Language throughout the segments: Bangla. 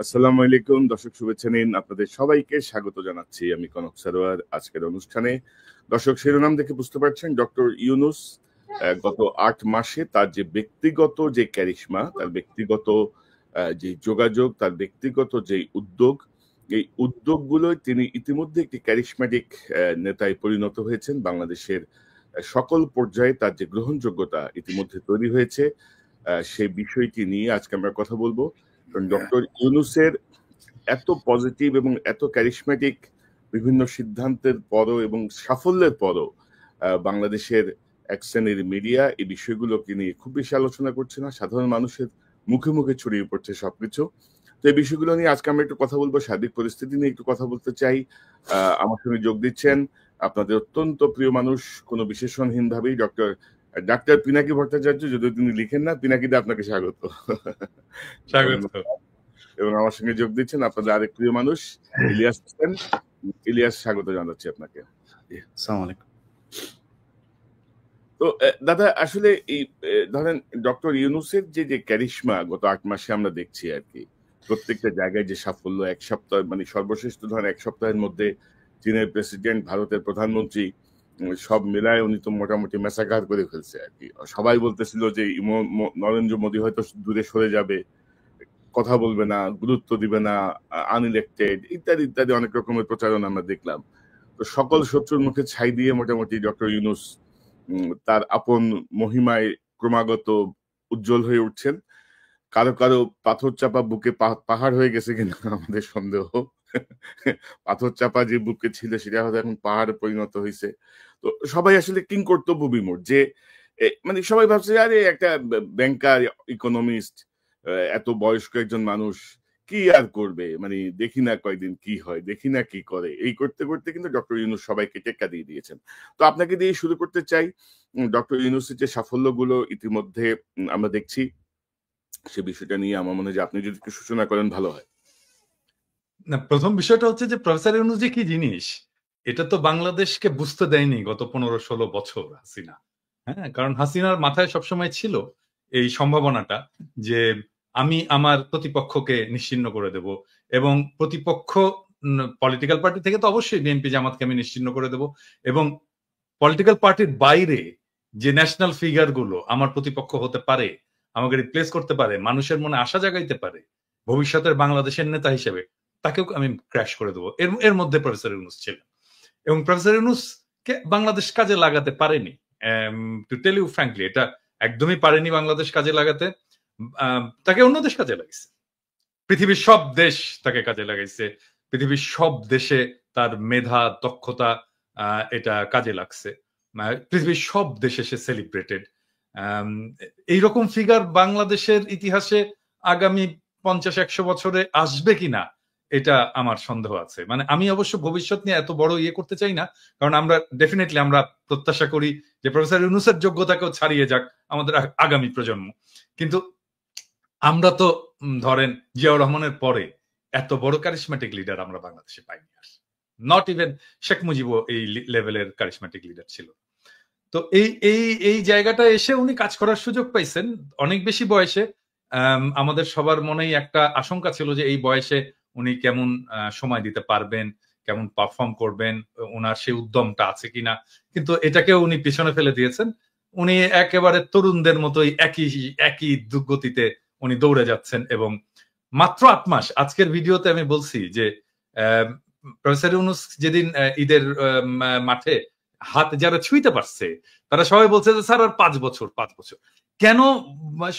আসসালামু আলাইকুম দর্শক, শুভেচ্ছা নিন। আপনাদের সবাইকে স্বাগত জানাচ্ছি আমি কনক সারোয়ার আজকের অনুষ্ঠানে। দর্শক, শিরোনাম দেখে বুঝতে পারছেন ডক্টর ইউনূস গত ৮ মাসে তার যে ব্যক্তিগত যে ক্যারিশমা, তার ব্যক্তিগত যে যোগাযোগ, তার ব্যক্তিগত যে উদ্যোগ, এই উদ্যোগগুলোই তিনি ইতিমধ্যে একটি ক্যারিশম্যাটিক নেতায় পরিণত হয়েছেন। বাংলাদেশের সকল পর্যায়ে তার যে গ্রহণযোগ্যতা ইতিমধ্যে তৈরি হয়েছে, সেই বিষয়টি নিয়ে আজকে আমরা কথা বলবো। ডক্টর ইউনূসের এত পজিটিভ এবং এত ক্যারিশম্যাটিক বিভিন্ন সিদ্ধান্তের পরও এবং সাফল্যের পরও বাংলাদেশের এক শ্রেণীর মিডিয়া এই বিষয়গুলোকে নিয়ে খুব বেশি আলোচনা করছে না। সাধারণ মানুষের মুখে মুখে ছড়িয়ে পড়ছে সবকিছু। তো এই বিষয়গুলো নিয়ে আজকে আমরা একটু কথা বলবো, সার্বিক পরিস্থিতি নিয়ে একটু কথা বলতে চাই। আমার সঙ্গে যোগ দিচ্ছেন আপনাদের অত্যন্ত প্রিয় মানুষ, কোনো বিশেষণহীন ভাবেই ডাক্তার পিনাকি ভট্টাচার্য। যদিও তিনি লিখেন না, পিনাকিদা আপনাকে স্বাগত। এবং আমার সঙ্গে যোগ দিচ্ছেন আপনাদের আরেক প্রিয় মানুষ ইলিয়াস হোসেন। ইলিয়াস, স্বাগত জানাচ্ছি আপনাকে। আসসালামু আলাইকুম। তো দাদা, আসলে এই ধরেন ডক্টর ইউনূসের যে ক্যারিশমা গত ৮ মাসে আমরা দেখছি আর কি, প্রত্যেকটা জায়গায় যে সাফল্য, এক সপ্তাহ মানে সর্বশেষ তো ধরেন এক সপ্তাহের মধ্যে চীনের প্রেসিডেন্ট, ভারতের প্রধানমন্ত্রী, সব মিলায় উনি তো মোটামুটি ম্যাসাকার করে ফেলছে আর কি। সবাই বলতেছিল যে নরেন্দ্র মোদী হয়তো দূরে সরে যাবে, কথা বলবে না, গুরুত্ব দিবে না, আনইলেক্টেড ইত্যাদি ইত্যাদি অনেক রকমের প্রচারণা আমরা দেখলাম। তো সকল শত্রুর মুখে ছাই দিয়ে মোটামুটি ডক্টর ইউনূস তার আপন মহিমায় ক্রমাগত উজ্জ্বল হয়ে উঠছেন। কারো কারো পাথর চাপা বুকে পাহাড় হয়ে গেছে কিনা আমাদের সন্দেহ। পাথর চাপা যে বুকে ছিল সেটা হয়তো এখন পাহাড়ে পরিণত হয়েছে। তো সবাই আসলে কিং কর্তব্য বিমূঢ় যে মানে সবাই ভাবছে আরে একটা ব্যাংকার, ইকোনমিস্ট, এত বয়স্ক একজন মানুষ কি আর করবে, মানে দেখি না কয়দিন কি হয়, দেখি না কি করে, এই করতে করতে কিন্তু ডক্টর ইউনূস সবাইকে টেক্কা দিয়ে দিয়েছেন। তো আপনাকে দিয়ে শুরু করতে চাই। ডক্টর ইউনূসের যে সাফল্যগুলো ইতিমধ্যে আমরা দেখছি, সে বিষয়টা নিয়ে আমার মনে হয় যে আপনি যদি একটু সূচনা করেন ভালো হয়। না, প্রথম বিষয়টা হচ্ছে যে প্রফেসর ইউনূস যে কি জিনিস, এটা তো বাংলাদেশকে বুঝতে দেয়নি গত 15-16 বছর হাসিনা। হ্যাঁ, কারণ হাসিনার মাথায় সবসময় ছিল এই সম্ভাবনাটা যে আমি আমার প্রতিপক্ষকে নিশ্চিহ্ন করে দেব, এবং প্রতিপক্ষ পলিটিক্যাল পার্টি থেকে তো অবশ্যই বিএনপি জামাতকে আমি নিশ্চিহ্ন করে দেব, এবং পলিটিক্যাল পার্টির বাইরে যে ন্যাশনাল ফিগার গুলো আমার প্রতিপক্ষ হতে পারে, আমাকে রিপ্লেস করতে পারে, মানুষের মনে আশা জাগাইতে পারে ভবিষ্যতের বাংলাদেশের নেতা হিসেবে, তাকেও আমি ক্র্যাশ করে দেবো। এর মধ্যে প্রফেসর ইউনূস ছিলেন, এবং প্রফেসর ইউনূস কে বাংলাদেশ কাজে লাগাতে পারেনি। টু টেল ইউ ফ্র্যাঙ্কলি, এটা একদমই পারেনি বাংলাদেশ কাজে লাগাতে। তাকে অন্য দেশ কাজে লাগাইছে, পৃথিবীর সব দেশ তাকে কাজে লাগাইছে, পৃথিবীর সব দেশে তার মেধা, দক্ষতা এটা কাজে লাগছে, পৃথিবীর সব দেশে সে সেলিব্রেটেড। এইরকম ফিগার বাংলাদেশের ইতিহাসে আগামী 50-100 বছরে আসবে কিনা এটা আমার সন্দেহ আছে। মানে আমি অবশ্য ভবিষ্যৎ নিয়ে এত বড় ইয়ে করতে চাই না, কারণ আমরা ডেফিনেটলি আমরা প্রত্যাশা করি যে প্রফেসর ইউনূসের যোগ্যতাকেও ছাড়িয়ে যাক আমাদের আগামী প্রজন্ম। কিন্তু আমরা তো ধরেন জিয়াউর রহমানের পরে এত বড় কারিশম্যাটিক লিডার আমরা বাংলাদেশে পাইনি, আর নট ইভেন শেখ মুজিবও এই লেভেলের কারিশম্যাটিক লিডার ছিল। তো এই জায়গাটা এসে উনি কাজ করার সুযোগ পাইছেন অনেক বেশি বয়সে। আমাদের সবার মনেই একটা আশঙ্কা ছিল যে এই বয়সে উনি কেমন সময় দিতে পারবেন, কেমন পারফর্ম করবেন, ওনার সেই উদ্যমটা আছে কিনা, কিন্তু এটাকেও উনি পিছনে ফেলে দিয়েছেন। উনি একেবারে তরুণদের মতোই একই গতিতে উনি দৌড়ে যাচ্ছেন, এবং মাত্র 8 মাস। আজকের ভিডিওতে আমি বলছি যে প্রফেসর ইউনূস যেদিন ঈদের মাঠে হাত যারা ছুঁইতে পারছে তারা সবাই বলছে যে স্যার আর 5 বছর। কেন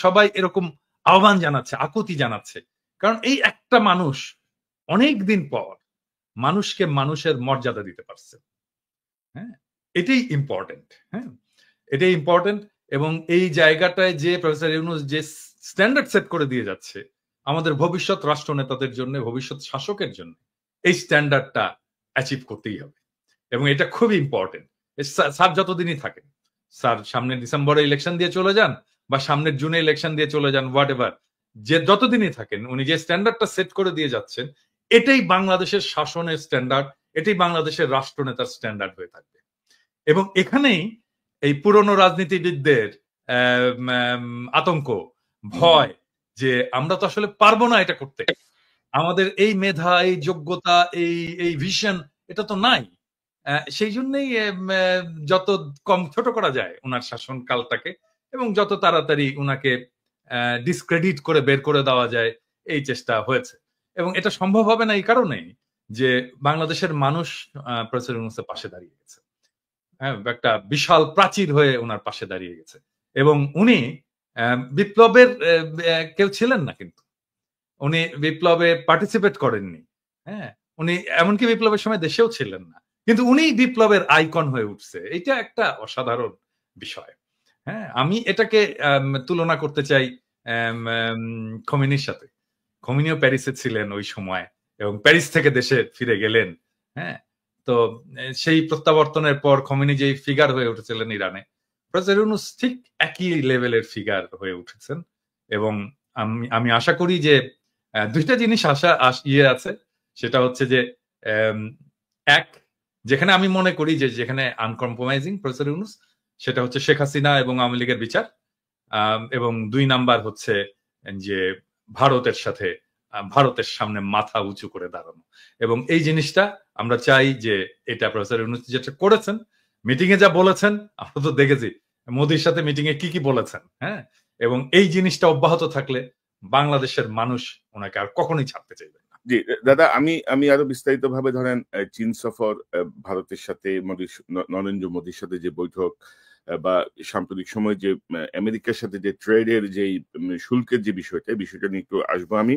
সবাই এরকম আহ্বান জানাচ্ছে, আকুতি জানাচ্ছে? কারণ এই একটা মানুষ অনেক দিন পর মানুষকে মানুষের মর্যাদা দিতে পারছে। হ্যাঁ, এটাই ইম্পর্টেন্ট। হ্যাঁ, এটাই ইম্পর্টেন্ট। এবং এই জায়গাটায় যে প্রফেসর ইউনূস যে স্ট্যান্ডার্ড সেট করে দিয়ে যাচ্ছে আমাদের ভবিষ্যৎ রাষ্ট্রনেতাদের জন্য, ভবিষ্যৎ শাসকের জন্য, এই স্ট্যান্ডার্ডটা অ্যাচিভ করতেই হবে, এবং এটা খুবই ইম্পর্টেন্ট। স্যার যতদিনই থাকেন, স্যার সামনের ডিসেম্বরে ইলেকশন দিয়ে চলে যান বা সামনের জুনে ইলেকশন দিয়ে চলে যান, হোয়াট এভার, যে যতদিনই থাকেন উনি যে স্ট্যান্ডার্ডটা সেট করে দিয়ে যাচ্ছেন এটাই বাংলাদেশের শাসনের স্ট্যান্ডার্ড, এটাই বাংলাদেশের রাষ্ট্রনেতার স্ট্যান্ডার্ড হয়ে থাকবে। এবং এখানেই এই পুরনো রাজনীতিবিদদের আতঙ্ক, ভয় যে আমরা তো আসলে পারবো না এটা করতে, আমাদের এই মেধা, এই যোগ্যতা, এই ভিশন এটা তো নাই। সেই জন্যই যত কম ছোট করা যায় ওনার শাসনকালটাকে, এবং যত তাড়াতাড়ি ওনাকে ডিসক্রেডিট করে বের করে দেওয়া যায় এই চেষ্টা হয়েছে। এবং এটা সম্ভব হবে না এই কারণেই যে বাংলাদেশের মানুষ প্রফেসর ইউনূসের পাশে দাঁড়িয়ে গেছে। হ্যাঁ, একটা বিশাল প্রাচীর হয়ে ওনার পাশে দাঁড়িয়ে গেছে। এবং উনি বিপ্লবের কেউ ছিলেন না, কিন্তু উনি বিপ্লবে পার্টিসিপেট করেননি। হ্যাঁ, উনি এমনকি বিপ্লবের সময় দেশেও ছিলেন না, কিন্তু উনি বিপ্লবের আইকন হয়ে উঠছে। এটা একটা অসাধারণ বিষয়। হ্যাঁ, আমি এটাকে তুলনা করতে চাই খোমেনির সাথে। খোমেনিও প্যারিসে ছিলেন ওই সময়, এবং প্যারিস থেকে দেশে ফিরে গেলেন। হ্যাঁ, তো সেই প্রত্যাবর্তনের পর খোমেনি যেই ফিগার হয়ে উঠেছিলেন ইরানে, প্রফেসর ইউনূস ঠিক একই লেভেলের ফিগার হয়ে উঠেছেন। এবং আমি আশা করি যে দুইটা জিনিস আছে, সেটা হচ্ছে যে এক, যেখানে আমি মনে করি যে যেখানে আনকম্প্রোমাইজিং প্রফেসর ইউনূস, সেটা হচ্ছে শেখ হাসিনা এবং আওয়ামী লীগের বিচার। এবং ২ নাম্বার হচ্ছে যে ভারতের সাথে ভারতের সামনে মাথা উঁচু করে দাঁড়ানো। এবং এই জিনিসটা আমরা চাই যে এটা প্রফেসর ইউনূস যেটা করেছেন, মিটিং এ যা বলেছেন আমরা তো দেখেছি, মোদির সাথে মিটিং এ কি বলেছেন। হ্যাঁ, এবং এই জিনিসটা অব্যাহত থাকলে বাংলাদেশের মানুষ ওনাকে আর কখনোই ছাড়তে চাইবে না। জি দাদা, আমি আরো বিস্তারিত ভাবে ধরেন চীন সফর, ভারতের সাথে নরেন্দ্র মোদীর সাথে যে বৈঠক, বা সাম্প্রতিক সময় যে আমেরিকার সাথে যে ট্রেডের যে শুল্কের যে বিষয়টা নিয়ে একটু আসবো আমি।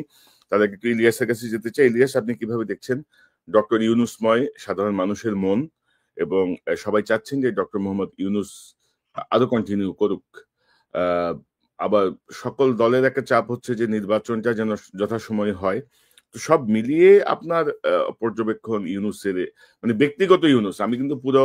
তার আগে একটু ইলিয়াসের কাছে যেতে চাই। ইলিয়াস, আপনি কিভাবে দেখছেন ডক্টর ইউনূসময় সাধারণ মানুষের মন, এবং সবাই চাচ্ছেন যে ডক্টর মোহাম্মদ ইউনূস আরো কন্টিনিউ করুক, আবার সকল দলের একটা চাপ হচ্ছে যে নির্বাচনটা যেন যথাসময়ে হয়। তো সব মিলিয়ে আপনার পর্যবেক্ষণ ইউনূসের, মানে ব্যক্তিগত ইউনূস, আমি কিন্তু পুরো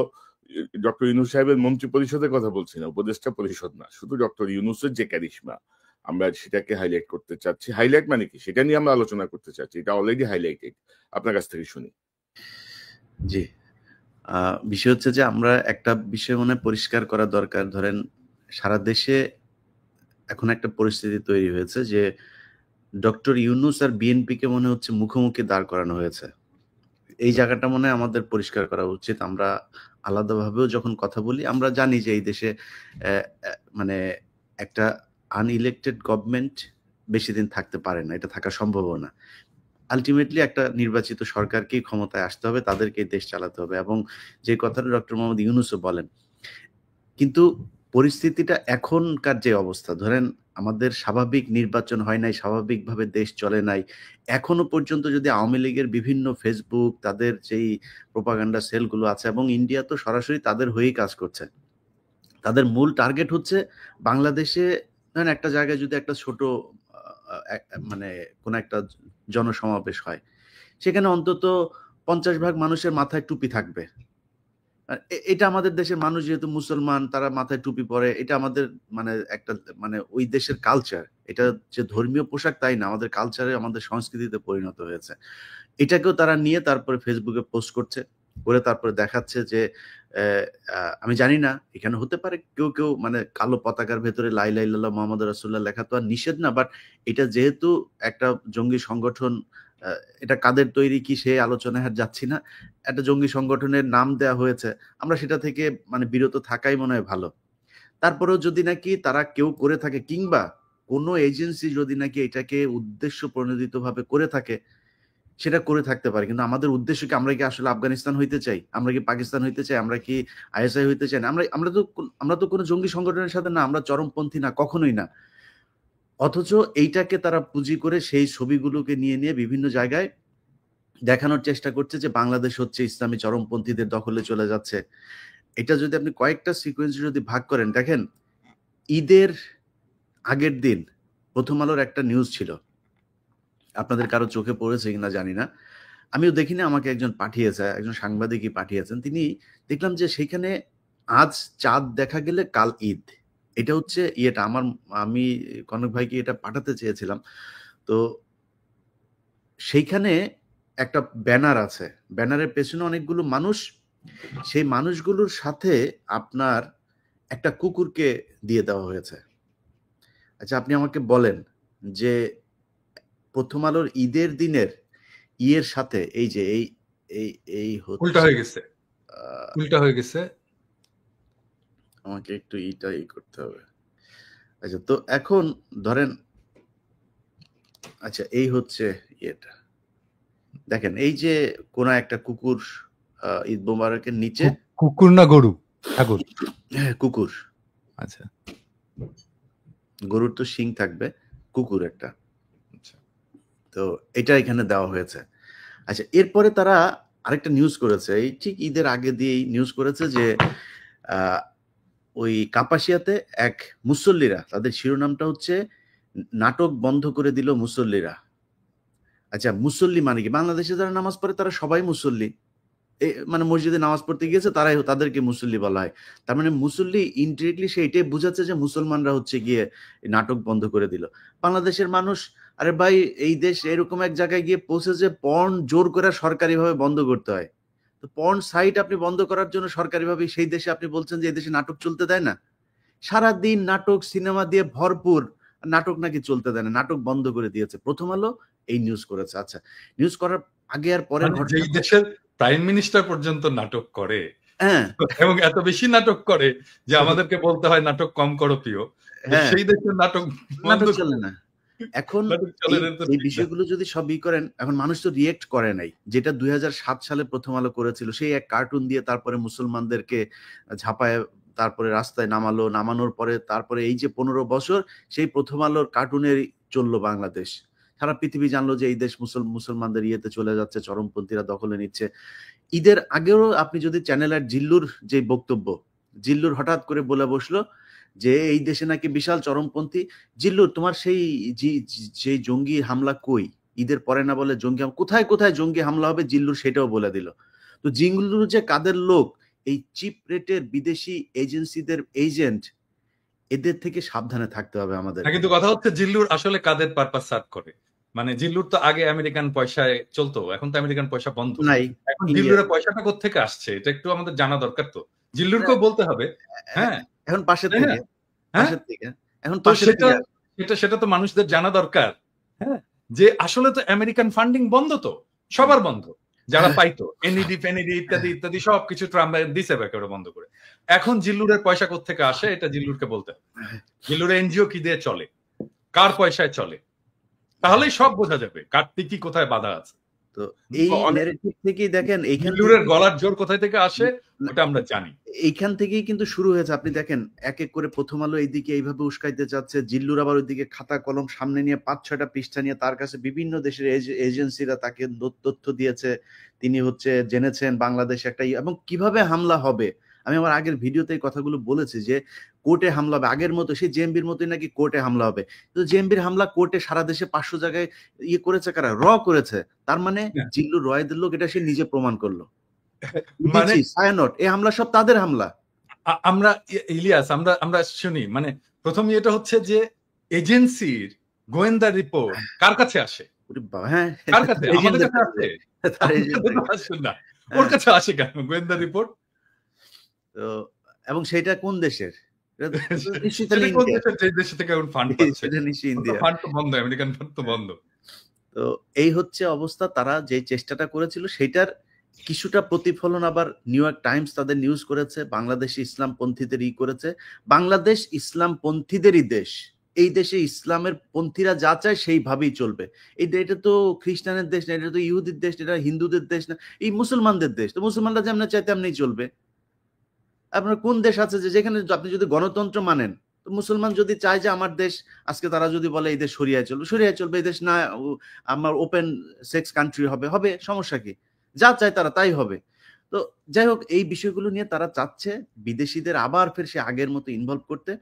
ডক্টর ইউনূস সাহেবের মন্ত্রী পরিষদের কথা বলছি না, উপদেষ্টা পরিষদ না, শুধু ডক্টর ইউনূসের যে ক্যারিশমা, আমরা সেটাকে হাইলাইট করতে চাচ্ছি। হাইলাইট মানে কি, সেটা নিয়ে আমরা আলোচনা করতে চাচ্ছি। এটা অলরেডি হাইলাইটেড, আপনার কাছ থেকে শুনি। জি, বিষয় হচ্ছে যে আমরা একটা বিষয় মনে পরিষ্কার করা দরকার। ধরেন সারা দেশে এখন একটা পরিস্থিতি তৈরি হয়েছে যে ডক্টর ইউনূস আর বিএনপিকে মনে হচ্ছে মুখোমুখি দাঁড় করানো হয়েছে। এই জায়গাটা মনে হয় আমাদের পরিষ্কার করা উচিত। আমরা আলাদাভাবেও যখন কথা বলি, আমরা জানি যে এই দেশে মানে একটা আনইলেক্টেড গভর্নমেন্ট বেশি দিন থাকতে পারে না, এটা থাকা সম্ভবও না। আলটিমেটলি একটা নির্বাচিত সরকারকেই ক্ষমতায় আসতে হবে, তাদেরকেই দেশ চালাতে হবে, এবং যে কথাটা ডক্টর মোহাম্মদ ইউনূসও বলেন। কিন্তু পরিস্থিতিটা এখনকার যে অবস্থা, ধরেন আমাদের স্বাভাবিক নির্বাচন হয় নাই, স্বাভাবিকভাবে দেশ চলে নাই, এখনো পর্যন্ত যদি আওয়ামী লীগের বিভিন্ন ফেসবুক, তাদের যেই প্রোপাগান্ডা সেলগুলো আছে, এবং ইন্ডিয়া তো সরাসরি তাদের হয়েই কাজ করছে, তাদের মূল টার্গেট হচ্ছে বাংলাদেশে ধরেন একটা জায়গায় যদি একটা ছোট মানে কোন একটা জনসমাবেশ হয়, সেখানে অন্তত 50% মানুষের মাথায় টুপি থাকবে। এটা আমাদের দেশের মানুষ যেহেতু মুসলমান, তারা মাথায় টুপি পরে, এটা আমাদের মানে একটা মানে ওই দেশের কালচার। এটা যে ধর্মীয় পোশাক তাই না, আমাদের কালচারে, আমাদের সংস্কৃতিতে পরিণত হয়েছে। এটাকেও তারা নিয়ে তারপরে ফেসবুকে পোস্ট করছে, করে তারপরে দেখাচ্ছে যে আমি জানি না, এখানে হতে পারে কেউ মানে কালো পতাকার ভেতরে লা ইলাহা ইল্লাল্লাহ মুহাম্মাদুর রাসূলুল্লাহ লেখা তো আর নিষেধ না, বাট এটা যেহেতু একটা জঙ্গি সংগঠন, এটা কাদের তৈরি কি সে আলোচনায় আর যাচ্ছি না, একটা জঙ্গি সংগঠনের নাম দেয়া হয়েছে, আমরা সেটা থেকে মানে বিরত থাকাই মনে হয় ভালো। তারপরেও যদি নাকি তারা কেউ করে থাকে, কিংবা কোনো এজেন্সি যদি নাকি এটাকে উদ্দেশ্য প্রণোদিতভাবে করে থাকে, সেটা করে থাকতে পারে। কিন্তু আমাদের উদ্দেশ্য কি, আমরা কি আসলে আফগানিস্তান হইতে চাই? আমরা কি পাকিস্তান হইতে চাই? আমরা কি আইএসআই হইতে চাই না? আমরা তো কোনো জঙ্গি সংগঠনের সাথে না, আমরা চরমপন্থী না, কখনোই না। অথচ এইটাকে তারা পুঁজি করে সেই ছবিগুলোকে নিয়ে বিভিন্ন জায়গায় দেখানোর চেষ্টা করছে যে বাংলাদেশ হচ্ছে ইসলামী চরমপন্থীদের দখলে চলে যাচ্ছে। এটা যদি আপনি কয়েকটা সিকোয়েন্সে যদি ভাগ করেন, দেখেন ঈদের আগের দিন প্রথম আলোর একটা নিউজ ছিল, আপনাদের কারো চোখে পড়েছে কিনা জানি না, আমিও দেখিনি, আমাকে একজন পাঠিয়েছে, একজন সাংবাদিকই পাঠিয়েছেন। তিনি দেখলাম যে সেখানে আজ চাঁদ দেখা গেলে কাল ঈদ, এটা হচ্ছে ইয়েটা আমি কনক ভাইকে এটা পাঠাতে চেয়েছিলাম। তো সেইখানে একটা ব্যানার আছে, ব্যানারের পেছনে অনেকগুলো মানুষ, সেই মানুষগুলোর সাথে আপনার একটা কুকুরকে দিয়ে দেওয়া হয়েছে। আচ্ছা, আপনি আমাকে বলেন যে প্রথম আলোর ঈদের দিনের ইয়ের সাথে এই যে এই এই এই উল্টা হচ্ছে হয়ে গেছে, উল্টা হয়ে গেছে। আমাকে একটু করতে হবে। আচ্ছা, তো এখন ধরেন, আচ্ছা এই হচ্ছে ইয়েটা, দেখেন এই যে কোন একটা কুকুর ঈদ মোবারকের নিচে, কুকুর না গরু? ঠাকুর, হ্যাঁ কুকুর। আচ্ছা, গরুর তো শিং থাকবে, কুকুর একটা। আচ্ছা, তো এটা এখানে দেওয়া হয়েছে। আচ্ছা, এরপরে তারা আরেকটা নিউজ করেছে, এই ঠিক ঈদের আগে দিয়েই নিউজ করেছে যে ওই কাপাসিয়াতে এক মুসল্লিরা, তাদের শিরোনামটা হচ্ছে নাটক বন্ধ করে দিল মুসল্লিরা। আচ্ছা, মুসল্লি মানে কি? বাংলাদেশে যারা নামাজ পড়ে তারা সবাই মুসল্লি, মানে মসজিদে নামাজ পড়তে গিয়েছে তারাই তাদেরকে মুসল্লি বলা হয়। তার মানে মুসল্লি ইনডিরেক্টলি সে এটাই বোঝাচ্ছে যে মুসলমানরা হচ্ছে গিয়ে নাটক বন্ধ করে দিল। বাংলাদেশের মানুষ, আরে ভাই এই দেশ এরকম এক জায়গায় গিয়ে পৌঁছেছে যে পর্ন জোর করে সরকারিভাবে বন্ধ করতে হয়। তো পর্ন সাইট আপনি বন্ধ করার জন্য সরকারিভাবে সেই দেশে আপনি বলছেন যে এই দেশে নাটক চলতে দেয় না? সারাদিন নাটক সিনেমা দিয়ে ভরপুর, নাটক নাকি চলতে দেয় না, নাটক বন্ধ করে দিয়েছে। প্রথম আলো এই নিউজ করেছে। আচ্ছা, নিউজ করার আগে আর পরে যেই দেশের প্রাইম মিনিস্টার পর্যন্ত নাটক করে, হ্যাঁ, এবং এত বেশি নাটক করে যে আমাদেরকে বলতে হয় নাটক কম করো প্রিয়, সেই দেশের নাটক চলে না। এখন এই বিষয়গুলো যদি সবই করেন, এখন মানুষ তো রিয়েক্ট করে নাই, যেটা 2007 সালে প্রথম আলো করেছিল, সেই এক কার্টুন দিয়ে তারপরে মুসলমানদেরকে ঝাঁপায় তারপরে রাস্তায় নামালো, নামানোর পরে তারপরে এই যে 15 বছর সেই প্রথম আলোর কার্টুনের চললো বাংলাদেশ। সারা পৃথিবী জানলো যে এই দেশ মুসলমানদের ইয়েতে চলে যাচ্ছে, চরমপন্থীরা দখলে নিচ্ছে। ঈদের আগেও আপনি যদি চ্যানেলের জিল্লুর যে বক্তব্য, জিল্লুর হঠাৎ করে বলে বসলো যে এই দেশে নাকি বিশাল চরমপন্থী। জিল্লুর, তোমার সেই জঙ্গি হামলা কই? ঈদের পরে না বলে জঙ্গি কোথায় কোথায় জঙ্গি হামলা হবে জিল্লুর সেটাও বলে দিল। তো জিল্লুর যে কাদের লোক, এই চিপ রেটের বিদেশি এজেন্সিদের এজেন্ট, এদের থেকে সাবধানে থাকতে হবে আমাদের। কিন্তু কথা হচ্ছে জিল্লুর আসলে কাদের পারপাস সার্ভ করে? মানে জিল্লুর তো আগে আমেরিকান পয়সায় চলতো, এখন তো আমেরিকান পয়সা বন্ধ নাই। এখন জিল্লুরের পয়সাটা কোত্থেকে আসছে এটা একটু আমাদের জানা দরকার। তো জিল্লুরকেও বলতে হবে। হ্যাঁ, এখন পাশের থেকে, এখন সেটা তো মানুষদের জানা দরকার। হ্যাঁ, যে আসলে তো আমেরিকান ফান্ডিং বন্ধ, তো সবার বন্ধ, যারা পাইতো এনইডি ফেনিডি ইত্যাদি ইত্যাদি সবকিছু ট্রাম্প দিছে একেবারে বন্ধ করে। এখন জিল্লুরের পয়সা কোত্থেকে আসে এটা জিল্লুরকে বলতে হবে। জিল্লুরের এনজিও কি দিয়ে চলে, কার পয়সায় চলে, তাহলেই সব বোঝা যাবে কার্তিক কি কোথায় বাধা আছে। তো এই ন্যারেটিভ থেকেই দেখেন জিল্লুরের গলার জোর কোথায় থেকে আসে ওটা আমরা জানি। এইখান থেকেই কিন্তু শুরু হয়েছে। আপনি দেখেন এক এক করে প্রথম আলো এইদিকে এইভাবে উস্কাইতে যাচ্ছে, জিল্লুর আবার ওইদিকে খাতা কলম সামনে নিয়ে 5-6টা পৃষ্ঠা নিয়ে তার কাছে বিভিন্ন দেশের এজেন্সিরা তাকে তথ্য দিয়েছে, তিনি হচ্ছে জেনেছেন বাংলাদেশে একটা এবং কিভাবে হামলা হবে। আমি আমার আগের ভিডিওতে কথাগুলো বলেছি যে কোর্টে হামলা হবে, আগের মতো সেই জেএমবির মতোই নাকি কোর্টে হামলা হবে। তো জেএমবির হামলা কোর্টে সারা দেশে 500 জায়গায় করেছে কারা? করেছে। তার মানে জিল্লুর রয়েদের লোক, এটা সে নিজে প্রমাণ করলো। মানে সায়ানট এই হামলা সব তাদের হামলা। আমরা ইলিয়াস আমরা শুনি, মানে প্রথম এটা হচ্ছে যে এজেন্সির গোয়েন্দা রিপোর্ট কার কাছে আসে? হ্যাঁ, কার কাছে? আমাদের কাছে আসে না, ওর কাছে আসে কেন গোয়েন্দা রিপোর্ট? তো এবং সেটা কোন দেশের? তো এই হচ্ছে অবস্থা। তারা যে চেষ্টাটা করেছিল সেটার কিছুটা প্রতিফলন আবার নিউ ইয়র্ক টাইমস তাদের নিউজ করেছে, বাংলাদেশে ইসলামপন্থীদের করেছে। বাংলাদেশ ইসলামপন্থীদেরই দেশ, এই দেশে ইসলামের পন্থীরা যা চায় সেইভাবেই চলবে। এটা তো খ্রিস্টানের দেশ না, এটা তো ইহুদির দেশ, এটা হিন্দুদের দেশ না, এই মুসলমানদের দেশ। তো মুসলমানরা যেমন চায় তেমনি চলবে। আপনার কোন দেশ আছে যে যেখানে আপনি যদি গণতন্ত্র মানেন, তো মুসলমান যদি চায় যে আমার দেশ আজকে তারা যদি বলে এই দেশ শরিয়ায় চলবে, এই দেশ না আমার ওপেন সেক্স কান্ট্রি হবে, সমস্যা কি? যা চায় তারা তাই হবে। তো যাই হোক, এই বিষয়গুলো নিয়ে তারা চাচ্ছে বিদেশিদের আবার ফের সে আগের মতো ইনভলভ করতে।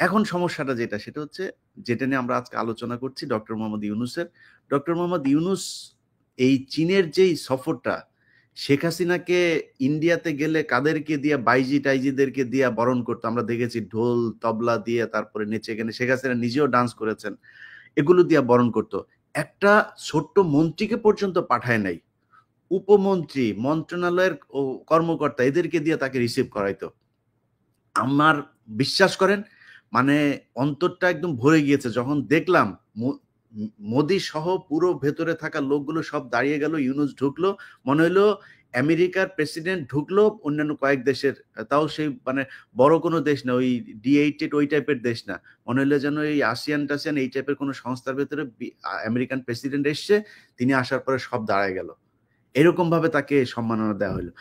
এখন সমস্যাটা সেটা হচ্ছে যেটা নিয়ে আমরা আজকে আলোচনা করছি, ডক্টর মোহাম্মদ ইউনূসের। ডক্টর মোহাম্মদ ইউনূস এই চীনের যেই সফরটা, শেখ হাসিনাকে ইন্ডিয়াতে গেলে কাদেরকে দিয়ে, বাইজি টাইজিদেরকে দিয়ে বরণ করতো আমরা দেখেছি, ঢোল তবলা দিয়ে, তারপরে নেচে গেলে শেখ হাসিনা নিজেও ডান্স করেছেন, এগুলো দিয়ে বরণ করতো। একটা ছোট্ট মন্ত্রীকে পর্যন্ত পাঠায় নাই, উপমন্ত্রী, মন্ত্রণালয়ের কর্মকর্তা, এদেরকে দিয়ে তাকে রিসিভ করাইতো। আমার বিশ্বাস করেন, মানে অন্তরটা একদম ভরে গিয়েছে যখন দেখলাম মোদি সহ পুরো ভেতরে থাকা লোকগুলো সব দাঁড়িয়ে গেল, ইউনূস ঢুকলো, মনে হলো আমেরিকার প্রেসিডেন্ট ঢুকলো অন্যান্য কয়েক দেশের, তাও সেই মানে বড় কোনো দেশ না, ওই D8 ওই টাইপের দেশ না, মনে হলো যেন এই আসিয়ান টাসিয়ান এই টাইপের কোনো সংস্থার ভেতরে আমেরিকান প্রেসিডেন্ট এসছে, তিনি আসার পরে সব দাঁড়ায় গেল, এরকম ভাবে তাকে সম্মাননা দেওয়া হলো।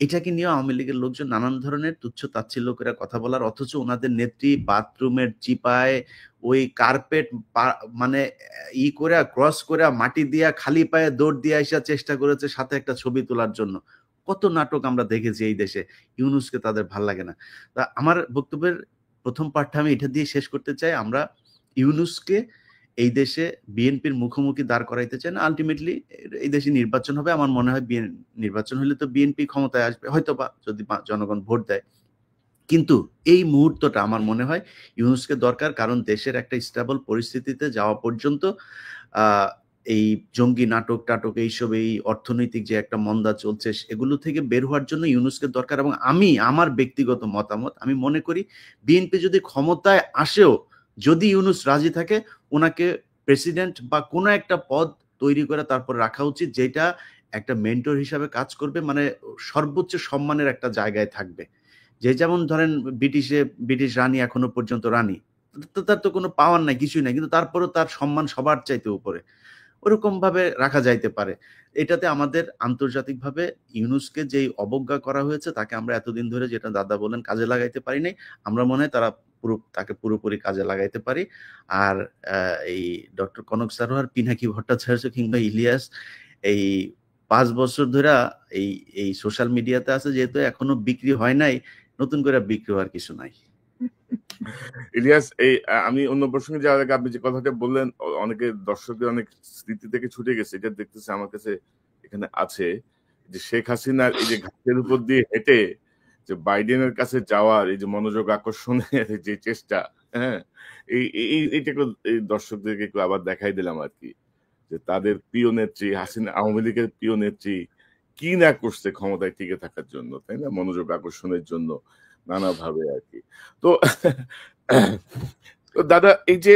এটাকে নিয়ে আওয়ামী লীগের লোকজন নানান ধরনের তুচ্ছ তাচ্ছিল্য করে কথা বলার, অথচ ওনাদের নেত্রী বাথরুমের চিপায় ওই কার্পেট মানে করে ক্রস করে মাটি দিয়া খালি পায়ে দৌড় দিয়ে আসা চেষ্টা করেছে সাথে একটা ছবি তোলার জন্য। কত নাটক আমরা দেখেছি এই দেশে, ইউনূসকে তাদের ভাল লাগে না। তা আমার বক্তব্যের প্রথম পার্টটা আমি এটা দিয়ে শেষ করতে চাই, আমরা ইউনূসকে এই দেশে বিএনপির মুখোমুখি দাঁড় করাইতে চাই না। আলটিমেটলি এই দেশে নির্বাচন হবে, আমার মনে হয় নির্বাচন হলে তো বিএনপি ক্ষমতায় আসবে হয়তোবা, যদি জনগণ ভোট দেয়। কিন্তু এই মুহূর্তটা আমার মনে হয় ইউনূসকে দরকার, কারণ দেশের একটা স্টেবল পরিস্থিতিতে যাওয়া পর্যন্ত এই জঙ্গি নাটক টাটক এইসব, এই অর্থনৈতিক যে একটা মন্দা চলছে, এগুলো থেকে বের হওয়ার জন্য ইউনূসকে দরকার। এবং আমি আমার ব্যক্তিগত মতামত, আমি মনে করি বিএনপি যদি ক্ষমতায় আসেও, যদি ইউনূস রাজি থাকে, ওনাকে প্রেসিডেন্ট বা কোনো একটা পদ তৈরি করে তারপর রাখা উচিত, যেটা একটা মেন্টর হিসাবে কাজ করবে, মানে সর্বোচ্চ সম্মানের একটা জায়গায় থাকবে। যে যেমন ধরেন ব্রিটিশ রানী এখনো পর্যন্ত রানী, তার তো কোনো পাওয়ার নাই, কিছুই নাই, কিন্তু তারপরেও তার সম্মান সবার চাইতে উপরে, ওরকম ভাবে রাখা যাইতে পারে। এটাতে আমাদের আন্তর্জাতিকভাবে ইউনূসকে যেই অবজ্ঞা করা হয়েছে, তাকে আমরা এতদিন ধরে, যেটা দাদা বলেন, কাজে লাগাইতে পারি নাই, আমরা মনে হয় তাকে পুরোপুরি কাজে লাগাইতে পারি। আর এই ডক্টর কনক সারোয়ার, পিনাকি ভট্টাচার্য কিংবা ইলিয়াস এই 5 বছর ধরে এই সোশ্যাল মিডিয়াতে আছে, যেহেতু এখনো বিক্রি হয় নাই, নতুন করে বিক্রি হওয়ার কিছু নাই। ইলিয়াস, আমি অন্য প্রসঙ্গে যাওয়ার আগে আপনি যে কথাটা বললেন, অনেকে দর্শকদের অনেক স্মৃতি থেকে ছুটে গেছে, এটা দেখতেছে আমার কাছে এখানে আছে, যে শেখ হাসিনার এই যে ঘাটের উপর দিয়ে হেঁটে যে বাইডেনের কাছে যাওয়ার এই যে মনোযোগ আকর্ষণের যে চেষ্টা, হ্যাঁ, এইটাকে এই দর্শকদেরকে একটু আবার দেখাই দিলাম আর কি, যে তাদের প্রিয় নেত্রী হাসিনা, আওয়ামী লীগের প্রিয় নেত্রী কি না করছে ক্ষমতায় টিকে থাকার জন্য, তাই না, মনোযোগ আকর্ষণের জন্য নানাভাবে আর কি। তো দাদা, এই যে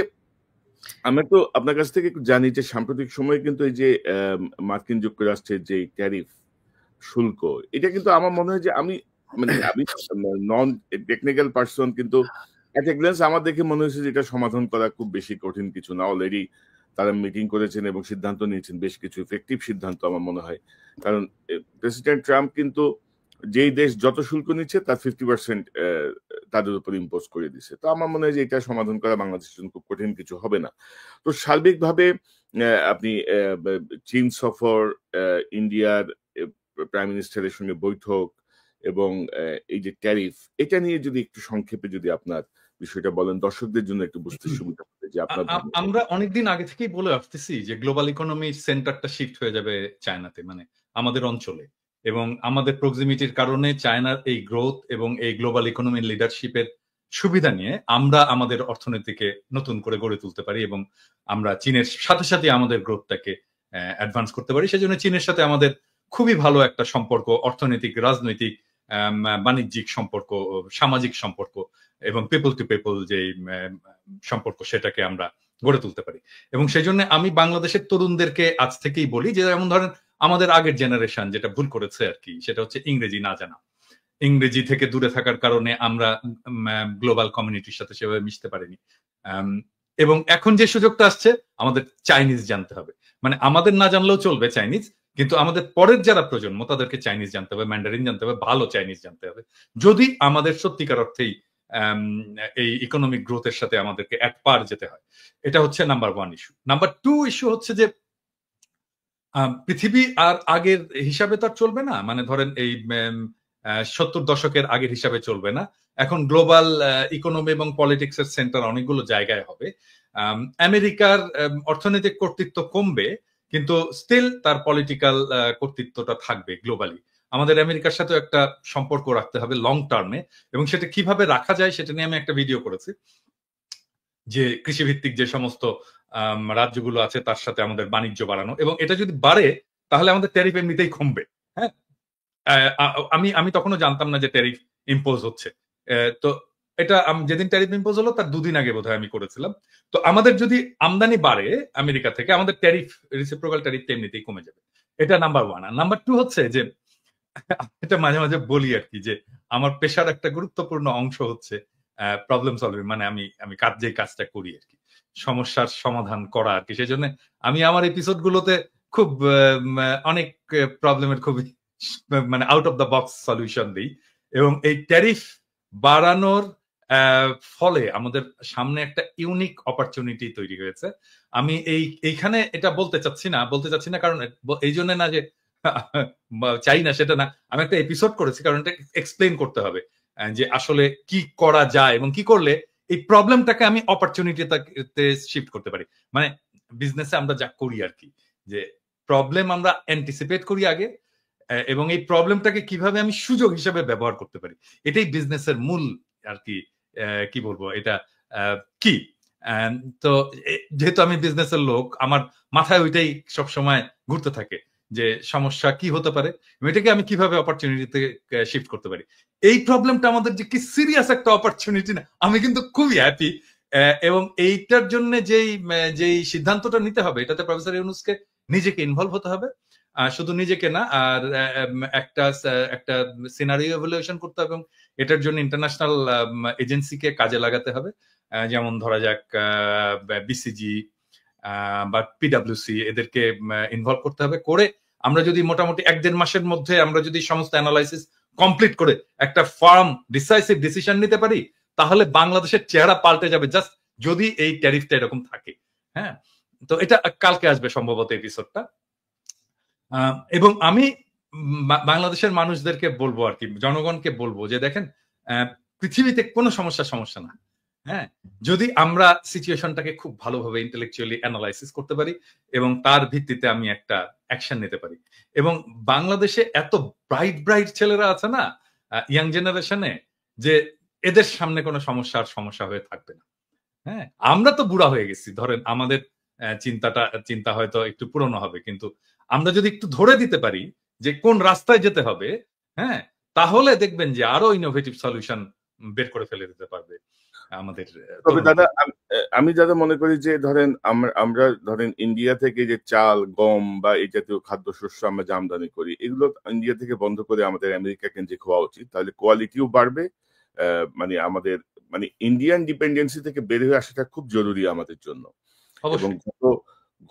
আমরা তো আপনার কাছ থেকে একটু জানি যে সাম্প্রতিক সময়ে কিন্তু এই যে মার্কিন যুক্তরাষ্ট্রের যে ট্যারিফ শুল্ক, এটা কিন্তু আমার মনে হয় যে আমি নন টেকনিক্যাল পার্সন, কিন্তু এট এ গ্ল্যান্স আমার দেখে মনে হয়েছে যে এটা সমাধান করা খুব বেশি কঠিন কিছু না। অলরেডি তারা মিটিং করেছেন এবং সিদ্ধান্ত নিয়েছেন, বেশ কিছু ইফেক্টিভ সিদ্ধান্ত আমার মনে হয়। কারণ প্রেসিডেন্ট ট্রাম্প কিন্তু যেই দেশ যত শুল্ক নিচ্ছে তার 50% তাদের উপর ইম্পোজ করে দিছে। তো আমার মনে হয় যে এটা সমাধান করা বাংলাদেশের জন্য খুব কঠিন কিছু হবে না। তো সার্বিকভাবে আপনি চীন সফর, ইন্ডিয়ার প্রাইম মিনিস্টারের সঙ্গে বৈঠক এবং এই যে ট্যারিফ, এটা নিয়ে যদি একটু সংক্ষেপে যদি আপনার বিষয়টা বলেন, দর্শকদের জন্য একটু বুঝতে সুবিধা হবে যে আপনার। আমরা অনেকদিন আগে থেকেই বলে আসতেছি যে গ্লোবাল ইকোনমির সেন্টারটা শিফট হয়ে যাবে চায়নাতে, মানে আমাদের অঞ্চলে, এবং আমাদের প্রক্সিমিটির কারণে চায়নার এই গ্রোথ এবং এই গ্লোবাল ইকোনমির লিডারশিপের সুবিধা নিয়ে আমরা আমাদের অর্থনীতিকে নতুন করে গড়ে তুলতে পারি এবং আমরা চীনের সাথে সাথে আমাদের গ্রোথটাকে অ্যাডভান্স করতে পারি। সেজন্য চীনের সাথে আমাদের খুবই ভালো একটা সম্পর্ক, অর্থনৈতিক, রাজনৈতিক, বাণিজ্যিক সম্পর্ক, সামাজিক সম্পর্ক এবং পিপল টু পিপল যে সম্পর্ক, সেটাকে আমরা গড়ে তুলতে পারি। এবং সেই জন্য আমি বাংলাদেশের তরুণদেরকে আজ থেকেই বলি যে, যেমন ধরেন আমাদের আগের জেনারেশন যেটা ভুল করেছে আর কি, সেটা হচ্ছে ইংরেজি না জানা। ইংরেজি থেকে দূরে থাকার কারণে আমরা গ্লোবাল কমিউনিটির সাথে সেভাবে মিশতে পারিনি। এবং এখন যে সুযোগটা আসছে, আমাদের চাইনিজ জানতে হবে। মানে আমাদের না জানলেও চলবে চাইনিজ, কিন্তু আমাদের পরের যারা প্রজন্ম তাদেরকে চাইনিজ জানতে হবে, ম্যান্ডারিন জানতে হবে, ভালো চাইনিজ জানতে হবে, যদি আমাদের সত্যিকার অর্থেই এই ইকোনমিক গ্রোথের সাথে আমাদেরকে এক পার যেতে হয়। এটা হচ্ছে নাম্বার 1 ইস্যু। নাম্বার 2 ইস্যু হচ্ছে যে পৃথিবী আর আগের হিসাবে তো আর চলবে না। মানে ধরেন এই 70 দশকের আগের হিসাবে চলবে না। এখন গ্লোবাল ইকোনমি এবং পলিটিক্স এর সেন্টার অনেকগুলো জায়গায় হবে। আমেরিকার অর্থনৈতিক কর্তৃত্ব কমবে, কিন্তু স্টিল তার পলিটিক্যাল কর্তৃত্বটা থাকবে গ্লোবালি। আমাদের আমেরিকার সাথে একটা সম্পর্ক রাখতে হবে লং টার্মে, এবং সেটা কিভাবে রাখা যায় সেটা নিয়ে আমি একটা ভিডিও করেছি, যে কৃষিভিত্তিক যে সমস্ত রাজ্যগুলো আছে তার সাথে আমাদের বাণিজ্য বাড়ানো, এবং এটা যদি বাড়ে তাহলে আমাদের ট্যারিফ এমনিতেই কমবে। হ্যাঁ, আমি তখনও জানতাম না যে ট্যারিফ ইম্পোজ হচ্ছে। তো এটা যেদিন ট্যারিফ ইম্পোজ হলো তার 2 দিন আগে বোধহয় আমি করেছিলাম। তো আমাদের যদি আমদানি বাড়ে আমেরিকা থেকে, আমাদের ট্যারিফ, রেসিপ্রোকাল ট্যারিফ এমনিতেই কমে যাবে। এটা নাম্বার 1। আর নাম্বার 2 হচ্ছে যে এটা মাঝে মাঝে বলি আর কি, যে আমার পেশার একটা গুরুত্বপূর্ণ অংশ হচ্ছে প্রবলেম সলভিং, মানে আমি আমি যে কাজটা করি আর কি, সমস্যার সমাধান করা আর কি। সেই জন্য আমি আমার এপিসোড গুলোতে খুব অনেক প্রবলেমের খুবই মানে out of the box solution দিই। এবং এই ট্যারিফ বাড়ানোর ফলে আমাদের সামনে একটা ইউনিক অপরচুনিটি তৈরি হয়েছে। আমি এইখানে এটা বলতে চাচ্ছি না কারণ এই জন্য না যে চাই না সেটা না, আমি একটা এপিসোড করেছি কারণ এটা এক্সপ্লেন করতে হবে যে আসলে কি করা যায় এবং কি করলে এই প্রবলেমটাকে আমি অপরচুনিটিতে শিফট করতে পারি। মানে বিজনেসে আমরা যা করি আর কি, যে প্রবলেম আমরা অ্যান্টিসিপেট করি আগে, এবং এই প্রবলেমটাকে কিভাবে আমি সুযোগ হিসেবে ব্যবহার করতে পারি, এটাই বিজনেসের মূল আর কি। কি বলবো এটা কি, তো যেহেতু আমি বিজনেসের লোক, আমার মাথায় ওইটাই সবসময় ঘুরতে থাকে যে সমস্যা কি হতে পারে, এটাকে আমি কিভাবে অপরচুনিটিতে শিফট করতে পারি। এই প্রবলেমটা আমাদের যে কি সিরিয়াস একটা অপরচুনিটি না, আমি কিন্তু খুবই হ্যাপি। এবং এইটার জন্য যেই সিদ্ধান্তটা নিতে হবে, এটাতে প্রফেসর ইউনূসকে নিজেকে ইনভলভ হতে হবে, শুধু নিজেকে না, আর একটা সিনারিও এভালুয়েশন করতে হবে এবং এটার জন্য ইন্টারন্যাশনাল এজেন্সিকে কাজে লাগাতে হবে। যেমন ধরা যাক বিসিজি বা পিডব্লিউসি, এদেরকে ইনভলভ করতে হবে। করে আমরা যদি মোটামুটি 1-1.5 মাসের মধ্যে আমরা যদি সমস্ত অ্যানালাইসিস কমপ্লিট করে একটা ফার্ম ডিসাইসিভ ডিসিশন নিতে পারি, তাহলে বাংলাদেশের চেহারা পাল্টে যাবে, জাস্ট যদি এই ট্যারিফটা এরকম থাকে। হ্যাঁ, তো এটা কালকে আসবে সম্ভবত এপিসোডটা। এবং আমি বাংলাদেশের মানুষদেরকে বলবো আর কি, জনগণকে বলবো যে দেখেন, পৃথিবীতে কোনো সমস্যা না, হ্যাঁ, যদি আমরা সিচুয়েশনটাকে খুব ভালোভাবে ইন্টেলেকচুয়ালি অ্যানালাইসিস করতে পারি এবং তার ভিত্তিতে আমি একটা অ্যাকশন নিতে পারি। এবং বাংলাদেশে এত ব্রাইট ছেলেরা আছে না ইয়াং জেনারেশনে, যে এদের সামনে কোনো সমস্যা হয়ে থাকবে না। হ্যাঁ, আমরা তো বুড়া হয়ে গেছি, ধরেন আমাদের চিন্তা হয়তো একটু পুরনো হবে, কিন্তু আমরা যদি একটু ধরে দিতে পারি যে কোন রাস্তায় যেতে হবে, হ্যাঁ, তাহলে দেখবেন যে আরো ইনোভেটিভ সলিউশন বের করে ফেলে দিতে পারবে আমাদের। তবে দাদা, আমি দাদা মনে করি যে ধরেন আমরা ধরেন ইন্ডিয়া থেকে যে চাল, গম বা এই জাতীয় খাদ্যশস্য আমরা যে আমদানি করি, এগুলো ইন্ডিয়া থেকে বন্ধ করে আমাদের আমেরিকা কেন্দ্রিক হওয়া উচিত। তাহলে কোয়ালিটিও বাড়বে। মানে আমাদের মানে ইন্ডিয়ান ডিপেন্ডেন্সি থেকে বের হয়ে আসাটা খুব জরুরি আমাদের জন্য। এবং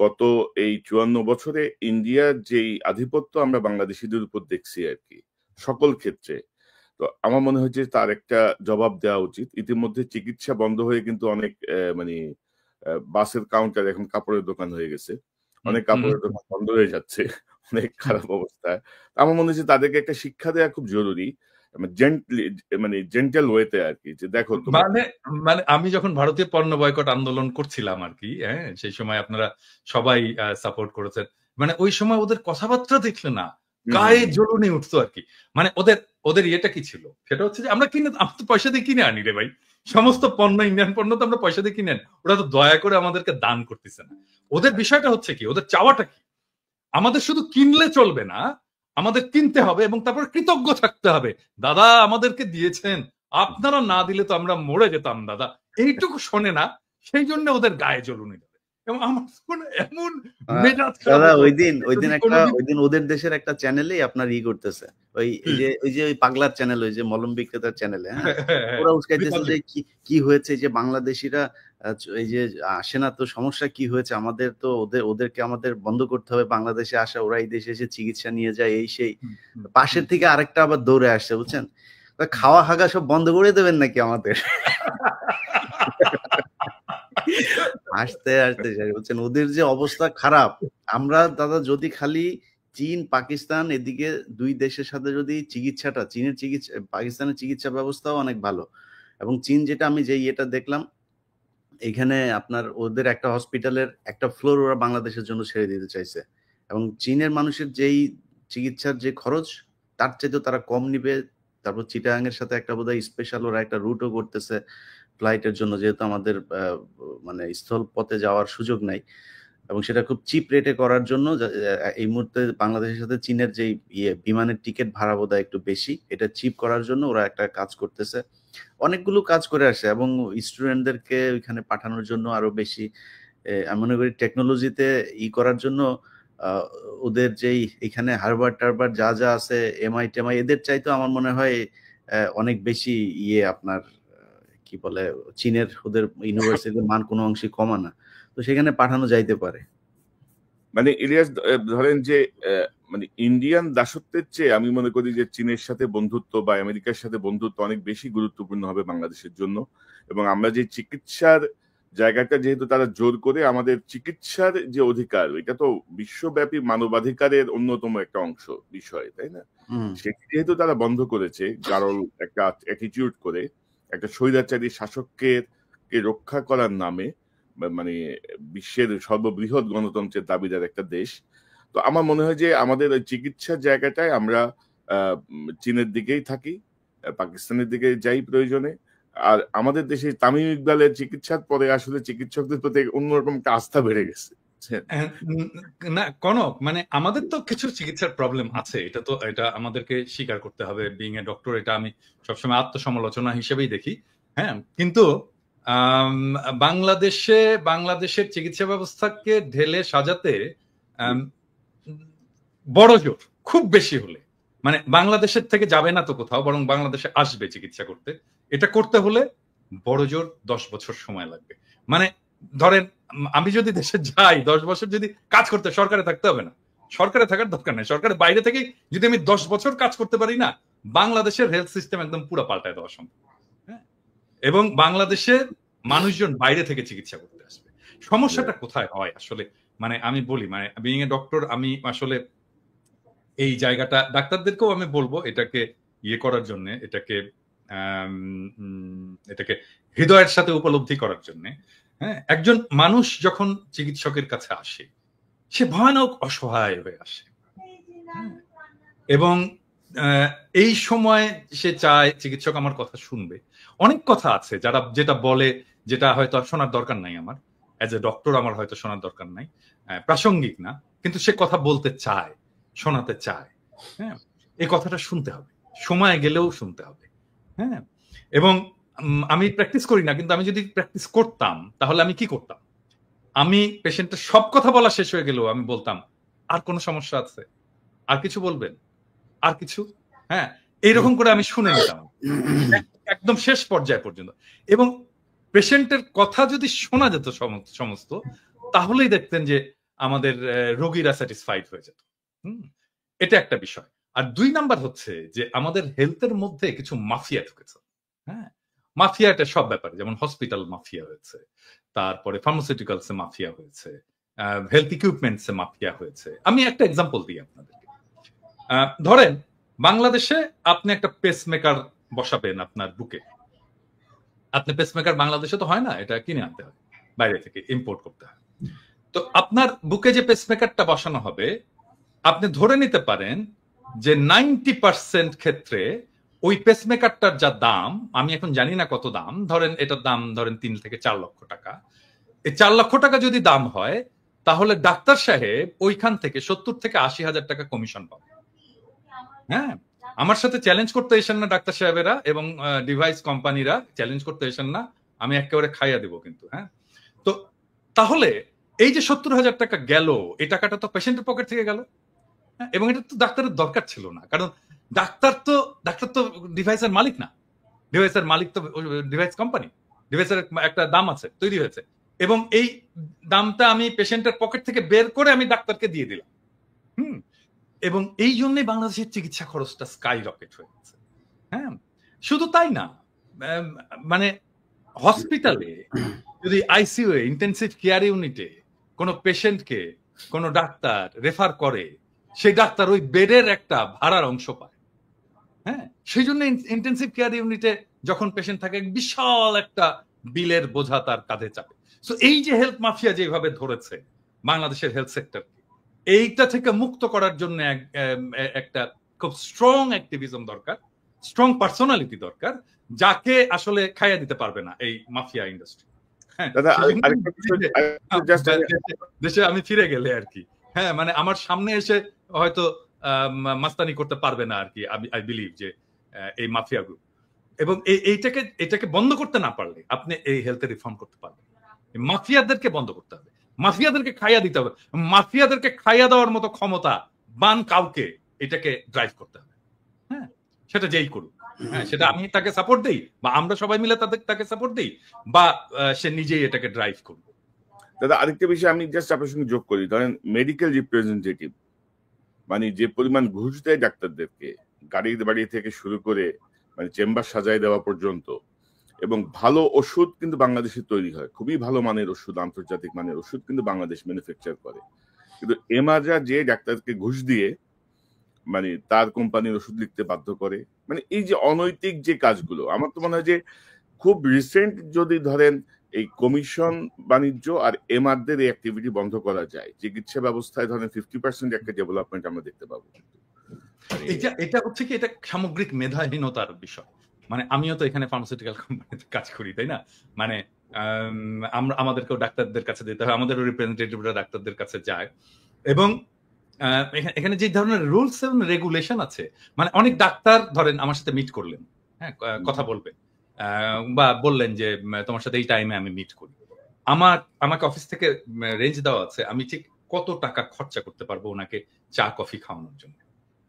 গত এই 54 বছরে ইন্ডিয়ার যেই আধিপত্য আমরা বাংলাদেশিদের উপর দেখছি আর কি সকল ক্ষেত্রে, তো আমার মনে হচ্ছে তার একটা জবাব দেওয়া উচিত। ইতিমধ্যে চিকিৎসা বন্ধ হয়ে কিন্তু অনেক মানে বাসের কাউন্টার এখন কাপড়ের দোকান হয়ে গেছে, অনেক কাপড়ের দোকান বন্ধ হয়ে যাচ্ছে, অনেক খারাপ অবস্থা। আমার মনে হচ্ছে তাদেরকে একটা শিক্ষা দেওয়া খুব জরুরি, মানে জেন্টাল ওয়েতে আর কি, যে দেখো মানে আমি যখন ভারতীয় পণ্য বয়কট আন্দোলন করছিলাম আর কি, হ্যাঁ, সেই সময় আপনারা সবাই সাপোর্ট করেছেন। মানে ওই সময় ওদের কথাবার্তা দেখলে না গায়ে জ্বলুনি উঠতো আর কি। মানে ওদের ইয়েটা কি ছিল, সেটা হচ্ছে যে আমরা তো পয়সা দিয়ে কিনে আনি রে ভাই, সমস্ত পণ্য, ইন্ডিয়ান পণ্য তো আমরা পয়সা দিয়ে কিনে আনি, ওরা তো দয়া করে আমাদেরকে দান করতেছে না। ওদের বিষয়টা হচ্ছে কি, ওদের চাওয়াটা কি, আমাদের শুধু কিনলে চলবে না, আমাদের কিনতে হবে এবং তারপর কৃতজ্ঞ থাকতে হবে, দাদা আমাদেরকে দিয়েছেন, আপনারা না দিলে তো আমরা মরে যেতাম দাদা। এইটুকু শোনে না, সেই জন্য ওদের গায়ে জ্বলুনি দেবে। এবং আমার এমন মেজাজ খারাপ, দাদা ওইদিন ওদের দেশের একটা চ্যানেলেই আপনার করতেছে, ওই যে ওই পাগলার চ্যানেল, ওই যে মলম বিক্রেতার চ্যানেলে, হ্যাঁ, ওরা উস্কাইতেছে যে কি হয়েছে, যে বাংলাদেশিরা এই যে আসে না, তো সমস্যা কি হয়েছে, আমাদের তো ওদেরকে আমাদের বন্ধ করতে হবে বাংলাদেশে আসা, ওরা এই দেশে এসে চিকিৎসা নিয়ে যায়, এই সেই। পাশের থেকে আরেকটা আবার দৌড়ে আসছে, বুঝছেন, খাওয়া হাগা সব বন্ধ করে দেবেন নাকি আমাদের? আসতে বলছেন ওদের যে অবস্থা খারাপ। আমরা দাদা যদি খালি চীন, পাকিস্তান, এদিকে দুই দেশের সাথে যদি পাকিস্তানের চিকিৎসা ব্যবস্থাও অনেক ভালো, এবং চীন যেটা আমি এটা দেখলাম, এখানে আপনার ওদের একটা হসপিটালের একটা ফ্লোর ওরা বাংলাদেশের জন্য ছেড়ে দিতে চাইছে, এবং চীনের মানুষের যেই চিকিৎসার যে খরচ তার চাইতে তারা কম নিবে। তারপর চিটাগাং এর সাথে একটা বোধহয় স্পেশাল ওরা একটা রুটও করতেছে ফ্লাইটের জন্য, যেহেতু আমাদের মানে স্থল পথে যাওয়ার সুযোগ নাই। এবং সেটা খুব চিপ রেটে করার জন্য এই মুহূর্তে বাংলাদেশের সাথে চীনের যে বিমানের টিকিট ভাড়া বোধহয় একটু বেশি, এটা চিপ করার জন্য ওরা একটা কাজ করতেছে। অনেকগুলো কাজ করে আসে এবং স্টুডেন্টদেরকে ওইখানে পাঠানোর জন্য আরো বেশি আমি মনে করি টেকনোলজিতে করার জন্য ওদের যেই এখানে হারবার্ড টারবার্ড যা যা আছে এমআই টেমআই এদের চাইতো আমার মনে হয় অনেক বেশি আপনার কি বলে চীনের ওদের ইউনিভার্সিটির মান কোনো অংশে কমা না, তো সেখানে পাঠানো যাইতে পারে। মানে ইলিয়াস ধরেন যে মানে ইন্ডিয়ান দাসত্বের চেয়ে আমি মনে করি যে চীনের সাথে বন্ধুত্ব বা আমেরিকার সাথে বন্ধুত্ব অনেক বেশি গুরুত্বপূর্ণ হবে বাংলাদেশের জন্য। এবং আমরা যে চিকিৎসার জায়গাটা যেহেতু তারা জোর করে আমাদের চিকিৎসার যে অধিকার, এটা তো বিশ্বব্যাপী মানবাধিকারের অন্যতম একটা অংশ বিষয়, তাই না? সেটি যেহেতু তারা বন্ধ করেছে গারল একটা অ্যাটিটিউড করে একটা স্বৈরাচারী শাসককে রক্ষা করার নামে, মানে বিশ্বের সর্ববৃহৎ গণতন্ত্রের দাবিদার একটা দেশ, তো আমার মনে হয় যে আমাদের ওই চিকিৎসার জায়গাটায় আমরা চীনের দিকেই থাকি, পাকিস্তানের দিকে যাই প্রয়োজনে। আর আমাদের দেশে তামিম ইকবালের চিকিৎসার পরে আসলে চিকিৎসকদের প্রতি অন্যরকম একটা আস্থা বেড়ে গেছে। না কনক, মানে আমাদের তো কিছু চিকিৎসার প্রবলেম আছে, এটা আমাদেরকে স্বীকার করতে হবে। বিং এ ডক্টর, এটা আমি সবসময় আত্মসমালোচনা হিসেবেই দেখি। হ্যাঁ, কিন্তু বাংলাদেশের চিকিৎসা ব্যবস্থাকে ঢেলে সাজাতে বড় জোর খুব বেশি হলে মানে বাংলাদেশের থেকে যাবে না তো কোথাও, বরং বাংলাদেশে আসবে চিকিৎসা করতে। এটা করতে হলে বড় জোর 10 বছর সময় লাগবে। মানে ধরেন আমি যদি দেশে যাই 10 বছর যদি কাজ করতে, সরকারে থাকতে হবে না, সরকারে থাকার দরকার নেই, সরকারের বাইরে থেকে যদি আমি 10 বছর কাজ করতে পারি না, বাংলাদেশের হেলথ সিস্টেম একদম পুরো পাল্টায় দেওয়া সম্ভব। হ্যাঁ, এবং বাংলাদেশের মানুষজন বাইরে থেকে চিকিৎসা করতে আসবে। সমস্যাটা কোথায় হয় আসলে, মানে আমি বলি, মানে বিং এ ডক্টর, আমি আসলে এই জায়গাটা ডাক্তারদেরকেও আমি বলবো এটাকে করার জন্য, এটাকে হৃদয়ের সাথে উপলব্ধি করার জন্য। হ্যাঁ, একজন মানুষ যখন চিকিৎসকের কাছে আসে সে ভয়ানক অসহায় হয়ে আসে, এবং এই সময় সে চায় চিকিৎসক আমার কথা শুনবে। অনেক কথা আছে যেটা বলে, যেটা হয়তো শোনার দরকার নাই, আমার অ্যাজ এ ডক্টর আমার হয়তো শোনার দরকার নাই, প্রাসঙ্গিক না, কিন্তু সে কথা বলতে চায়, শোনাতে চায়। হ্যাঁ, এই কথাটা শুনতে হবে, সময় গেলেও শুনতে হবে। হ্যাঁ, এবং আমি প্র্যাকটিস করি না, কিন্তু আমি যদি প্র্যাকটিস করতাম তাহলে আমি কি করতাম, আমি পেশেন্টের সব কথা বলা শেষ হয়ে গেলেও আমি বলতাম, আর কোনো সমস্যা আছে, আর কিছু বলবেন, আর কিছু। হ্যাঁ, এইরকম করে আমি শুনে নিতাম একদম শেষ পর্যায় পর্যন্ত। এবং পেশেন্টের কথা যদি শোনা যেত সমস্ত, তাহলেই দেখতেন যে আমাদের রোগীরা স্যাটিসফাইড হয়ে যেত। এটা একটা বিষয়। আর 2 নাম্বার হচ্ছে যে আমাদের হেলথের মধ্যে কিছু মাফিয়া ঢুকেছে। হ্যাঁ, মাফিয়া এটা সব ব্যাপারে, যেমন হসপিটাল মাফিয়া হয়েছে, তারপরে ফার্মাসিউটিক্যালস এ মাফিয়া হয়েছে, হেলথ ইকুইপমেন্টস এ মাফিয়া হয়েছে। আমি একটা এক্সাম্পল দিই আপনাদেরকে। ধরেন বাংলাদেশে আপনি একটা পেসমেকার বসাবেন আপনার বুকে, আপনি পেসমেকার বাংলাদেশে তো হয় না, এটা কিনে আনতে হয়, বাইরে থেকে ইম্পোর্ট করতে হয়। তো আপনার বুকে যে পেসমেকারটা বসানো হবে, আপনি ধরে নিতে পারেন যে 90% ক্ষেত্রে ওই পেসমেকারটার যা দাম, আমি এখন জানি না কত দাম, ধরেন এটার দাম ধরেন 3 থেকে 4 লক্ষ টাকা। এই 4 লক্ষ টাকা যদি দাম হয়, তাহলে ডাক্তার সাহেব ওইখান থেকে 70 থেকে 80 হাজার টাকা কমিশন পাবে। হ্যাঁ, আমার সাথে চ্যালেঞ্জ করতে এসেন না ডাক্তার সাহেবেরা এবং ডিভাইস কোম্পানিরা, চ্যালেঞ্জ করতে এসেন না, আমি একেবারে খাইয়া দিব কিন্তু। হ্যাঁ, তো তাহলে এই যে 70 হাজার টাকা গেল, এই টাকাটা তো পেশেন্টের পকেট থেকে গেল, এবং এটা তো ডাক্তারের দরকার ছিল না, কারণ ডাক্তার তো ডিভাইসের মালিক না, ডিভাইসের মালিক তো ডিভাইস কোম্পানি, ডিভাইসের একটা দাম আছে, তৈরি হয়েছে, এবং এই দামটা আমি পেশেন্টের পকেট থেকে বের করে আমি ডাক্তারকে দিয়ে দিলাম। এবং এই জন্যই বাংলাদেশের চিকিৎসা খরচটা স্কাই রকেট হয়ে গেছে। হ্যাঁ, শুধু তাই না, মানে হসপিটালে যদি আইসিইউ এ, ইন্টেনসিভ কেয়ার ইউনিটে কোনো পেশেন্টকে কোনো ডাক্তার রেফার করে, সেই ডাক্তার ওই বেডের একটা ভাড়ার অংশ পায়। হ্যাঁ, সেই জন্য ইন্টেনসিভ কেয়ার ইউনিটে যখন পেশেন্ট থাকে, বিশাল একটা বিলের বোঝা তার কাঁধে চাপে। সো এই যে হেলথ মাফিয়া যেভাবে ধরেছে বাংলাদেশের হেলথ সেক্টরকে, এইটা থেকে মুক্ত করার জন্য একটা খুব স্ট্রং অ্যাক্টিভিজম দরকার, স্ট্রং পার্সোনালিটি দরকার, যাকে আসলে খাইয়া দিতে পারবে না এই মাফিয়া ইন্ডাস্ট্রি। হ্যাঁ, দাদা সেজন্য আরেকটা বিষয় জাস্ট দেশে আমি ফিরে গেলে আর কি, হ্যাঁ, মানে আমার সামনে এসে হয়তো মাস্তানি করতে পারবে না আর কি, আই বিলিভ যে এই মাফিয়া গ্রুপ। এবং এইটাকে বন্ধ করতে না পারলে আপনি এই হেলথে রিফর্ম করতে পারবেন। মাফিয়াদেরকে বন্ধ করতে হবে, মাফিয়াদেরকে খাইয়া দিতে হবে, মাফিয়াদেরকে খাইয়া দেওয়ার মতো ক্ষমতা বান কাউকে এটাকে ড্রাইভ করতে হবে। হ্যাঁ, সেটা যেই করুক, হ্যাঁ, সেটা আমি তাকে সাপোর্ট দেই বা আমরা সবাই মিলে তাকে সাপোর্ট দেই বা সে নিজেই এটাকে ড্রাইভ করবে। দাদা আরেকটা বিষয় আমি জাস্ট আপনার সঙ্গে যোগ করি, ধরেন মেডিকেল রিপ্রেজেন্টেটিভ মানে যে পরিমাণ ঘুষ দেয় ডাক্তারদেরকে, গাড়ি বাড়ি থেকে শুরু করে মানে চেম্বার সাজায় দেওয়া পর্যন্ত, এবং ভালো ওষুধ কিন্তু বাংলাদেশে তৈরি হয়, খুবই ভালো মানের ওষুধ, আন্তর্জাতিক মানের ওষুধ কিন্তু বাংলাদেশ ম্যানুফ্যাকচার করে, কিন্তু এমাররা যে ডাক্তারকে ঘুষ দিয়ে মানে তার কোম্পানির ওষুধ লিখতে বাধ্য করে, মানে এই যে অনৈতিক যে কাজগুলো, আমার তো মনে হয় যে খুব রিসেন্ট যদি ধরেন এই কমিশন বাণিজ্য আর এমআরদের এই অ্যাক্টিভিটি বন্ধ করা যায়, চিকিৎসা ব্যবস্থায় ধরেন 50% একটা ডেভেলপমেন্ট আমরা দেখতে পাবো। এটা হচ্ছে কি, এটা সামগ্রিক মেধাহীনতার বিষয়। মানে আমিও তো এখানে ফার্মাসিউটিক্যাল কোম্পানিতে কাজ করি, তাই না? মানে আমাদেরকেও ডাক্তারদের কাছে যেতে হয়, আমাদেরও রিপ্রেজেন্টেটিভরা ডাক্তারদের কাছে যায়, এবং এখানে যে ধরনের রুলস এবং রেগুলেশন আছে, মানে অনেক ডাক্তার ধরেন আমার সাথে মিট করলেন, হ্যাঁ, কথা বলবেন বা বললেন যে তোমার সাথে এই টাইমে আমি মিট করি, আমাকে অফিস থেকে রেঞ্জ দেওয়া আছে, আমি ঠিক কত টাকা খরচা করতে পারবো ওনাকে চা কফি খাওয়ানোর জন্য,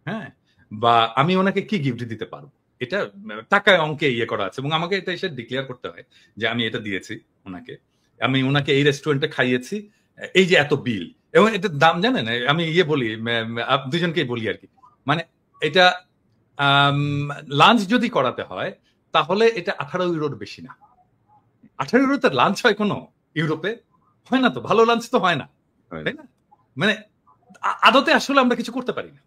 হ্যাঁ, বা আমি ওনাকে কি গিফট দিতে পারবো, এটা টাকায় অঙ্কে ইয়ে করা আছে, এবং আমাকে এটা এসে ডিক্লেয়ার করতে হয় যে আমি এটা দিয়েছি ওনাকে, আমি ওনাকে এই রেস্টুরেন্টে খাইয়েছি, এই যে এত বিল, এবং এটার দাম জানেন, আমি বলি দুজনকেই বলি আর কি, মানে এটা লাঞ্চ যদি করাতে হয় তাহলে এটা 18 ইউরোর বেশি না। 18 ইউরোতে লাঞ্চ হয় কোনো ইউরোপে? হয় না তো, ভালো লাঞ্চ তো হয় না, তাই না? মানে আদতে আসলে আমরা কিছু করতে পারি না,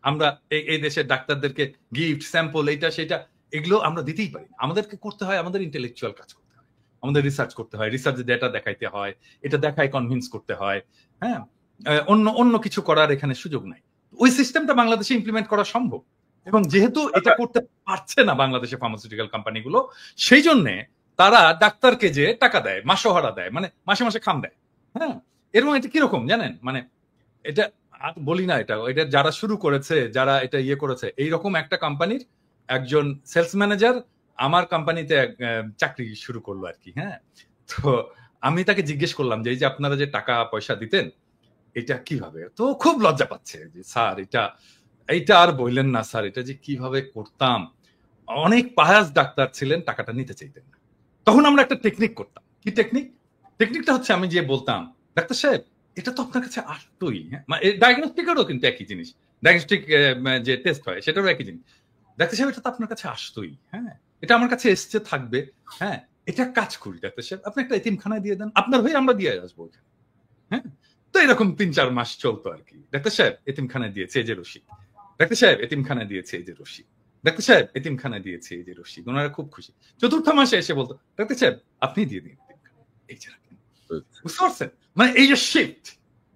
আমরা এই দেশের ডাক্তারদেরকে গিফট, স্যাম্পল, এইটা সেটা এগুলো আমরা দিতেই পারি না। আমাদেরকে করতে হয়, আমাদের ইন্টেলেকচুয়াল কাজ করতে হয়, আমাদের রিসার্চ করতে হয়, রিসার্চে ডেটা দেখাইতে হয়, এটা দেখায় কনভিন্স করতে হয়, হ্যাঁ, অন্য কিছু করার এখানে সুযোগ নাই। ওই সিস্টেমটা বাংলাদেশে ইমপ্লিমেন্ট করা সম্ভব, এবং যেহেতু এটা করতে পারছে না বাংলাদেশে ফার্মাসিউটিক্যাল কোম্পানিগুলো, সেই জন্যে তারা ডাক্তারকে যে টাকা দেয়, মাসোহারা দেয়, মানে মাসে মাসে খাম দেয়, হ্যাঁ। এরকম এটা কিরকম জানেন, মানে এটা বলি না, এটা যারা শুরু করেছে, যারা এটা ইয়ে করেছে, এইরকম একটা কোম্পানির একজন সেলস ম্যানেজার আমার কোম্পানিতে চাকরি শুরু করলো আর কি, হ্যাঁ। তো আমি তাকে জিজ্ঞেস করলাম যে এই যে আপনারা যে টাকা পয়সা দিতেন এটা কিভাবে, তো খুব লজ্জা পাচ্ছে যে স্যার এইটা আর বললেন না স্যার, এটা যে কিভাবে করতাম, অনেক পায়াস ডাক্তার ছিলেন, টাকাটা নিতে চাইতেন না। তখন আমরা একটা টেকনিক করতাম। কি টেকনিকটা হচ্ছে আমি যে বলতাম, ডাক্তার সাহেব এটা তো আপনার কাছে আসতোই, হ্যাঁ, ডায়াগনস্টিকেরও কিন্তু একই জিনিস, ডায়াগনস্টিক যে টেস্ট হয় সেটারও একই জিনিস, ডাক্তার সাহেব এটা তো আপনার কাছে আসতোই, হ্যাঁ, এটা আমার কাছে এসছে থাকবে, হ্যাঁ, এটা কাজ করি ডাক্তার সাহেব, আপনি একটা এতিমখানায় দিয়ে দেন, আপনার হয়ে আমরা দিয়ে আসবো, হ্যাঁ। তো এরকম 3-4 মাস চলতো আর কি। ডাক্তার সাহেব এতিমখানায় দিয়েছে এই যে রশিদ, ডাক্তার সাহেব এতিমখানায় দিয়েছে এই যে রশিদ, ডাক্তার সাহেব এতিমখানায় দিয়েছে এই যে রশিদ, ওনারা খুব খুশি। চতুর্থ মাসে এসে বলতো ডাক্তার সাহেব আপনি দিয়ে দিন, এই যে রাখেন, বুঝতে পারছেন? মানে এই যে শিফট,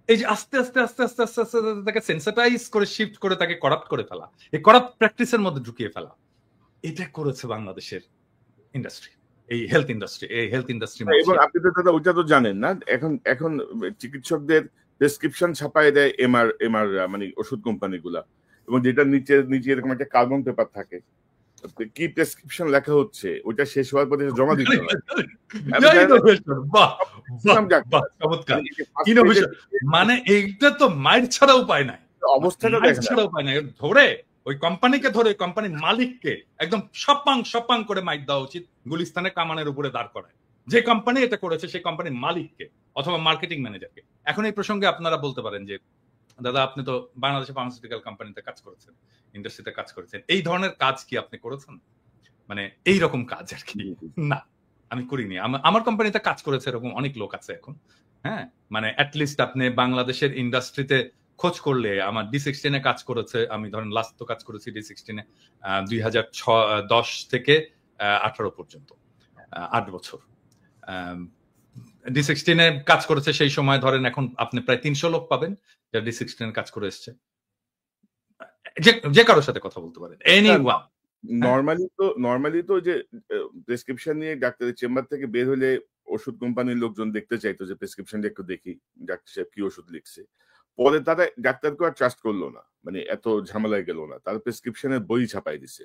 এই যে আস্তে আস্তে আস্তে আস্তে আস্তে আস্তে তাকে সেন্সিটাইজ করে শিফট করে তাকে করাপ্ট করে ফেলা, এই করাপ্ট প্র্যাকটিসের মধ্যে ঢুকিয়ে ফেলা, এটা করেছে বাংলাদেশের ইন্ডাস্ট্রি, এই হেলথ ইন্ডাস্ট্রি। এবং আপনি তো দাদা ওইটা তো জানেন না, এখন চিকিৎসকদের প্রেসক্রিপশন ছাপায় দেয় এমআর মানে ওষুধ কোম্পানিগুলা, এবং যেটা নিচে এরকম একটা কার্বন পেপার থাকে, কি প্রেসক্রিপশন লেখা হচ্ছে ওইটা শেষ হওয়ার পরে জমা দিতে হয়। মানে এইটা তো মাইর ছাড়া উপায় নাই, অবস্থাটা ছাড়া উপায় নাই, ধরে ওই কোম্পানিকে ধরে কোম্পানির মালিককে একদম সপাং করে মাইর দেওয়া উচিত, গুলিস্তানে কামানের উপরে দাঁড় করায়। যে কোম্পানি এটা করেছে সেই কোম্পানির মালিককে অথবা মার্কেটিং ম্যানেজারকে। এখন এই প্রসঙ্গে আপনারা বলতে পারেন যে দাদা আপনি তো বাংলাদেশে ফার্মাসিউটিক্যাল কোম্পানিতে কাজ করেছেন, ইন্ডাস্ট্রিতে কাজ করেছেন, এই ধরনের কাজ কি আপনি করেছেন? মানে এইরকম কাজ আর কি না, আমি করিনি। আমার কোম্পানিতে কাজ করেছে এরকম অনেক লোক আছে এখন, হ্যাঁ, মানে অ্যাটলিস্ট আপনি বাংলাদেশের ইন্ডাস্ট্রিতে খোঁজ করলে আমার D16 কাজ করেছে, আমি ধরেন লাস্ট তো কাজ করেছি D16 2010 থেকে 18 পর্যন্ত 8 বছর D16 কাজ করেছে। সেই সময় ধরেন এখন আপনি প্রায় 300 লোক পাবেন যারা D16 কাজ করে এসছে, যে কারোর সাথে কথা বলতে পারেন, এনিওয়ান। নরমালি তো যে প্রেসক্রিপশন নিয়ে ডাক্তারের চেম্বার থেকে বের হলে ওষুধ কোম্পানির লোকজন দেখতে চাইতো যে প্রেসক্রিপশনটা একটু দেখি ডাক্তার সাহেব কি ওষুধ লিখছে। পরে তারা ডাক্তারকে আর ট্রাস্ট করলো না, মানে এত ঝামেলায় গেল না, তারা প্রেসক্রিপশনের বই ছাপাই দিছে,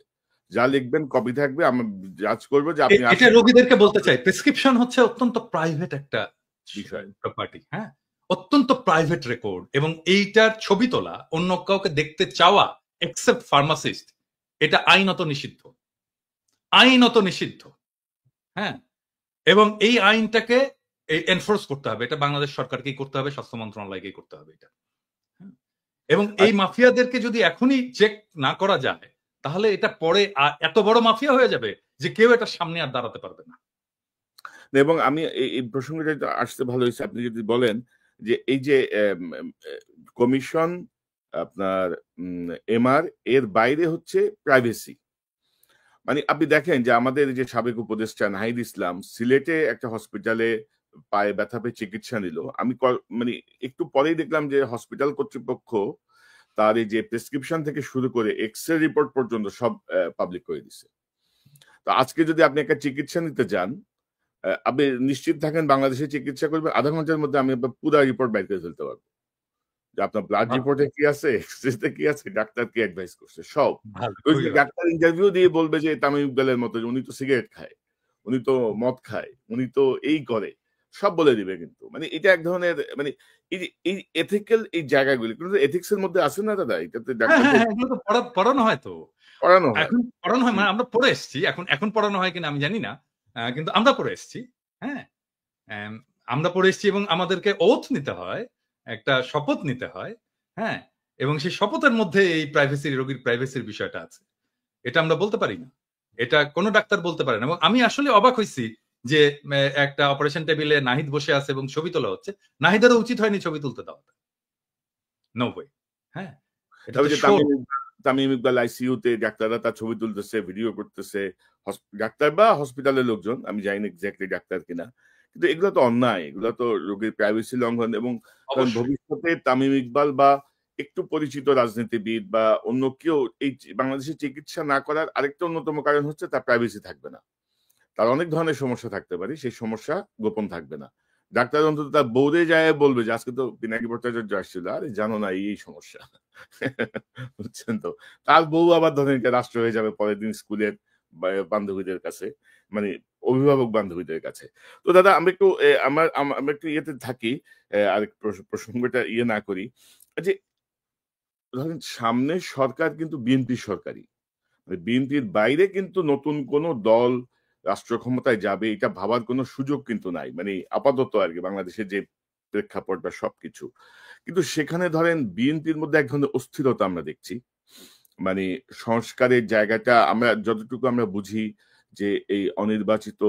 যা লিখবেন কপি থাকবে, আমরা জাজ করবো যে আপনি এটা রোগীদেরকে বলতে চাই, প্রেসক্রিপশন হচ্ছে অত্যন্ত প্রাইভেট একটা বিষয়, প্রপার্টি, হ্যাঁ, অত্যন্ত প্রাইভেট রেকর্ড, এবং এইটার ছবি তোলা অন্য কাউকে দেখতে চাওয়া এক্সেপ্ট ফার্মাসিস্ট, এটা আইনত নিষিদ্ধ, আইনত নিষিদ্ধ, হ্যাঁ। এবং এই আইনটাকে এনফোর্স করতে হবে, এটা বাংলাদেশ সরকারকেই করতে হবে, স্বাস্থ্য মন্ত্রণালয়কেই করতে হবে এটা। এবং এই মাফিয়াদেরকে যদি এখনই চেক না করা যায়, তাহলে এটা পরে এত বড় মাফিয়া হয়ে যাবে যে কেউ এটা সামনে আর দাঁড়াতে পারবে না। এবং আমি এই প্রসঙ্গটা আসতে ভালো হয়েছে আপনি যদি বলেন যে এই যে কমিশন আপনার এমআর এর বাইরে হচ্ছে প্রাইভেসি। মানে আপনি দেখেন যে আমাদের যে সাবেক উপদেষ্টা নাহিদ ইসলাম সিলেটে একটা হসপিটালে পায়ে ব্যথা পেয়ে চিকিৎসা নিল, আমি মানে একটু পরেই দেখলাম যে হসপিটাল কর্তৃপক্ষ তার এই যে প্রেসক্রিপশন থেকে শুরু করে এক্স-রে রিপোর্ট পর্যন্ত সব পাবলিক করে দিছে। তো আজকে যদি আপনি একটা চিকিৎসা নিতে যান, আপনি নিশ্চিত থাকেন বাংলাদেশে চিকিৎসা করবে, আধা ঘন্টার মধ্যে আমি আপনার পুরো রিপোর্ট বাইর করে ফেলতে পারবো, যে আপনার ব্লাড রিপোর্টে কি আছে, এক্সরেতে কি আছে, ডাক্তার কি অ্যাডভাইস করছে, সব। ওই যে ডাক্তার ইন্টারভিউ দিয়ে বলবে যে তামিম ইকবালের মতো উনি তো সিগারেট খায়, উনি তো মদ খায়, উনি তো এই করে, সব বলে দিবে। কিন্তু মানে এটা এক ধরনের মানে এই এথিক্যাল এই জায়গাগুলি কিন্তু এথিক্স এর মধ্যে আছে না দাদা, এটাতে পড়ানো হয়, তো পড়ানো হয়, এখন পড়ানো হয়, মানে আমরা পড়ে এসেছি, এখন পড়ানো হয় কিনা আমি জানি না, কিন্তু আমরা পড়ে এসেছি, হ্যাঁ, আমরা পড়ে এসেছি, এবং আমাদেরকে ওথ নিতে হয়, একটা শপথ নিতে হয়, হ্যাঁ, এবং সেই শপথের মধ্যে এই প্রাইভেসি, রোগীর প্রাইভেসির বিষয়টা আছে, এটা আমরা বলতে পারি না, এটা কোনো ডাক্তার বলতে পারে না। এবং আমি আসলে অবাক হয়েছি যে একটা অপারেশন টেবিলে নাহিদ বসে আছে এবং ছবি তোলা হচ্ছে, নাহিদেরও উচিত হয়নি ছবি তুলতে দেওয়া, নো ওয়ে, হ্যাঁ। তামিম ইকবাল আইসিইউতে ডাক্তাররা তার ছবি তুলতেছে, ভিডিও করতেছে, ডাক্তার বা হসপিটালের লোকজন, আমি জানি না এক্স্যাক্টলি ডাক্তার কিনা, কিন্তু এগুলো তো অন্যায়, এগুলো তো রোগীর প্রাইভেসি লঙ্ঘন। এবং ভবিষ্যতে তামিম ইকবাল বা একটু পরিচিত রাজনীতিবিদ বা অন্য কেউ এই বাংলাদেশে চিকিৎসা না করার আরেকটা অন্যতম কারণ হচ্ছে তার প্রাইভেসি থাকবে না, তার অনেক ধরনের সমস্যা থাকতে পারে, সেই সমস্যা গোপন থাকবে না। ডাক্তার অন্তত তার বৌরে যায় বলবে যে আজকে তো পিনাকি ভট্টাচার্য আসছিল, আরে জানো না এই সমস্যা, বুঝছেন তো। তার বউ আবার ধরেন রাষ্ট্র হয়ে যাবে পরের দিন স্কুলের বান্ধবীদের কাছে, মানে অভিভাবক বান্ধবীদের কাছে। তো দাদা আমরা একটু আমরা একটু ইয়েতে থাকি, আরেক প্রসঙ্গটা ইয়ে না করি, যে ধরেন সামনে সরকার কিন্তু বিএনপি সরকারি, বিএনপির বাইরে কিন্তু নতুন কোন দল রাষ্ট্র ক্ষমতায় যাবে এটা ভাবার কোনো সুযোগ কিন্তু নাই, মানে আপাতত আর কি বাংলাদেশের যে প্রেক্ষাপট বা সবকিছু। কিন্তু সেখানে ধরেন বিএনপির মধ্যে এক ধরনের অস্থিরতা আমরা দেখছি, মানে সংস্কারের জায়গাটা আমরা যতটুকু আমরা বুঝি যে এই অনির্বাচিত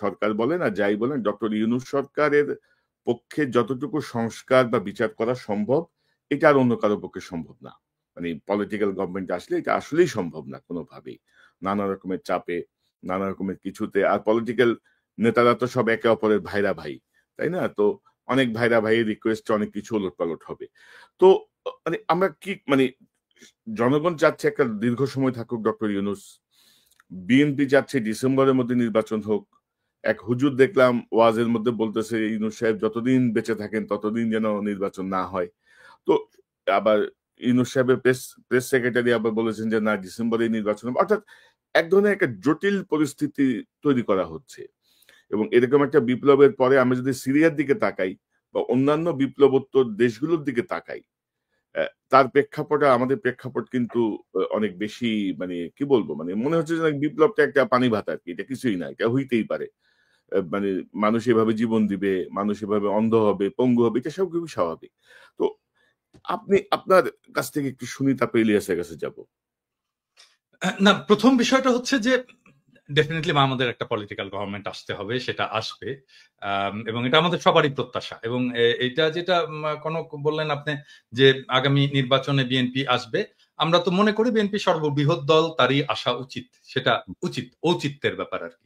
সরকার বলেন আর যাই বলেন, ডক্টর ইউনূস সরকারের পক্ষে যতটুকু সংস্কার বা বিচার করা সম্ভব এটা আর অন্য কারো পক্ষে সম্ভব না। মানে পলিটিক্যাল গভর্নমেন্ট আসলে এটা আসলেই সম্ভব না কোনোভাবেই, নানা রকমের চাপে, নানা রকমের কিছুতে। আর পলিটিক্যাল নেতারা তো সব একে অপরের ভাইরা ভাই, তাই না? তো অনেক ভাইরা ভাইয়ের রিকোয়েস্টে অনেক কিছু ওলটপালট হবে। তো মানে আমরা কি মানে জনগণ চাচ্ছে একটা দীর্ঘ সময় থাকুক ডক্টর ইউনূস, বিএনপি চাচ্ছে ডিসেম্বরের মধ্যে নির্বাচন হোক। এক হুজুর দেখলাম ওয়াজের মধ্যে বলতেছে ইউনূস সাহেব যতদিন বেঁচে থাকেন ততদিন যেন নির্বাচন না হয়। তো আবার ইউনূস সাহেবের প্রেস সেক্রেটারি আবার বলেছেন যে না ডিসেম্বরে নির্বাচন হবে। অর্থাৎ এক ধরনের একটা জটিল পরিস্থিতি তৈরি করা হচ্ছে। এবং এরকম একটা বিপ্লবের পরে আমরা যদি সিরিয়ার দিকে তাকাই বা অন্যান্য বিপ্লবোত্তর দেশগুলোর দিকে তাকাই, তার প্রেক্ষাপটে আমাদের প্রেক্ষাপট কিন্তু অনেক বেশি, মানে কি বলবো, মানে মনে হচ্ছে যে বিপ্লবটা একটা পানি ভাত আর কি, এটা কিছুই না, এটা হইতেই পারে। মানে মানুষ এভাবে জীবন দিবে, মানুষ এভাবে অন্ধ হবে, পঙ্গু হবে, এটা সব খুবই স্বাভাবিক। তো আপনি আপনার কাছ থেকে একটু শুনি, তারপর ইলিয়াসের কাছে যাব। না, প্রথম বিষয়টা হচ্ছে যে ডেফিনেটলি আমাদের একটা পলিটিক্যাল গভর্নমেন্ট আসতে হবে, সেটা আসবে, এবং এটা আমাদের সবারই প্রত্যাশা। এবং এটা যেটা কোনো বললেন আপনি যে আগামী নির্বাচনে বিএনপি আসবে, আমরা তো মনে করি বিএনপি সর্ববৃহৎ দল, তারই আসা উচিত, সেটা উচিত, ঔচিত্যের ব্যাপার আর কি।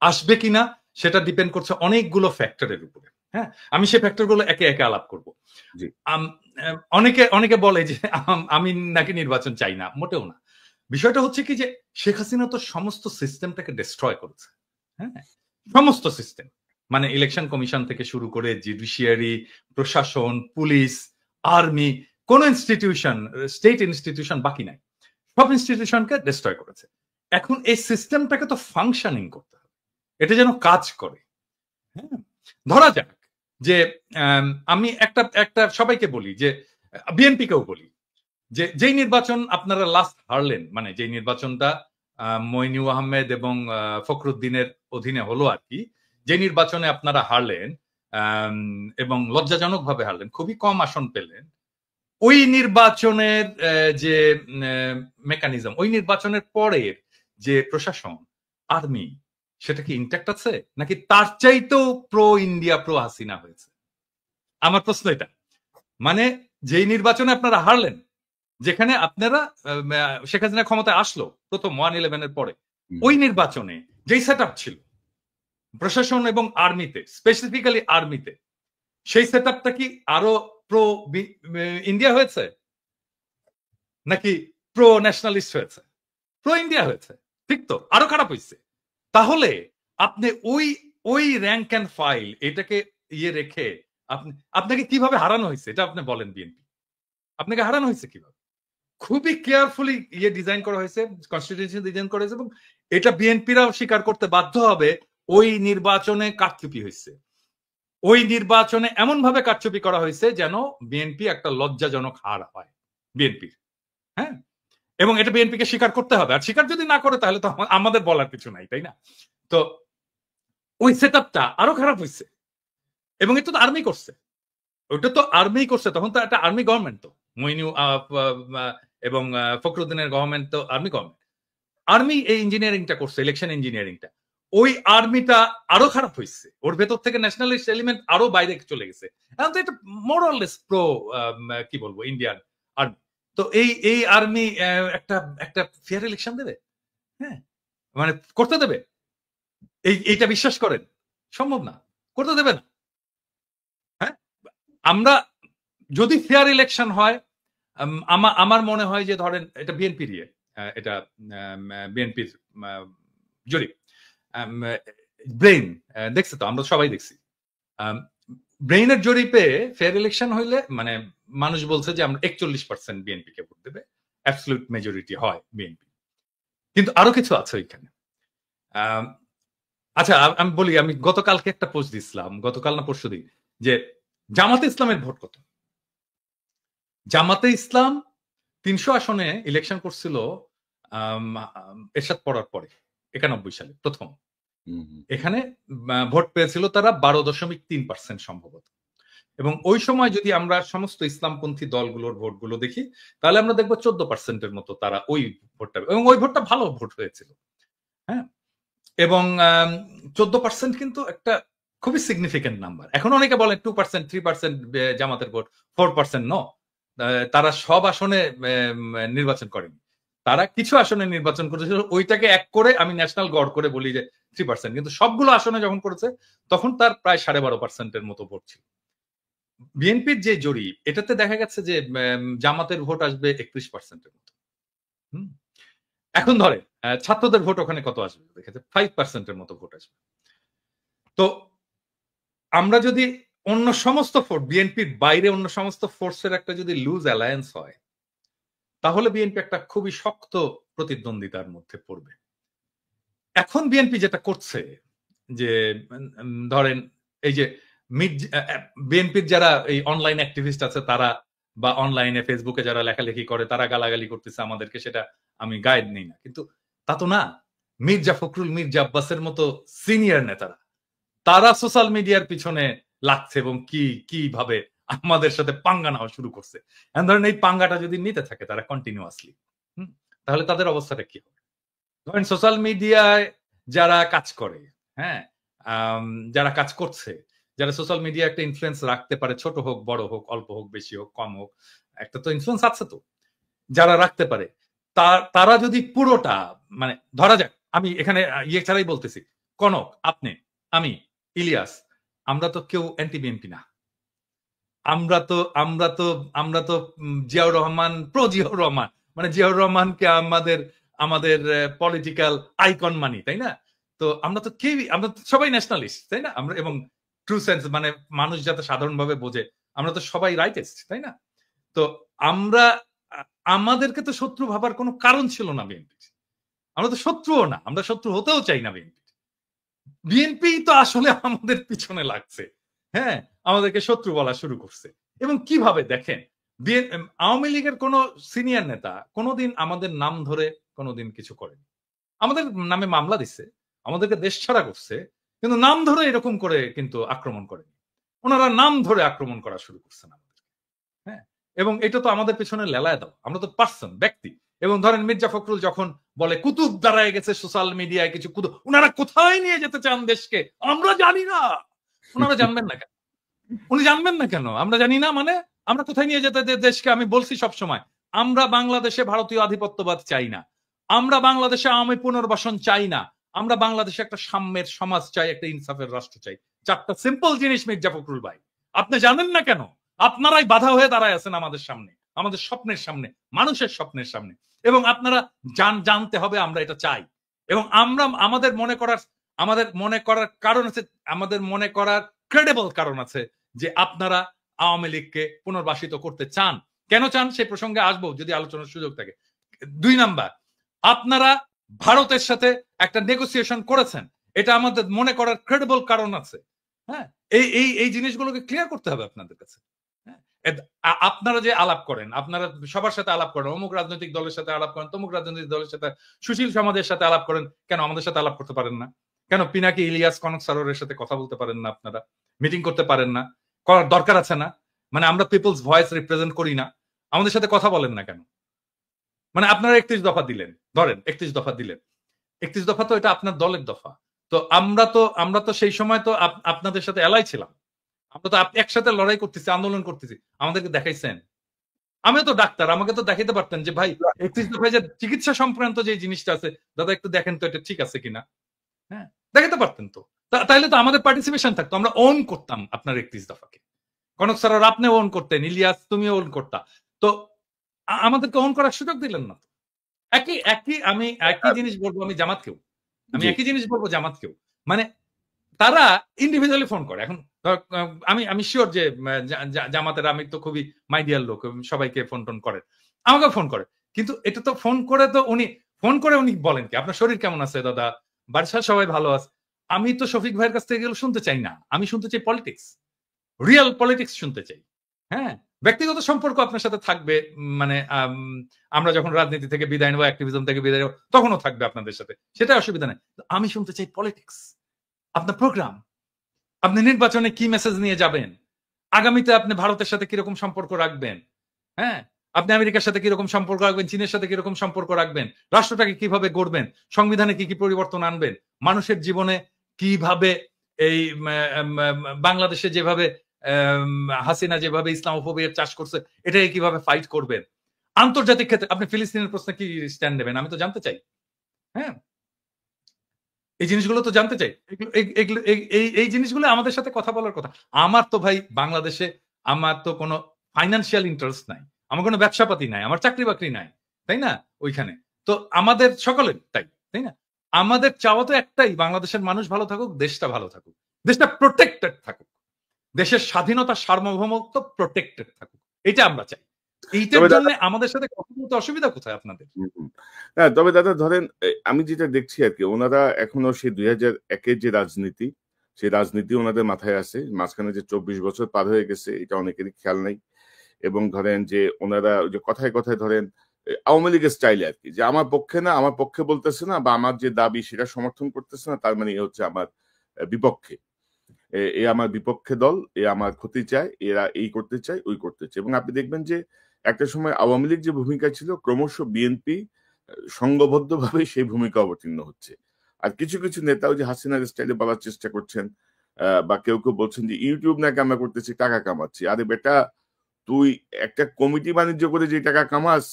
আসবে কিনা সেটা ডিপেন্ড করছে অনেকগুলো ফ্যাক্টরের উপরে, হ্যাঁ। আমি সেই ফ্যাক্টরগুলো একে একে আলাপ করব। অনেকে বলে যে আমি নাকি নির্বাচন চাই না, মোটেও না। বিষয়টা হচ্ছে কি যে শেখ হাসিনা তো সমস্ত সিস্টেমটাকে ডিস্ট্রয় করেছে, হ্যাঁ, সমস্ত সিস্টেম। মানে ইলেকশন কমিশন থেকে শুরু করে জুডিশিয়ারি, প্রশাসন, পুলিশ, আর্মি, কোন ইনস্টিটিউশন, স্টেট ইনস্টিটিউশন বাকি নাই, সব ইনস্টিটিউশনকে ডিস্ট্রয় করেছে। এখন এই সিস্টেমটাকে তো ফাংশনিং করতে হবে, এটা যেন কাজ করে। হ্যাঁ, ধরা যাক যে আমি একটা সবাইকে বলি, যে বিএনপি কেও বলি, যে যেই নির্বাচন আপনারা লাস্ট হারলেন, মানে যেই নির্বাচনটা মইনুল আহমেদ এবং ফখরুদ্দিনের অধীনে হলো আর কি, যে নির্বাচনে আপনারা হারলেন এবং লজ্জাজনক ভাবে হারলেন, খুবই কম আসন পেলেন, ওই নির্বাচনের যে মেকানিজম, ওই নির্বাচনের পরের যে প্রশাসন, আর্মি, সেটা কি ইনট্যাক্ট আছে নাকি তার চাইতেও প্রো ইন্ডিয়া, প্রো হাসিনা হয়েছে? আমার প্রশ্ন এটা। মানে যেই নির্বাচনে আপনারা হারলেন, যেখানে আপনারা শেখ হাসিনা ক্ষমতায় আসলো প্রথম 1/11 পরে, ওই নির্বাচনে যেই সেট আপ ছিল প্রশাসন এবং আর্মিতে, স্পেসিফিক্যালি আর্মিতে, সেই সেট আপটা কি আরো প্রো ইন্ডিয়া হয়েছে নাকি প্রো ন্যাশনালিস্ট হয়েছে? প্রো ইন্ডিয়া হয়েছে, ঠিক তো? আরো খারাপ হয়েছে। তাহলে আপনি ওই র্যাঙ্ক অ্যান্ড ফাইল এটাকে রেখে আপনাকে কিভাবে হারানো হয়েছে এটা আপনি বলেন। বিএনপি আপনাকে হারানো হয়েছে কিভাবে? খুবই কেয়ারফুলি ডিজাইন করা হয়েছে, কনস্টিটিউশন ডিজাইন করা হয়েছে, এবং এটা বিএনপিরাও স্বীকার করতে বাধ্য হবে। ওই নির্বাচনে কারচুপি হয়েছে, ওই নির্বাচনে এমন ভাবে কারচুপি করা হয়েছে যেন বিএনপি একটা লজ্জাজনক হার হয় বিএনপির। হ্যাঁ, এবং এটা বিএনপিকে স্বীকার করতে হবে। আর স্বীকার যদি না করে তাহলে তো আমাদের বলার কিছু নাই, তাই না? তো ওই সেট আপটা আরো খারাপ হয়েছে, এবং এটা তো আর্মি করছে, ওটা তো আর্মি করছে। তখন তো একটা আর্মি গভর্নমেন্ট, তো মইনু এবং ফখরুদ্দিনের গভর্নমেন্ট তো আর্মি গভর্নমেন্ট। আর্মি এই ইঞ্জিনিয়ারিংটা করছে, ইলেকশন ইঞ্জিনিয়ারিংটা। ওই আর্মিটা আরো খারাপ হয়েছে, ওর ভেতর থেকে ন্যাশনালিস্ট এলিমেন্ট আরো বাইরে চলে গেছে। এখন তো এটা মোরাললেস প্রো কি বলবো ইন্ডিয়ান আর্মি। তো এই আর্মি একটা ফেয়ার ইলেকশন দেবে? হ্যাঁ, মানে করতে দেবে? এইটা বিশ্বাস করেন? সম্ভব না, করতে দেবে না। হ্যাঁ, আমরা যদি ফেয়ার ইলেকশন হয়, আমার মনে হয় যে ধরেন এটা বিএনপির এটা বিএনপির জরিপ, ব্রেইন দেখছে তো, আমরা সবাই দেখছি। ব্রেইনের জরিপে ফেয়ার ইলেকশন হইলে মানে মানুষ বলছে যে আমরা 41% বিএনপি কে ভোট দেবে, অ্যাবসলিউট মেজরিটি হয় বিএনপি। কিন্তু আরো কিছু আছে ওইখানে। আচ্ছা, আমি বলি, আমি গতকালকে একটা পোস্ট দিছিলাম, গতকাল না পরশুদিন, যে জামাতে ইসলামের ভোট কত। জামাতে ইসলাম 300 আসনে ইলেকশন করছিল এরশাদ পড়ার পরে 91 সালে প্রথম। এখানে ভোট পেয়েছিল তারা 12.3% সম্ভবত। এবং ওই সময় যদি আমরা সমস্ত ইসলামপন্থী দলগুলোর ভোটগুলো দেখি, তাহলে আমরা দেখবো 14%-এর মতো তারা ওই ভোটটা, এবং ওই ভোটটা ভালো ভোট হয়েছিল। হ্যাঁ, এবং 14% কিন্তু একটা খুবই সিগনিফিকেন্ট নাম্বার। এখন অনেকে বলেন 2%, 3% জামাতের ভোট, 4% ন। তারা সব আসনে নির্বাচন করেনি, তারা কিছু আসনে নির্বাচন করেছিল। ওইটাকে এক করে আমি ন্যাশনাল গড় করে বলি যে 3%, কিন্তু সবগুলো আসনে যখন করেছে তখন তার প্রায় 12.5%-এর মতো ভোট ছিল। বিএনপির যে জরিপ, এটাতে দেখা গেছে যে জামাতের ভোট আসবে 31%-এর মতো। এখন ধরে ছাত্রদের ভোট ওখানে কত আসবে, দেখেছে 5%-এর মতো ভোট আসবে। তো আমরা যদি অন্য সমস্ত ফোর্স, বিএনপির বাইরে অন্য সমস্ত ফোর্সের একটা যদি লুজ অ্যালায়েন্স হয়, তাহলে বিএনপি একটা খুবই শক্ত প্রতিদ্বন্দ্বিতার মধ্যে পড়বে। এখন বিএনপি যেটা করছে, যে ধরেন এই যে বিএনপির যারা এই অনলাইন অ্যাক্টিভিস্ট আছে তারা, বা অনলাইনে ফেসবুকে যারা লেখালেখি করে তারা গালাগালি করতেছে আমাদেরকে, সেটা আমি গাইড নেই না, কিন্তু তা তো না। মির্জা ফখরুল, মির্জা আব্বাসের মতো সিনিয়র নেতারা, তারা সোশ্যাল মিডিয়ার পিছনে লাগছে এবং কিভাবে আমাদের সাথে পাঙ্গা নেওয়া শুরু করছে। ধরেন এই পাঙ্গাটা যদি নিতে থাকে তারা কন্টিনিউয়াসলি, তাহলে তাদের অবস্থাটা কি হবে? ধরেন সোশ্যাল মিডিয়ায় যারা কাজ করে, হ্যাঁ, যারা কাজ করছে, যারা সোশ্যাল মিডিয়া একটা ইনফ্লুয়েন্স রাখতে পারে, ছোট হোক বড় হোক, অল্প হোক বেশি হোক কম হোক, একটা তো ইনফ্লুয়েন্স আছে। তো যারা রাখতে পারে তারা যদি পুরোটা, মানে ধরা যাক, আমি এখানে ছাড়াই বলতেছি, কনক, আপনি, আমি, ইলিয়াস, আমরা তো কেউ অ্যান্টি বিএনপি না। আমরা তো জিয়াউর রহমান, প্রো জিয়াউর রহমান, মানে জিয়াউর রহমানকে আমাদের পলিটিক্যাল আইকন মানি, তাই না? তো আমরা তো সবাই ন্যাশনালিস্ট, তাই না? আমরা এবং ট্রু সেন্স মানে মানুষ যাতে সাধারণভাবে বোঝে, আমরা তো সবাই রাইটেস্ট, তাই না? তো আমাদেরকে তো শত্রু ভাবার কোনো কারণ ছিল না বিএনপি। আমরা তো শত্রুও না, আমরা শত্রু হতেও চাই না বিএনপি। বিএনপি তো আসলে আমাদের পিছনে লাগছে, হ্যাঁ, আমাদেরকে শত্রু বলা শুরু করছে। এবং কিভাবে দেখেন, আওয়ামী লীগের কোন সিনিয়র নেতা কোনোদিন আমাদের নাম ধরে কোনোদিন কিছু করেনি। আমাদের নামে মামলা দিচ্ছে, আমাদেরকে দেশ ছাড়া করছে, কিন্তু নাম ধরে এরকম করে কিন্তু আক্রমণ করেনি। ওনারা নাম ধরে আক্রমণ করা শুরু করছেন আমাদের, হ্যাঁ। এবং এটা তো আমাদের পেছনে লেলায় দাও, আমরা তো পার্সন, ব্যক্তি। এবং ধরেন মির্জা ফখরুল যখন বলে কুতুব দাঁড়ায় গেছে সোশ্যাল মিডিয়ায় কিছু কুতুব, ওনারা কোথায় নিয়ে যেতে চান দেশকে আমরা জানি না। ওনারা জানবেন না কেন? উনি জানবেন না কেন? আমরা জানি না মানে আমরা কোথায় নিয়ে যেতে দেশকে? আমি বলছি সবসময়, আমরা বাংলাদেশে ভারতীয় আধিপত্যবাদ চাই না, আমরা বাংলাদেশে আওয়ামী পুনর্বাসন চাই না, আমরা বাংলাদেশে একটা সাম্যের সমাজ চাই, একটা ইনসাফের রাষ্ট্র চাই। চারটা সিম্পল জিনিস মির্জা ফখরুল ভাই, আপনি জানেন না কেন? আপনারাই বাধা হয়ে দাঁড়ায় আছেন আমাদের সামনে, আমাদের স্বপ্নের সামনে, মানুষের স্বপ্নের সামনে। এবং আপনারা জানতে হবে আমরা এটা চাই। এবং আমরা আমাদের মনে করার কারণ আছে, আমাদের মনে করার ক্রেডিবল কারণ আছে যে আপনারা আওয়ামী লীগকে পুনর্বাসিত করতে চান। কেন চান সেই প্রসঙ্গে আসবো যদি আলোচনার সুযোগ থাকে। 2 নাম্বার, আপনারা ভারতের সাথে একটা নেগোসিয়েশন করেছেন, এটা আমাদের মনে করার ক্রেডিবল কারণ আছে। হ্যাঁ, এই জিনিসগুলোকে ক্লিয়ার করতে হবে আপনাদের কাছে। আপনারা যে আলাপ করেন, আপনারা সবার সাথে আলাপ করেন, অমুক রাজনৈতিক দলের সাথে আলাপ করেন, তমুক রাজনৈতিক দলের সাথে, সুশীল সমাজের সাথে আলাপ করেন, কেন আমাদের সাথে আলাপ করতে পারেন না? কেন পিনাকি ইলিয়াস কনক সারোয়ারের সাথে কথা বলতে পারেন না? আপনারা মিটিং করতে পারেন না? করার দরকার আছে না? মানে আমরা পিপলস ভয়েস রিপ্রেজেন্ট করি না? আমাদের সাথে কথা বলেন না কেন? মানে আপনারা 31 দফা দিলেন, ধরেন 31 দফা দিলেন, 31 দফা তো এটা আপনার দলের দফা। তো আমরা তো সেই সময় তো আপনাদের সাথে এলাই ছিলাম, আমরা তো একসাথে লড়াই করতেছি, আন্দোলন করতেছি, আমাদেরকে দেখাইছেন? আমিও তো ডাক্তার, আমাকে তো দেখাইতে পারতেন যে ভাই 31 দফায় যে চিকিৎসা সংক্রান্ত যে জিনিসটা আছে, দাদা একটু দেখেন তো এটা ঠিক আছে কিনা। হ্যাঁ, দেখাতে পারতেন তো, তাইলে তো আমাদের পার্টিসিপেশন থাকতো, আমরা ওন করতাম আপনার 31 দফাকে। কনক স্যার আপনি ওন করতেন, ইলিয়াস তুমি ওন করতা, তো আমাদেরকে ওন করার সুযোগ দিলেন না। আমি একই জিনিস বলবো আমি জামাতকেও, একই জিনিস বলবো জামাতকেও। মানে তারা ইন্ডিভিজুয়ালি ফোন করে। এখন আমি শিওর যে জামাতের আমি তো খুবই মাইডিয়াল লোক, সবাইকে ফোন টোন করেন, আমাকেও ফোন করে। কিন্তু এটা তো ফোন করে তো উনি বলেন কি আপনার শরীর কেমন আছে দাদা, বাড়ির সবাই ভালো আছে? আমি তো শফিক ভাইয়ের কাছ থেকে এগুলো শুনতে চাই না, আমি শুনতে চাই পলিটিক্স, রিয়েল পলিটিক্স শুনতে চাই। হ্যাঁ, ব্যক্তিগত সম্পর্ক আপনার সাথে থাকবে, মানে আমরা যখন রাজনীতি থেকে বিদায় নেবো, অ্যাক্টিভিজম থেকে বিদায় নেবো, তখনও থাকবে আপনাদের সাথে, সেটা অসুবিধা নেই। আমি শুনতে চাই পলিটিক্স, আপনার প্রোগ্রাম, আপনি নির্বাচনে কি মেসেজ নিয়ে যাবেন, আগামীতে আপনি ভারতের সাথে কিরকম সম্পর্ক রাখবেন, হ্যাঁ, আপনি আমেরিকার সাথে কিরকম সম্পর্ক রাখবেন, চীনের সাথে কিরকম সম্পর্ক রাখবেন, রাষ্ট্রটাকে কিভাবে গড়বেন, সংবিধানে কি কি পরিবর্তন আনবেন, মানুষের জীবনে কিভাবে, এই বাংলাদেশে যেভাবে হাসিনা যেভাবে ইসলামোফোবিয়ার চাষ করছে, এটাকে কিভাবে ফাইট করবেন, আন্তর্জাতিক ক্ষেত্রে আপনি ফিলিস্তিনের প্রশ্নে কি স্ট্যান্ড নেবেন, আমি তো জানতে চাই। হ্যাঁ, এই জিনিসগুলো তো জানতে চাই। এই জিনিসগুলো আমাদের সাথে কথা বলার কথা। আমার তো ভাই বাংলাদেশে আমার তো কোনো ফাইন্যান্সিয়াল ইন্টারেস্ট নাই, আমার কোনো ব্যবসাপাতি নাই, আমার চাকরি বাকরি নাই, তাই না? ওইখানে তো আমাদের সকলের তাই না? আমাদের চাওয়া তো একটাই, বাংলাদেশের মানুষ ভালো থাকুক, দেশটা ভালো থাকুক, দেশটা প্রোটেক্টেড থাকুক, দেশের স্বাধীনতা সার্বভৌমত্ব প্রোটেক্টেড থাকুক, এটা আমরা চাই। এইটার জন্য আমাদের সাথে কথা বলতে অসুবিধা কোথায় আপনাদের? হ্যাঁ, তবে দাদা ধরেন আমি যেটা দেখছি আর কি, ওনারা এখনো সেই 2001-এর যে রাজনীতি, সেই রাজনীতি ওনাদের মাথায় আছে। মাঝখানে যে 24 বছর পার হয়ে গেছে এটা অনেকেরই খেয়াল নাই। এবং ধরেন যে ওনারা ওই যে কথায় কথায় ধরেন আওয়ামী লীগের স্টাইলে আর কি, যে আমার পক্ষে না, আমার পক্ষে বলতেছে না, বা আমার যে দাবি সেটা সমর্থন করতেছে না, তার মানে এ হচ্ছে আমার বিপক্ষে, এ আমার বিপক্ষে দল, এ আমার ক্ষতি চায়, এরা এই করতে চায়, ওই করতে চায়। এবং আপনি দেখবেন যে একটা সময় আওয়ামী লীগ যে ভূমিকা ছিল, ক্রমশ বিএনপি সংঘবদ্ধভাবে সেই ভূমিকা অবতীর্ণ হচ্ছে। আর কিছু কিছু নেতা ওই যে হাসিনার স্টাইলে বলার চেষ্টা করছেন, বা কেউ কেউ বলছেন যে ইউটিউব নাকি আমরা করতেছি, টাকা কামাচ্ছি। আরে বেটা, তুই একটা কমিটি বাণিজ্য করে যে টাকা কামাস,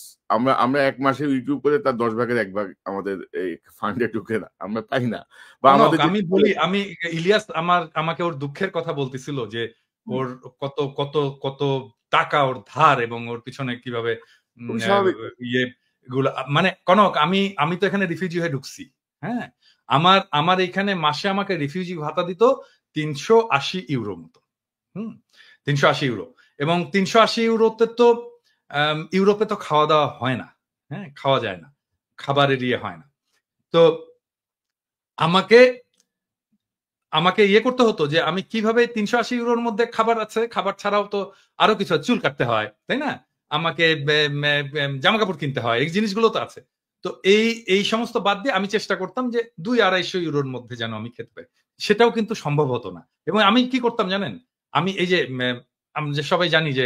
আমরা 1 মাসে ইউটিউব করে তার 10 ভাগের 1 ভাগ আমাদের এই ফান্ডে ঢুকে না, আমরা পাই না। বা আমাদের আমি বলি, আমি ইলিয়াস আমাকে ওর দুঃখের কথা বলতেছিল যে ওর কত কত কত টাকা ওর ধার, এবং ওর পিছনে কিভাবে ইয়ে গুলো, মানে কনক আমি তো এখানে রিফিউজি হয়ে ঢুকছি, হ্যাঁ, আমার এখানে মাসে আমাকে রিফিউজি ভাতা দিত 380 ইউরো মতো। 380 ইউরো, এবং 380 ইউরোতে তো ইউরোপে তো খাওয়া দাওয়া হয় না, হ্যাঁ, খাওয়া যায় না, খাবারের ইয়ে হয় না। তো আমাকে ইয়ে করতে হতো যে আমি কিভাবে 380 ইউরোর মধ্যে খাবার আছে, খাবার ছাড়াও তো আরো কিছু চুল কাটতে হয়, তাই না, আমাকে জামা কাপড় কিনতে হয়, এই জিনিসগুলো তো আছে। তো এই সমস্ত বাদ দিয়ে আমি চেষ্টা করতাম যে 200-250 ইউরোর মধ্যে যেন আমি খেতে পাই। সেটাও কিন্তু সম্ভব হতো না। এবং আমি কি করতাম জানেন, আমি এই যে আমরা যে সবাই জানি যে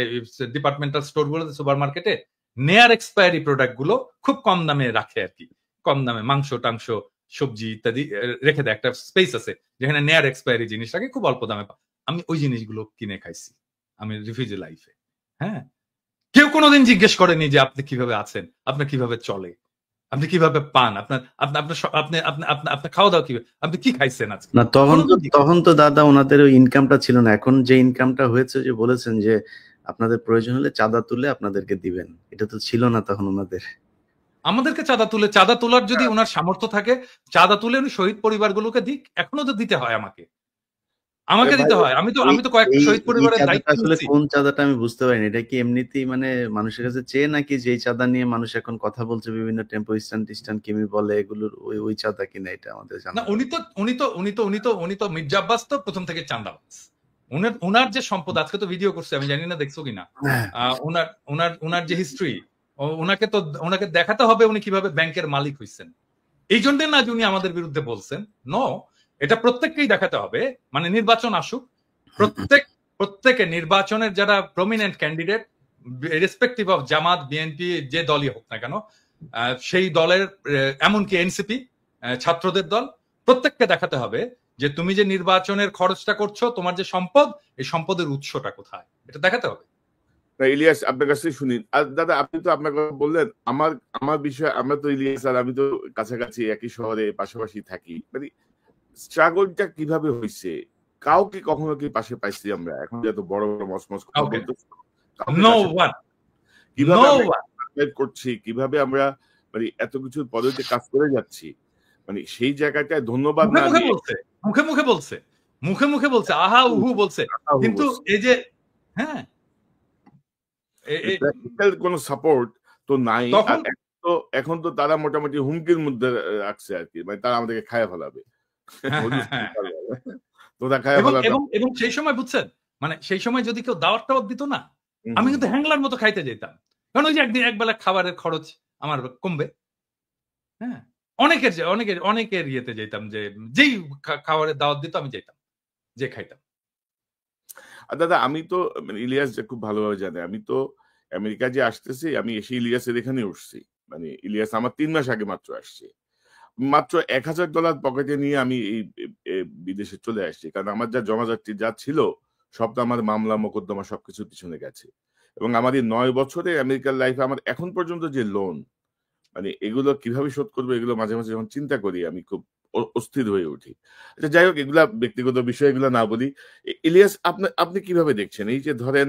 ডিপার্টমেন্টাল স্টোর গুলোতে, সুপার মার্কেটে নেয়ার এক্সপায়ারি প্রোডাক্ট গুলো খুব কম দামে রাখে আর কি, কম দামে মাংস টাংস সবজি ইত্যাদি রেখে দেয়, একটা স্পেস আছে যেখানে নেয়ার এক্সপায়ারি জিনিসটাকে খুব অল্প দামে আমি ওই জিনিসগুলো কিনে খাইছি আমি রিফিউজি লাইফে। হ্যাঁ, কেউ কোনোদিন জিজ্ঞেস করেনি যে আপনি কিভাবে আছেন, আপনার কিভাবে চলে, আপনি কিভাবে পান, আপনার আপনার খাওয়া দাওয়া কিভাবে, আপনি কি খাইছেন আজকে না। তখন তো দাদা ওনাদের ওই ইনকামটা ছিল না। এখন যে ইনকামটা হয়েছে, যে বলেছেন যে আপনাদের প্রয়োজন হলে চাঁদা তুলে আপনাদেরকে দিবেন, এটা তো ছিল না তখন ওনাদের। আমাদেরকে চাঁদা তোলার যদি ওনার সামর্থ্য থাকে, চাঁদা তুলে উনি শহীদ পরিবারগুলোকে দিক, এখনো তো দিতে হয় আমাকে দিতে হয়। আমি তো কয়েকটা শহীদ পরিবারের দায়িত্ব আসলে নিচ্ছি। কোন চাঁদাটা আমি বুঝতে পারিনি। এটা কি এমনিতেই মানে মানুষের কাছে চেয়ে, নাকি যে চাঁদা নিয়ে মানুষ এখন কথা বলছে বিভিন্ন টেম্পো স্ট্যান্ড কিমি বলে, এগুলোর ওই চাঁদা কিনা, এটা আমাদের জানা না। উনি তো মির্জা আব্বাস তো প্রথম থেকে চাঁদাবাজ। ওনার যে সম্পদ, আজকে তো ভিডিও করছে, আমি জানি না দেখছো কিনা, ওনার যে হিস্ট্রি, ওনাকে দেখাতে হবে উনি কিভাবে ব্যাংকের মালিক হইছেন। এই জন্য না যে উনি আমাদের বিরুদ্ধে বলছেন, নো, এটা প্রত্যেককেই দেখাতে হবে। মানে নির্বাচন আসুক, প্রত্যেকে নির্বাচনের যারা prominent candidate, respective of Jamaat, BNP, যে দলই হোক না কেন, সেই দলের, এমনকি এনসিপি, ছাত্রদের দল, প্রত্যেককে দেখাতে হবে যে তুমি যে নির্বাচনের খরচটা করছো, তোমার যে সম্পদ, এই সম্পদের উৎসটা কোথায়, এটা দেখাতে হবে। ইলিয়াস, আপনার কাছে শুনি। আর দাদা, আপনি তো আপনার কথা বললেন, আমার বিষয়, আমরা তো ইলিয়াস আর আমি তো কাছাকাছি একই শহরে পাশাপাশি থাকি। মানে স্ট্রাগলটা কিভাবে হয়েছে, কাউকে কখনো কি পাশে পাইছি আমরা? এখন যত বড় বড় মসমস কথা বলতে, কিভাবে করছি, কিভাবে আমরা মানে এত কিছুর পদ্ধতি কাজ করে যাচ্ছি, মানে সেই জায়গাটায় ধন্যবাদ না দিয়ে মুখে মুখে বলছে আহা উহু বলছে, কিন্তু এই যে হ্যাঁ, কোন সাপোর্ট তো নাই। এখন তো তারা মোটামুটি হুমকির মধ্যে রাখছে আর কি, মানে তারা আমাদেরকে খায় ফেলাবে। এবং সেই সময় বুঝছেন, মানে সেই সময় যদি কেউ দাওয়াত টাওয়াত দিত না, আমি কিন্তু হ্যাংলার মতো খাইতে যেতাম, কারণ ওই যে একবেলা খাবারের খরচ আমার কমবে। হ্যাঁ, অনেকের ইয়েতে যেতাম, যে যেই খাবারের দাওয়াত দিত আমি যেতাম, যে খাইতাম। আর দাদা, আমি তো মানে ইলিয়াস যে খুব ভালোভাবে জানে, আমি তো আমেরিকা যে আসতেছি, আমি এসে ইলিয়াসের এখানে উঠছি। মানে ইলিয়াস আমার 3 মাস আগে মাত্র আসছে, মাত্র $1000 পকেটে নিয়ে আমি এই বিদেশে চলে আসছি। কারণ আমার যা জমাজাতি যা ছিল, সব তো আমার মামলা মোকদ্দমা সবকিছুর পিছনে গেছে। এবং আমার এই 9 বছরে আমেরিকার লাইফে আমার এখন পর্যন্ত যে লোন, মানে এগুলো কিভাবে শোধ করবো, এগুলো মাঝে মাঝে যখন চিন্তা করি আমি খুব অস্থির হয়ে উঠি। আচ্ছা, যাই হোক, এগুলা ব্যক্তিগত বিষয়, এগুলো না বলি। ইলিয়াস, আপনি কিভাবে দেখছেন এই যে ধরেন,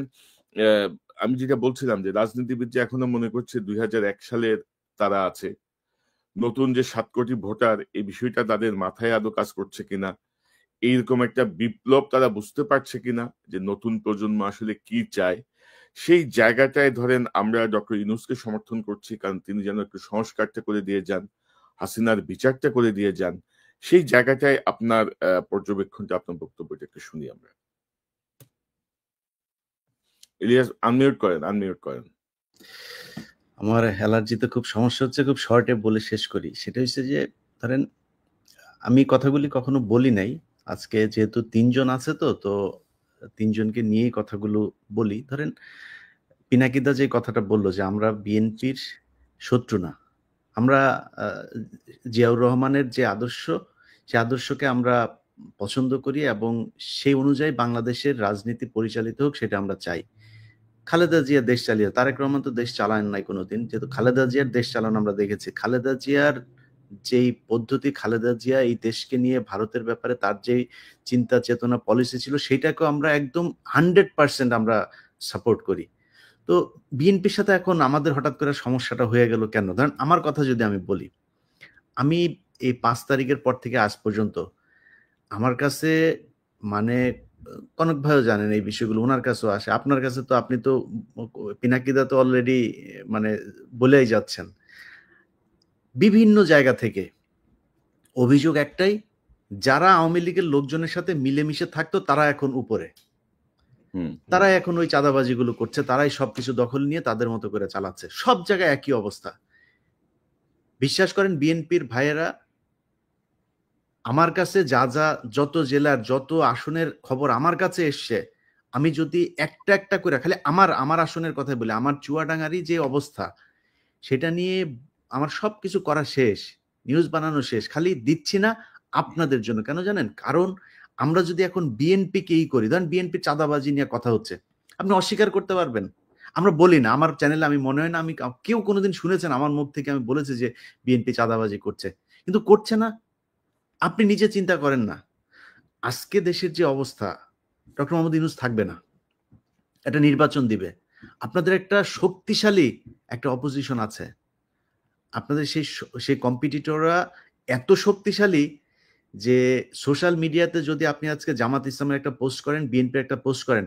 আমি যেটা বলছিলাম যে রাজনীতিবিদ যে এখনো মনে করছে 2001 সালের তারা আছে, নতুন যে 7 কোটি ভোটার, এই বিষয়টা তাদের মাথায় আদৌ কাজ করছে কিনা, এইরকম একটা বিপ্লব তারা বুঝতে পারছে কিনা যে নতুন প্রজন্ম আসলে কি চায়, সেই জায়গাটায় ধরেন আমরা ডক্টর ইউনূসকে সমর্থন করছি, কারণ তিনি যেন একটু সংস্কারটা করে দিয়ে যান, হাসিনার বিচারটা করে দিয়ে যান। সেই জায়গাটায় আপনার পর্যবেক্ষণটা, আপনার বক্তব্যটা একটু শুনি আমরা। ইলিয়াস, আনমিউট করেন। আমার অ্যালার্জিতে খুব সমস্যা হচ্ছে, খুব শর্টে বলে শেষ করি। সেটা হচ্ছে যে ধরেন আমি কথাগুলি কখনো বলি নাই, আজকে যেহেতু 3 জন আছে, তো 3 জনকে নিয়েই কথাগুলো বলি। ধরেন পিনাকিদা যে কথাটা বললো যে আমরা বিএনপির শত্রু না, আমরা জিয়াউর রহমানের যে আদর্শ, সে আদর্শকে আমরা পছন্দ করি এবং সেই অনুযায়ী বাংলাদেশের রাজনীতি পরিচালিত হোক, সেটা আমরা চাই। খালেদা জিয়া দেশ চালিয়ে, তারেক রহমান তো দেশ চালান নাই কোনোদিন, যেহেতু খালেদা জিয়ার দেশ চালানো আমরা দেখেছি। খালেদা জিয়ার যেই পদ্ধতি, খালেদা জিয়া এই দেশকে নিয়ে ভারতের ব্যাপারে তার যেই চিন্তা চেতনা পলিসি ছিল, সেটাকে আমরা একদম 100% আমরা সাপোর্ট করি। তো বিএনপির সাথে এখন আমাদের হঠাৎ করে সমস্যাটা হয়ে গেল কেন? ধরেন আমার কথা যদি আমি বলি, আমি এই 5 তারিখের পর থেকে আজ পর্যন্ত আমার কাছে মানে কনক ভাইও জানেন এই বিষয়গুলো, ওনার কাছেও আসে, আপনার কাছে তো, আপনি তো পিনাকিদা তো অলরেডি মানে বলেই যাচ্ছেন। বিভিন্ন জায়গা থেকে অভিযোগ একটাই, যারা আওয়ামী লীগের লোকজনের সাথে মিলেমিশে থাকতো তারা এখন উপরে, তারা এখন ওই চাঁদাবাজিগুলো করছে, তারাই সবকিছু দখল নিয়ে তাদের মতো করে চালাচ্ছে। সব জায়গায় একই অবস্থা। বিশ্বাস করেন বিএনপির ভাইয়েরা আমার কাছে যত জেলার যত আসনের খবর আমার কাছে এসছে, আমি যদি একটা একটা করে খালি আমার আসনের কথা বলি, আমার চুয়াডাঙ্গারই যে অবস্থা সেটা নিয়ে আমার সবকিছু করা শেষ, নিউজ বানানো শেষ, খালি দিচ্ছি না আপনাদের জন্য। কেন জানেন? কারণ আমরা যদি এখন বিএনপিকেই করি, ধরেন বিএনপি চাঁদাবাজি নিয়ে কথা হচ্ছে, আপনি অস্বীকার করতে পারবেন? আমরা বলি না, আমার চ্যানেলে আমি মনে হয় না আমি কেউ কোনোদিন শুনেছেন আমার মুখ থেকে আমি বলেছি যে বিএনপি চাঁদাবাজি করছে, কিন্তু করছে না। আপনি নিজে চিন্তা করেন না, আজকে দেশের যে অবস্থা, ডক্টর মোহাম্মদ ইউনূস থাকবে না, একটা নির্বাচন দিবে, আপনাদের একটা শক্তিশালী একটা অপোজিশন আছে, আপনাদের সেই কম্পিটিটররা এত শক্তিশালী যে সোশ্যাল মিডিয়াতে যদি আপনি আজকে জামাত ইসলামের একটা পোস্ট করেন, বিএনপির একটা পোস্ট করেন,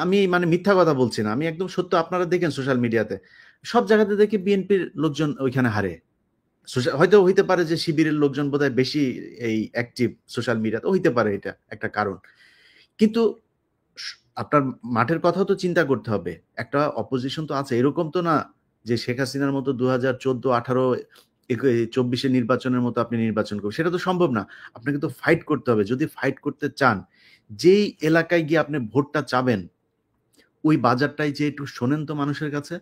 আমি মানে মিথ্যা কথা বলছি না, আমি একদম সত্য, আপনারা দেখেন সোশ্যাল মিডিয়াতে সব জায়গাতে দেখি বিএনপির লোকজন ওইখানে হারে। হয়তো হইতে পারে যে শিবিরের লোকজন বোধহয় বেশি এই অ্যাক্টিভ সোশ্যাল মিডিয়াতে, হইতে পারে এটা একটা কারণ, কিন্তু আপনার মাঠের কথাও তো চিন্তা করতে হবে, একটা অপোজিশন তো আছে, এরকম তো না যে শেখ হাসিনার মতো 2014, 18, 24 নির্বাচনের মতো আপনি নির্বাচন করবেন, সেটা তো সম্ভব না। আপনাকে তো ফাইট করতে হবে। যদি ফাইট করতে চান, যেই এলাকায় গিয়ে আপনি ভোটটা চাবেন, ওই বাজারটাই যে একটু শোনেন তো মানুষের কাছে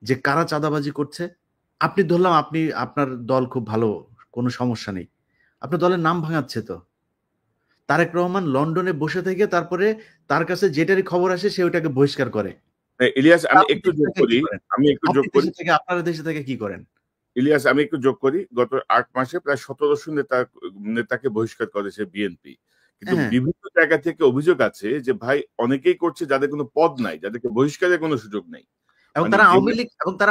যে কারা চাঁদাবাজি করছে। আপনি ধরলাম আপনার দল খুব ভালো, কোনো সমস্যা নেই, আপনার দলের নাম ভাঙাচ্ছে তো তারেক রহমান লন্ডনে বসে থেকে, তারপরে তার কাছে যেটারই খবর আসে সে ওটাকে বহিষ্কার করে। ইলিয়াস, আমি একটু যোগ করি, আপনারা দেশে থেকে কি করেন? ইলিয়াস, আমি একটু যোগ করি, গত 8 মাসে প্রায় 1700 নেতাকে বহিষ্কার করেছে বিএনপি, কিন্তু বিভিন্ন জায়গা থেকে অভিযোগ আছে যে ভাই অনেকেই করছে যাদের কোনো পদ নাই, যাদেরকে বহিষ্কারের কোনো সুযোগ নেই, এবং তারা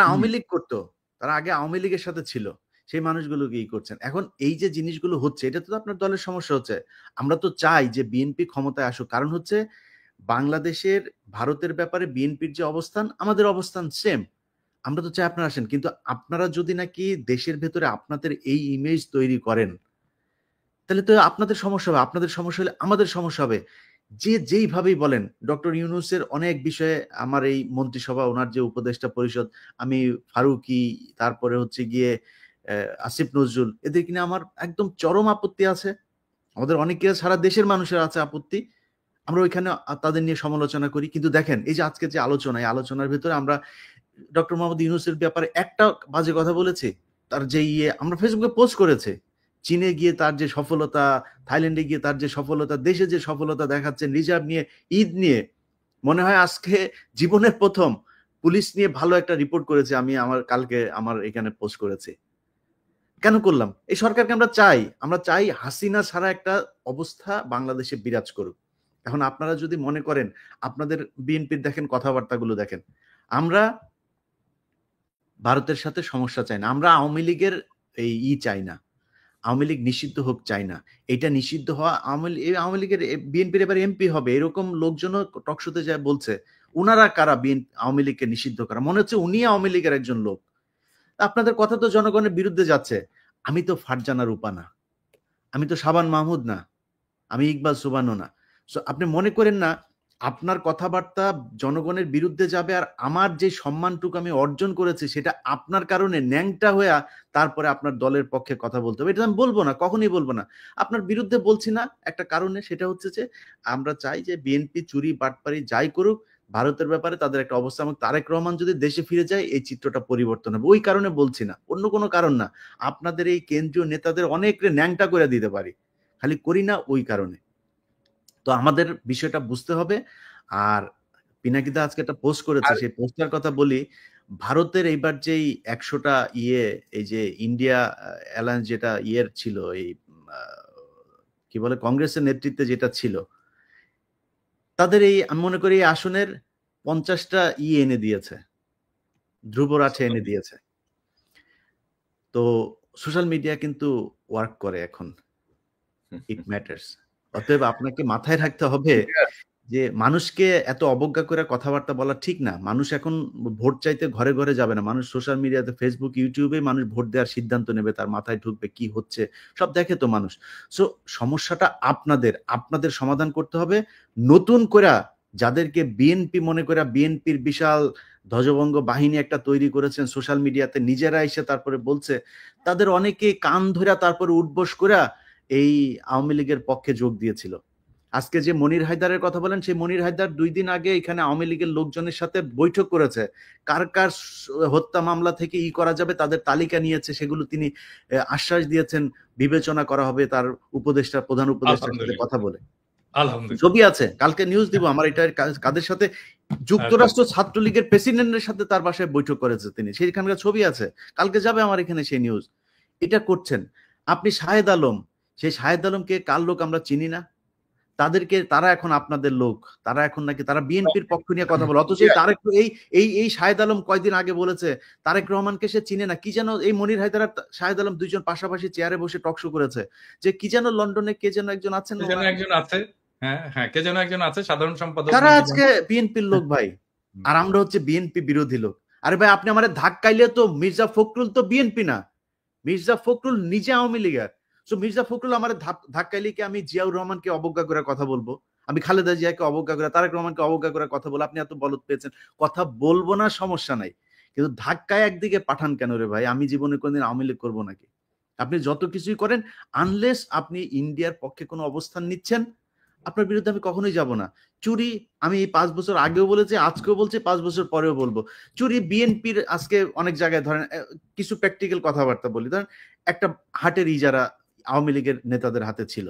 আওয়ামী লীগ করতো, তারা আগে আওয়ামী লীগের সাথে ছিল, সেই মানুষগুলোকে করছেন। এখন এই যে জিনিসগুলো হচ্ছে, এটা তো আপনার দলের সমস্যা হচ্ছে। আমরা তো চাই যে বিএনপি ক্ষমতায় আসুক, কারণ হচ্ছে বাংলাদেশের ভারতের ব্যাপারে বিএনপির যে অবস্থান, আমাদের অবস্থান সেম। আমরা তো চাই আপনারা আসেন, কিন্তু আপনারা যদি নাকি দেশের ভেতরে আপনাদের এই ইমেজ তৈরি করেন, তাহলে তো আপনাদের সমস্যা হবে, আপনাদের সমস্যা হলে আমাদের সমস্যা হবে। যেইভাবেই বলেন, ডক্টর ইউনূসের অনেক বিষয়ে আমার এই মন্ত্রিসভা, ওনার যে উপদেষ্টা পরিষদ, আমি ফারুকি, তারপরে হচ্ছে গিয়ে আসিফ নজরুল, এদের কিনা আমার একদম চরম আপত্তি আছে। আমাদের অনেকে সারা দেশের মানুষের আছে আপত্তি, আমরা ওইখানে তাদের নিয়ে সমালোচনা করি। কিন্তু দেখেন এই যে আজকে যে আলোচনা, এই আলোচনার ভিতরে আমরা ডক্টর মোহাম্মদ ইউনূসের ব্যাপারে একটা বাজে কথা বলেছি? তার যে আমরা ফেসবুকে পোস্ট করেছে, চীনে গিয়ে তার যে সফলতা, থাইল্যান্ডে গিয়ে তার যে সফলতা, দেশে যে সফলতা দেখাচ্ছেন, রিজার্ভ নিয়ে, ঈদ নিয়ে, মনে হয় আজকে জীবনের প্রথম পুলিশ নিয়ে ভালো একটা রিপোর্ট করেছে, আমি কালকে আমার এখানে পোস্ট করেছি। কেন করলাম? এই সরকারকে আমরা চাই হাসিনা ছাড়া একটা অবস্থা বাংলাদেশে বিরাজ করুক। এখন আপনারা যদি মনে করেন, আপনাদের বিএনপির দেখেন কথাবার্তাগুলো দেখেন, আমরা ভারতের সাথে সমস্যা চাই না, আমরা আওয়ামী লীগের চাই না, আওয়ামী লীগ নিষিদ্ধ হোক চাই না। এটা নিষিদ্ধ হওয়া, আওয়ামী লীগের বিএনপির এবার এমপি হবে, এরকম লোকজনও টকশোতে যায় বলছে। উনারা কারা আওয়ামী লীগকে নিষিদ্ধ করা? মনে হচ্ছে উনি আওয়ামী লীগের একজন লোক। আপনাদের কথা তো জনগণের বিরুদ্ধে যাচ্ছে। আমি তো ফারজানা রূপা না, আমি তো শাবান মাহমুদ না, আমি ইকবাল সুবানো না। আপনি মনে করেন না আপনার কথাবার্তা জনগণের বিরুদ্ধে যাবে, আর আমার যে সম্মানটুকু আমি অর্জন করেছি সেটা আপনার কারণে ন্যাংটা হয়ে তারপরে আপনার দলের পক্ষে কথা বলতে হবে, এটা আমি বলবো না, কখনোই বলবো না। আপনার বিরুদ্ধে বলছি না একটা কারণে, সেটা হচ্ছে যে আমরা চাই যে বিএনপি চুরি বাটপারি যাই করুক, ভারতের ব্যাপারে তাদের একটা অবস্থা, এবং তারেক রহমান যদি দেশে ফিরে যায় এই চিত্রটা পরিবর্তন হবে, ওই কারণে বলছি না, অন্য কোনো কারণ না। আপনাদের এই কেন্দ্রীয় নেতাদের অনেক ন্যাংটা করে দিতে পারি, খালি করি না ওই কারণে। তো আমাদের বিষয়টা বুঝতে হবে। আর পিনাকিদা আজকে একটা পোস্ট করেছে, সেই পোস্টার কথা বলি, ভারতের এইবার যেই 100টা এই যে ইন্ডিয়া অ্যালায়েন্স যেটা ছিল, এই কি বলে কংগ্রেসের নেতৃত্বে যেটা ছিল, তাদের এই আমি মনে করি এই আসনের 50টা এনে দিয়েছে, ধ্রুব রাঠে এনে দিয়েছে। তো সোশ্যাল মিডিয়া কিন্তু ওয়ার্ক করে এখন, ইট ম্যাটার্স। অতএব আপনাকে মাথায় রাখতে হবে যে মানুষকে এত অবজ্ঞা করে কথাবার্তা বলা ঠিক না। মানুষ এখন ভোট চাইতে ঘরে ঘরে যাবে না, মানুষ সোশ্যাল মিডিয়াতে, ফেসবুক, ইউটিউবে মানুষ ভোট দেওয়ার সিদ্ধান্ত নেবে, তার মাথায় ঢুকবে কি হচ্ছে সব দেখে তো মানুষ। সো সমস্যাটা আপনাদের সমাধান করতে হবে। নতুন করে যাদেরকে বিএনপি মনে করে, বিএনপির বিশাল ধ্বজভঙ্গ বাহিনী একটা তৈরি করেছেন সোশ্যাল মিডিয়াতে, নিজেরা এসে তারপরে বলছে, তাদের অনেকে কান ধরে তারপরে উঠবোস করে এই আওয়ামী লীগের পক্ষে যোগ দিয়েছিল। আজকে যে মনির হায়দারের কথা বলেন, সেই মনির হায়দার 2 দিন আগে এখানে আওয়ামী লীগের লোকজনের সাথে বৈঠক করেছে, কার কার হত্যা মামলা থেকে করা যাবে তাদের তালিকা নিয়েছে, সেগুলো তিনি আশ্বাস দিয়েছেন বিবেচনা করা হবে তার উপদেষ্টা, প্রধান উপদেষ্টার সাথে কথা বলে। ছবি আছে, কালকে নিউজ দিব আমার। এটা কাদের সাথে? যুক্তরাষ্ট্র ছাত্রলীগের প্রেসিডেন্টের সাথে তার বাসায় বৈঠক করেছে তিনি, সেইখানকার ছবি আছে, কালকে যাবে আমার এখানে সেই নিউজ। এটা করছেন আপনি। শাহেদ আলম, সেই শাহেদ আলমকে কার লোক আমরা চিনি না, তারা এখন আপনাদের লোক, তারা এখন নাকি তারা বিএনপির পক্ষ নিয়ে কথা বলে। অথচ তারেক এই শাহেদ আলম কয়দিন আগে বলেছে তারেক রহমানকে সে চিনে না। কি যেন এই মনির হায়দার আর শাহেদ আলম দুইজন পাশাপাশি চেয়ারে বসে টক শো করেছে, যে কি যেন লন্ডনে কে যেন একজন আছেন, কে যেন একজন আছে সাধারণ সম্পাদক, তারা আজকে বিএনপির লোক ভাই, আর আমরা হচ্ছে বিএনপি বিরোধী লোক। আরে ভাই আপনি আমাদের ধাক্কাইলে তো মির্জা ফখরুল তো বিএনপি না, মির্জা ফখরুল নিজে আওয়ামী লীগের। সো মির্জা ফখরুল আমার ধাক্কাইলে কি আমি জিয়াউর রহমানকে অবজ্ঞা করে কথা বলবো? আমি খালেদা জিয়াকে অবজ্ঞা করে, তারেক রহমানকে অবজ্ঞা করে কথা বলবো? আপনি এত বলদ পেয়েছেন, কথা বলবো না, সমস্যা নাই, কিন্তু ধাক্কায় একদিকে পাঠান কেন রে ভাই? আমি জীবনে কোনদিন আওয়ামী লীগ করবো নাকি? আপনি যত কিছুই করেন, আনলেস আপনি ইন্ডিয়ার পক্ষে কোনো অবস্থান নিচ্ছেন, আপনার বিরুদ্ধে আমি কখনোই যাব না। চুরি আমি 5 বছর আগেও বলেছি, আজকেও বলছি, 5 বছর পরেও বলবো। চুরি বিএনপির আজকে অনেক জায়গায়, ধরেন কিছু প্র্যাকটিক্যাল কথাবার্তা বলি, ধরেন একটা হাটের ইজারা আওয়ামী লীগের নেতাদের হাতে ছিল,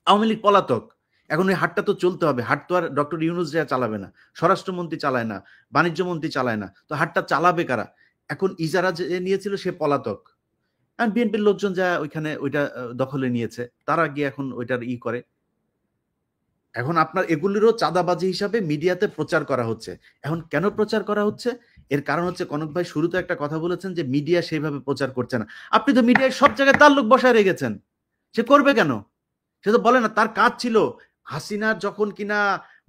আওয়ামী লীগ পলাতক, এখন ওই হাটটা তো চলতে হবে। হাট তো আর ডক্টর ইউনূস চালাবে না, স্বরাষ্ট্রমন্ত্রী চালায় না, বাণিজ্য মন্ত্রী চালায় না, তো হাটটা চালাবে কারা? এখন ইজারা যে নিয়েছিল সে পলাতক, আর বিএনপির লোকজন যা ওইখানে ওইটা দখলে নিয়েছে, তারা গিয়ে এখন ওইটার করে। এখন আপনার এগুলিরও চাঁদাবাজি হিসাবে মিডিয়াতে প্রচার করা হচ্ছে। এখন কেন প্রচার করা হচ্ছে? এর কারণ হচ্ছে, কনক ভাই শুরুতে একটা কথা বলেছেন যে মিডিয়া সেইভাবে প্রচার করছে না। আপনি তো মিডিয়ায় সব জায়গায় তার লোক বসায় রেখেছেন, সে করবে কেন? সে তো বলে না, তার কাজ ছিল হাসিনার যখন কিনা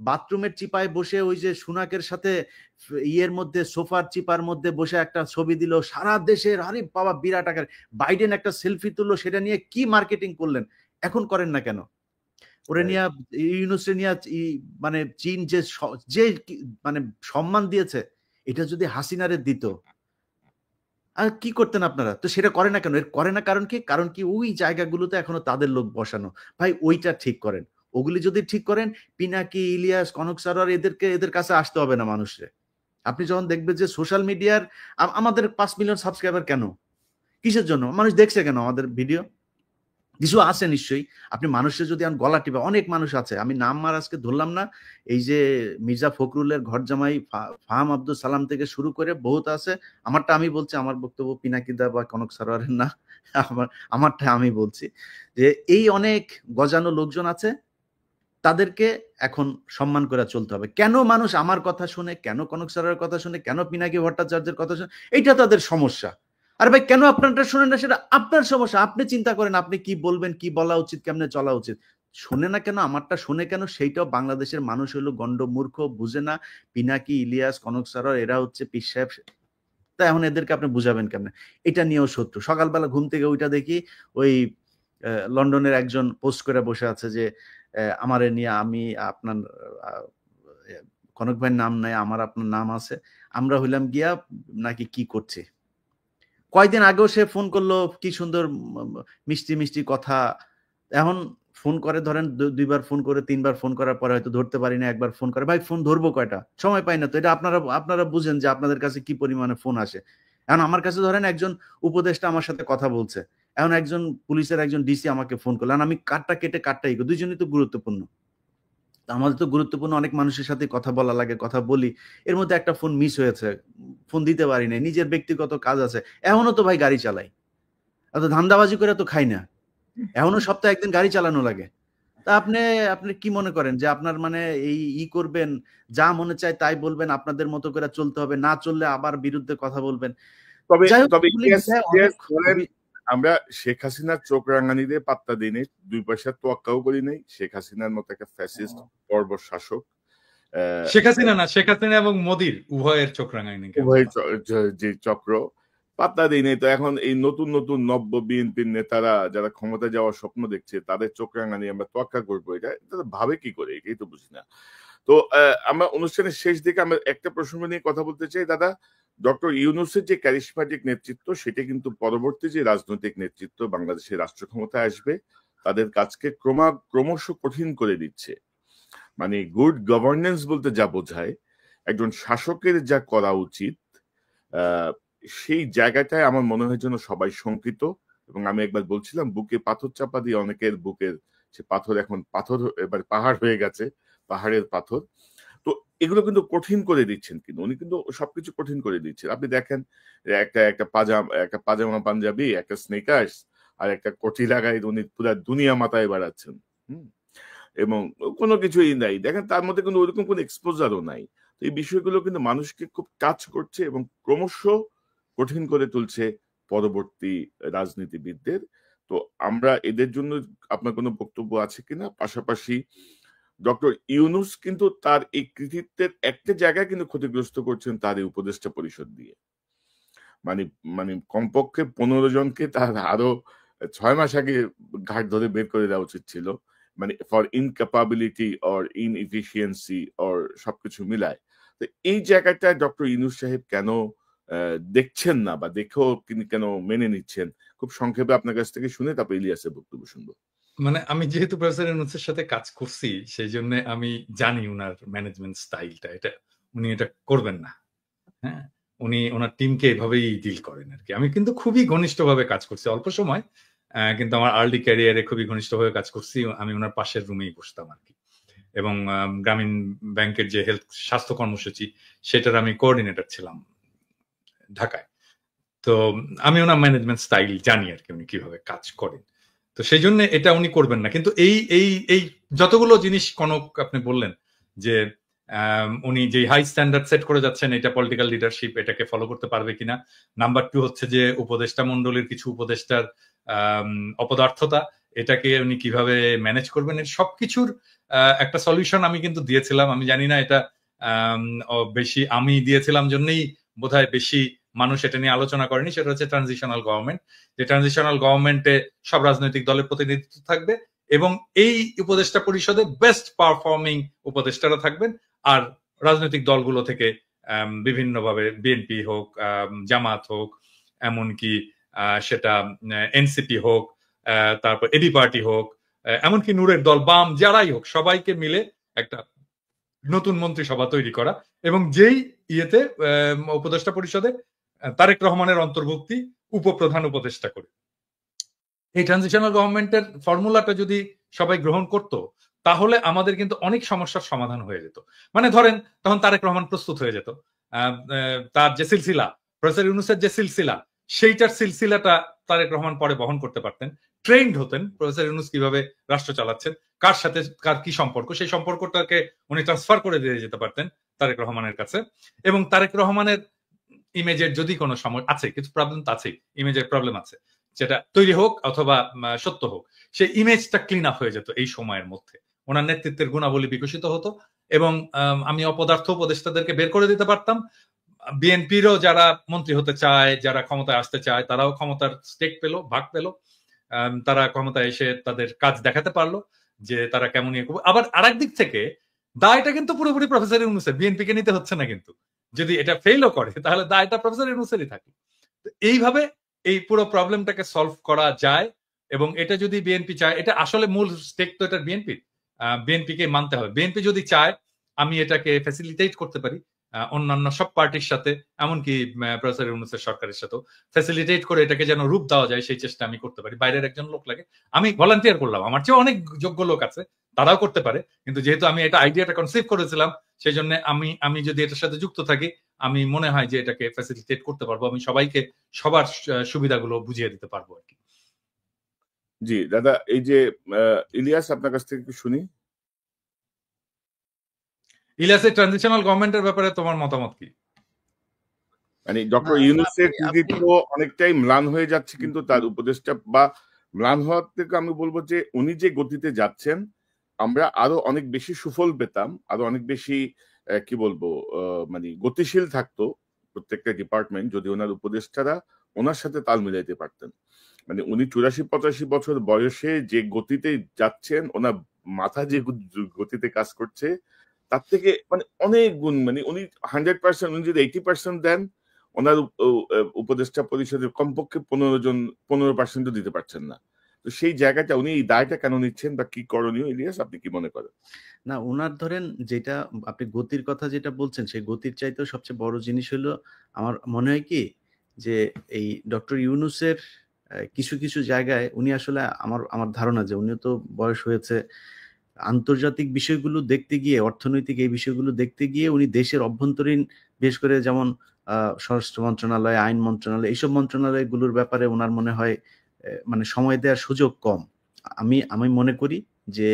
বাথরুমের চিপায় বসে ওই যে সুনাকের সাথে মধ্যে, সোফার চিপার মধ্যে বসে একটা ছবি দিল, সারা দেশের আরে বাবা বিরাট আকার, বাইডেন একটা সেলফি তুললো, সেটা নিয়ে কি মার্কেটিং করলেন, এখন করেন না কেন? ওরে নিয়ে ইউনূসে নিয়ে মানে চীন যে মানে সম্মান দিয়েছে, এটা যদি হাসিনারে দিত আর কি করতেন আপনারা? তো সেটা করে না কেন? এর করে না কারণ কি? কারণ কি ওই জায়গাগুলোতে এখনো তাদের লোক বসানো। ভাই ওইটা ঠিক করেন। ওগুলি যদি ঠিক করেন, পিনাকি, ইলিয়াস, কনক সারোয়ার এদের কাছে আসতে হবে না মানুষের। আপনি যখন দেখবেন যে সোশ্যাল মিডিয়ার আমাদের 5 মিলিয়ন সাবস্ক্রাইবার কেন? কিসের জন্য? মানুষ দেখছে কেন আমাদের ভিডিও? কিছু আছে নিশ্চয়ই। আপনি মানুষের যদি গলা টিপে, অনেক মানুষ আছে, আমি নাম আর আজকে ধরলাম না, এই যে মির্জা ফখরুলের ঘর জামাই ফাহাম আব্দুল সালাম থেকে শুরু করে বহুত আছে। আমারটা আমি বলছি, আমার বক্তব্য পিনাকিদা বা কনক সারোয়ারের না, আমারটা আমি বলছি যে এই অনেক গজানো লোকজন আছে, তাদেরকে এখন সম্মান করে চলতে হবে। কেন মানুষ আমার কথা শুনে, কেন কনক সারোয়ারের কথা শুনে, কেন পিনাকি ভট্টাচার্যের কথা শুনে, এইটা তাদের সমস্যা। আর ভাই কেন আপনারটা শোনেন না, সেটা আপনার সমস্যা। আপনি চিন্তা করেন আপনি কি বলবেন, কি বলা উচিত, কেমনে চলা উচিত। শোনে না কেন, আমারটা শোনে কেন, সেইটাও বাংলাদেশের মানুষ হলো গন্ড মূর্খ, বুঝে না। পিনাকি, ইলিয়াস, কনক সারোয়ার এরা হচ্ছে পীর সাহেব, তা এখন এদেরকে আপনি বুঝাবেন কেমনে? এটা নিয়েও শত্রু। সকালবেলা ঘুম থেকে ওইটা দেখি, ওই লন্ডনের একজন পোস্ট করে বসে আছে যে আমারে নিয়ে, আমি আপনার কনক ভাইয়ের নাম নাই, আমার আপনার নাম আছে, আমরা হইলাম গিয়া নাকি কি করছে। কয়েকদিন আগেও সে ফোন করলো, কি সুন্দর মিষ্টি মিষ্টি কথা। এখন ফোন করে, ধরেন 2বার ফোন করে, 3বার ফোন করার পরে হয়তো ধরতে পারি না, একবার ফোন করে, ভাই ফোন ধরবো কয়টা, সময় পাই না তো। এটা আপনারা বুঝেন যে আপনাদের কাছে কি পরিমাণে ফোন আসে। এখন আমার কাছে ধরেন একজন উপদেষ্টা আমার সাথে কথা বলছে, এখন একজন পুলিশের একজন ডিসি আমাকে ফোন করলো, আমি কাটটা কেটে কাটটাই, দুইজনই তো গুরুত্বপূর্ণ। আমাদের তো গুরুত্বপূর্ণ অনেক মানুষের সাথে কথা বলা লাগে, কথা বলি, এর মধ্যে একটা ফোন মিস হয়েছে, ফোন দিতে পারি না, নিজের ব্যক্তিগত কাজ আছে। এখনো তো ভাই গাড়ি চালাই, এত ধান্দাবাজি করে তো খাই না, এখনো সপ্তাহে একদিন গাড়ি চালানো লাগে। তা আপনি কি মনে করেন যে আপনার মানে এই করবেন, যা মনে চায় তাই বলবেন, আপনাদের মতো করে চলতে হবে, না চললে আবার বিরুদ্ধে কথা বলবেন? তবে আমরা শেখ হাসিনার চোখ রাঙানিদের পাত্তা দিই নাই, 2 পয়সার তোয়াক্কাও করি নাই। শেখ হাসিনার মতো একটা ফ্যাসিস্ট বর্বর শাসক, শেখ হাসিনা না, শেখ হাসিনা এবং মোদির উভয়ের চোখ রাঙায়নি উভয় যে চক্র পাত্তা দিই নাই। তো এখন এই নতুন নতুন নব্য বিএনপির নেতারা যারা ক্ষমতা যাওয়ার স্বপ্ন দেখছে, তাদের চোখ রাঙানি আমরা তোয়াক্কা করবো, এটা ভাবে কি করে, এটাই তো বুঝি না। তো আমরা অনুষ্ঠানের শেষ দিকে আমরা একটা প্রসঙ্গ নিয়ে কথা বলতে চাই দাদা। ডক্টর ইউনূসের যে ক্যারিসমাটিক নেতৃত্ব, সেটা কিন্তু পরবর্তী যে রাজনৈতিক নেতৃত্ব বাংলাদেশের রাষ্ট্র ক্ষমতায় আসবে, তাদের কাজকে ক্রমশ কঠিন করে দিচ্ছে। মানে গুড গভর্নেন্স বলতে যা বোঝায়, একজন শাসকের যা করা উচিত, সেই জায়গাটায় আমার মনে হয় যেন সবাই শঙ্কিত। এবং আমি একবার বলছিলাম, বুকে পাথর চাপা দিয়ে অনেকের বুকের সে পাথর এখন পাথর এবার পাহাড় হয়ে গেছে, পাহাড়ের পাথর। তো এগুলো কিন্তু কঠিন করে দিচ্ছেন, কিন্তু উনি কিন্তু সবকিছু কঠিন করে দিচ্ছেন। আপনি দেখেন একটা পাজামা পাঞ্জাবি, একটা স্নেকার্স আর একটা কটি লাগাই উনি পুরো দুনিয়া মাথায় বাড়াচ্ছেন। এবং কোনো কিছুই নাই, দেখেন তার মধ্যে কিন্তু ওইরকম কোনো এক্সপোজারও নাই। তো এই বিষয়গুলো কিন্তু মানুষকে খুব টাচ করছে এবং ক্রমশ কঠিন করে তুলছে পরবর্তী রাজনীতিবিদদের। তো আমরা এদের জন্য আপনার কোনো বক্তব্য আছে কিনা? পাশাপাশি ডক্টর ইউনূস কিন্তু তার এই কৃতিত্বের একটা জায়গায় কিন্তু ক্ষতিগ্রস্ত করছেন তার এই উপদেষ্টা পরিষদ দিয়ে। মানে মানে কমপক্ষে 15 জনকে তার আরো 6 মাস আগে ঘাট ধরে বের করে দেওয়া উচিত ছিল, মানে ফর ইনক্যাপাবিলিটি অর ইনএফিসিয়েন্সি অর সবকিছু মিলায়। তো এই জায়গাটায় ডক্টর ইউনূস সাহেব কেন দেখছেন না, বা দেখেও তিনি কেন মেনে নিচ্ছেন? খুব সংক্ষেপে আপনার কাছ থেকে শুনে তারপর ইলিয়াসের বক্তব্য শুনবো। মানে আমি যেহেতু প্রফেসর ইউনূসের সাথে কাজ করছি, সেই জন্য আমি জানি উনার ম্যানেজমেন্ট স্টাইলটা, এটা উনি এটা করবেন না। হ্যাঁ, উনি ওনার টিমকে এভাবেই ডিল করেন আর কি। আমি কিন্তু খুবই ঘনিষ্ঠভাবে কাজ করছি অল্প সময়, কিন্তু আমার আর্লি ক্যারিয়ারে খুবই ঘনিষ্ঠভাবে কাজ করছি। আমি ওনার পাশের রুমেই বসতাম আর কি। এবং গ্রামীণ ব্যাংকের যে স্বাস্থ্য কর্মসূচি, সেটার আমি কোঅর্ডিনেটর ছিলাম ঢাকায়। তো আমি ওনার ম্যানেজমেন্ট স্টাইল জানি আর কি, উনি কিভাবে কাজ করেন। তো সেই জন্য এটা উনি করবেন না। কিন্তু এই এই এই যতগুলো জিনিস কনক আপনি বললেন যে উনি যে হাই স্ট্যান্ডার্ড সেট করে যাচ্ছেন, এটা পলিটিক্যাল লিডারশিপ এটাকে ফলো করতে পারবে কিনা। নাম্বার 2 হচ্ছে যে উপদেষ্টা মন্ডলীর কিছু উপদেষ্টার অপদার্থতা, এটাকে উনি কিভাবে ম্যানেজ করবেন, এর সবকিছুর একটা সলিউশন আমি কিন্তু দিয়েছিলাম। আমি জানি না এটা বেশি আমি দিয়েছিলাম জন্যই বোধহয় বেশি মানুষ এটা নিয়ে আলোচনা করেনি। সেটা হচ্ছে ট্রানজিশনাল গভর্নমেন্ট। যে ট্রানজিশনাল গভর্নমেন্টে সব রাজনৈতিক দলের প্রতিনিধিত্ব থাকবে এবং এই উপদেষ্টা পরিষদে বেস্ট পারফর্মিং উপদেষ্টারা থাকবেন। আর রাজনৈতিক দলগুলো থেকে বিভিন্নভাবে বিএনপি হোক, জামাত হোক, এমনকি সেটা এনসিপি হোক, তারপর এবি পার্টি হোক, এমনকি নূরের দল, বাম, যারাই হোক, সবাইকে মিলে একটা নতুন মন্ত্রিসভা তৈরি করা এবং যেই ইয়েতে উপদেষ্টা পরিষদে তারেক রহমানের অন্তর্ভুক্তি উপপ্রধান উপদেষ্টা করে। এই ট্রানজিশনাল গভর্নমেন্টের ফর্মুলাটা যদি সবাই গ্রহণ করত, তাহলে আমাদের কিন্তু অনেক সমস্যার সমাধান হয়ে যেত। মানে ধরেন তখন তারেক রহমান প্রস্তুত হয়ে যেত, তার যে সিলসিলা, প্রফেসর ইউনূসের যে সিলসিলা, সেইটার সিলসিলাটা তারেক রহমান পরে বহন করতে পারতেন। ট্রেন্ড হতেন প্রফেসর ইউনূস কিভাবে রাষ্ট্র চালাচ্ছেন, কার সাথে কার কি সম্পর্ক, সেই সম্পর্কটাকে উনি ট্রান্সফার করে দিয়ে যেতে পারতেন তারেক রহমানের কাছে। এবং তারেক রহমানের ইমেজের যদি কোনো সমস্যা আছে, কিছু প্রবলেম তো আছে, ইমেজের প্রবলেম আছে, যেটা তৈরি হোক অথবা সত্য হোক, সেই ইমেজটা ক্লিন আপ হয়ে যেত এই সময়ের মধ্যে। ওনার নেতৃত্বের গুণাবলী বিকশিত হতো এবং আমি অপদার্থ উপদেষ্টাদেরকে বের করে দিতে পারতাম। বিএনপিরও যারা মন্ত্রী হতে চায়, যারা ক্ষমতায় আসতে চায়, তারাও ক্ষমতার স্টেক পেলো, ভাগ পেলো। তারা ক্ষমতায় এসে তাদের কাজ দেখাতে পারলো যে তারা কেমন ইয়ে করবে। আবার আরেক দিক থেকে দায়টা কিন্তু পুরোপুরি প্রফেসর ইউনূসের, বিএনপি কে নিতে হচ্ছে না। কিন্তু যদি এটা ফেলও করে, তাহলে দায়টা প্রফেসর ইউনূসেরই থাকে। এইভাবে এই পুরো প্রবলেমটাকে সলভ করা যায়। এবং এটা যদি বিএনপি চায়, এটা আসলে মূল স্টেক তো এটা বিএনপির, বিএনপিকে মানতে হবে। বিএনপি যদি চায়, আমি এটাকে ফ্যাসিলিটেট করতে পারি অন্যান্য সব পার্টির সাথে, এমনকি প্রফেসর ইউনূসের সরকারের সাথেও ফ্যাসিলিটেট করে এটাকে যেন রূপ দেওয়া যায়, সেই চেষ্টা আমি করতে পারি। বাইরের একজন লোক লাগে, আমি ভলান্টিয়ার করলাম, আমার চেয়ে অনেক যোগ্য লোক আছে, তারাও করতে পারে। কিন্তু যেহেতু আমি এটা আইডিয়াটা কনসিভ করেছিলাম, সেই জন্য আমি যদি এটার সাথে যুক্ত থাকি, আমি মনে হয় যে এটাকে ফ্যাসিলিটেট করতে পারবো। আমি সবাইকে সবার সুবিধাগুলো বুঝিয়ে দিতে পারবো আর কি। জি দাদা, এই যে ইলিয়াস, আপনার কাছ থেকে একটু শুনি। ইলিয়াসের ট্রানজিশনাল গভর্নমেন্টের ব্যাপারে তোমার মতামত কি? মানে না ডক্টর না ইউনূসের আপনি আপনি কৃতিত্ব অনেকটাই ম্লান হয়ে যাচ্ছে, কিন্তু তার উপদেষ্টা বা ম্লান হওয়ার থেকে আমি বলবো যে উনি যে গতিতে যাচ্ছেন, আমরা আরো অনেক বেশি সুফল পেতাম, আরো অনেক বেশি কি বলবো মানে গতিশীল থাকতো প্রত্যেকটা ডিপার্টমেন্ট, যদি ওনার উপদেষ্টারা ওনার সাথে তাল মিলাইতে পারতেন। মানে উনি 84-85 বছর বয়সে যে গতিতে যাচ্ছেন, ওনার মাথা যে গতিতে কাজ করছে, তার থেকে মানে অনেক গুণ, মানে উনি 100%, উনি যদি 80% দেন, ওনার উপদেষ্টা পরিষদের কমপক্ষে 15% দিতে পারছেন না। তো সেই জায়গাটা উনি এই দায়টা কেন নিচ্ছেন বা কি করণীয়, ইলিয়াস আপনি কি মনে করেন? না উনার ধরেন যেটা আপনি গতির কথা যেটা বলছেন সেই গতির চাইতেও সবচেয়ে বড় জিনিস হলো আমার মনে হয় কি যে এই ডক্টর ইউনূসের কিছু কিছু জায়গায় উনি আসলে আমার আমার ধারণা যে উনিও তো বয়স হয়েছে, আন্তর্জাতিক বিষয়গুলো দেখতে গিয়ে, অর্থনৈতিক এই বিষয়গুলো দেখতে গিয়ে উনি দেশের অভ্যন্তরীণ, বিশেষ করে যেমন স্বরাষ্ট্র মন্ত্রণালয়, আইন মন্ত্রণালয়, এইসব মন্ত্রণালয়গুলোর ব্যাপারে উনার মনে হয় মানে সময় দেওয়ার সুযোগ কম। আমি আমি মনে করি যে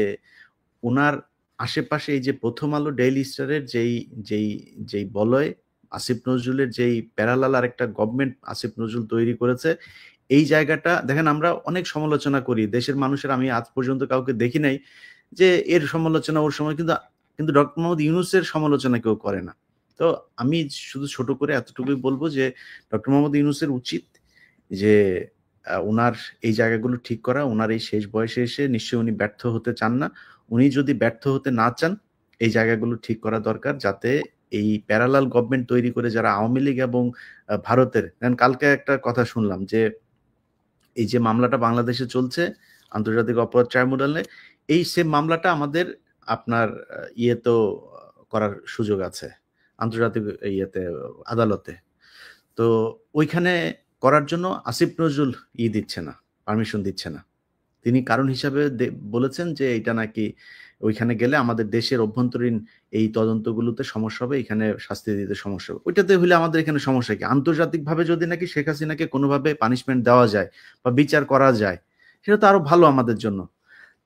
উনার আশেপাশে এই যে প্রথম আলো ডেইলি স্টারের যেই যেই যেই বলয় আসিফ নজরুলের যেই প্যারালাল আর একটা গভর্নমেন্ট আসিফ নজরুল তৈরি করেছে, এই জায়গাটা দেখেন আমরা অনেক সমালোচনা করি দেশের মানুষের, আমি আজ পর্যন্ত কাউকে দেখি নাই যে এর সমালোচনা ওর সময়, কিন্তু কিন্তু ডক্টর মোহাম্মদ ইউনূসের সমালোচনা কেউ করে না। তো আমি শুধু ছোট করে এতটুকুই বলবো যে ডক্টর মোহাম্মদ ইউনূসের উচিত যে উনার এই জায়গাগুলো ঠিক করা। উনার এই শেষ বয়সে এসে নিশ্চয়ই উনি ব্যর্থ হতে চান না। উনি যদি ব্যর্থ হতে না চান, এই জায়গাগুলো ঠিক করা দরকার, যাতে এই প্যারালাল গভর্নমেন্ট তৈরি করে যারা আওয়ামী লীগ এবং ভারতের, কালকে একটা কথা শুনলাম যে এই যে মামলাটা বাংলাদেশে চলছে আন্তর্জাতিক অপরাধ ট্রাইব্যুনালে, এই সেম মামলাটা আমাদের আপনার ইয়েতেও করার সুযোগ আছে, আন্তর্জাতিক ইয়েতে আদালতে। তো ওইখানে করার জন্য আসিফ নজরুল দিচ্ছে না, পারমিশন দিচ্ছে না। তিনি কারণ হিসাবে বলেছেন যে এটা নাকি ওইখানে গেলে আমাদের দেশের অভ্যন্তরীণ এই তদন্তগুলোতে সমস্যা হবে, এখানে শাস্তি দিতে সমস্যা হবে। ওইটাতে হলে আমাদের এখানে সমস্যা কি? আন্তর্জাতিকভাবে যদি নাকি শেখ হাসিনাকে কোনোভাবে পানিশমেন্ট দেওয়া যায় বা বিচার করা যায়, সেটা তো আরো ভালো আমাদের জন্য।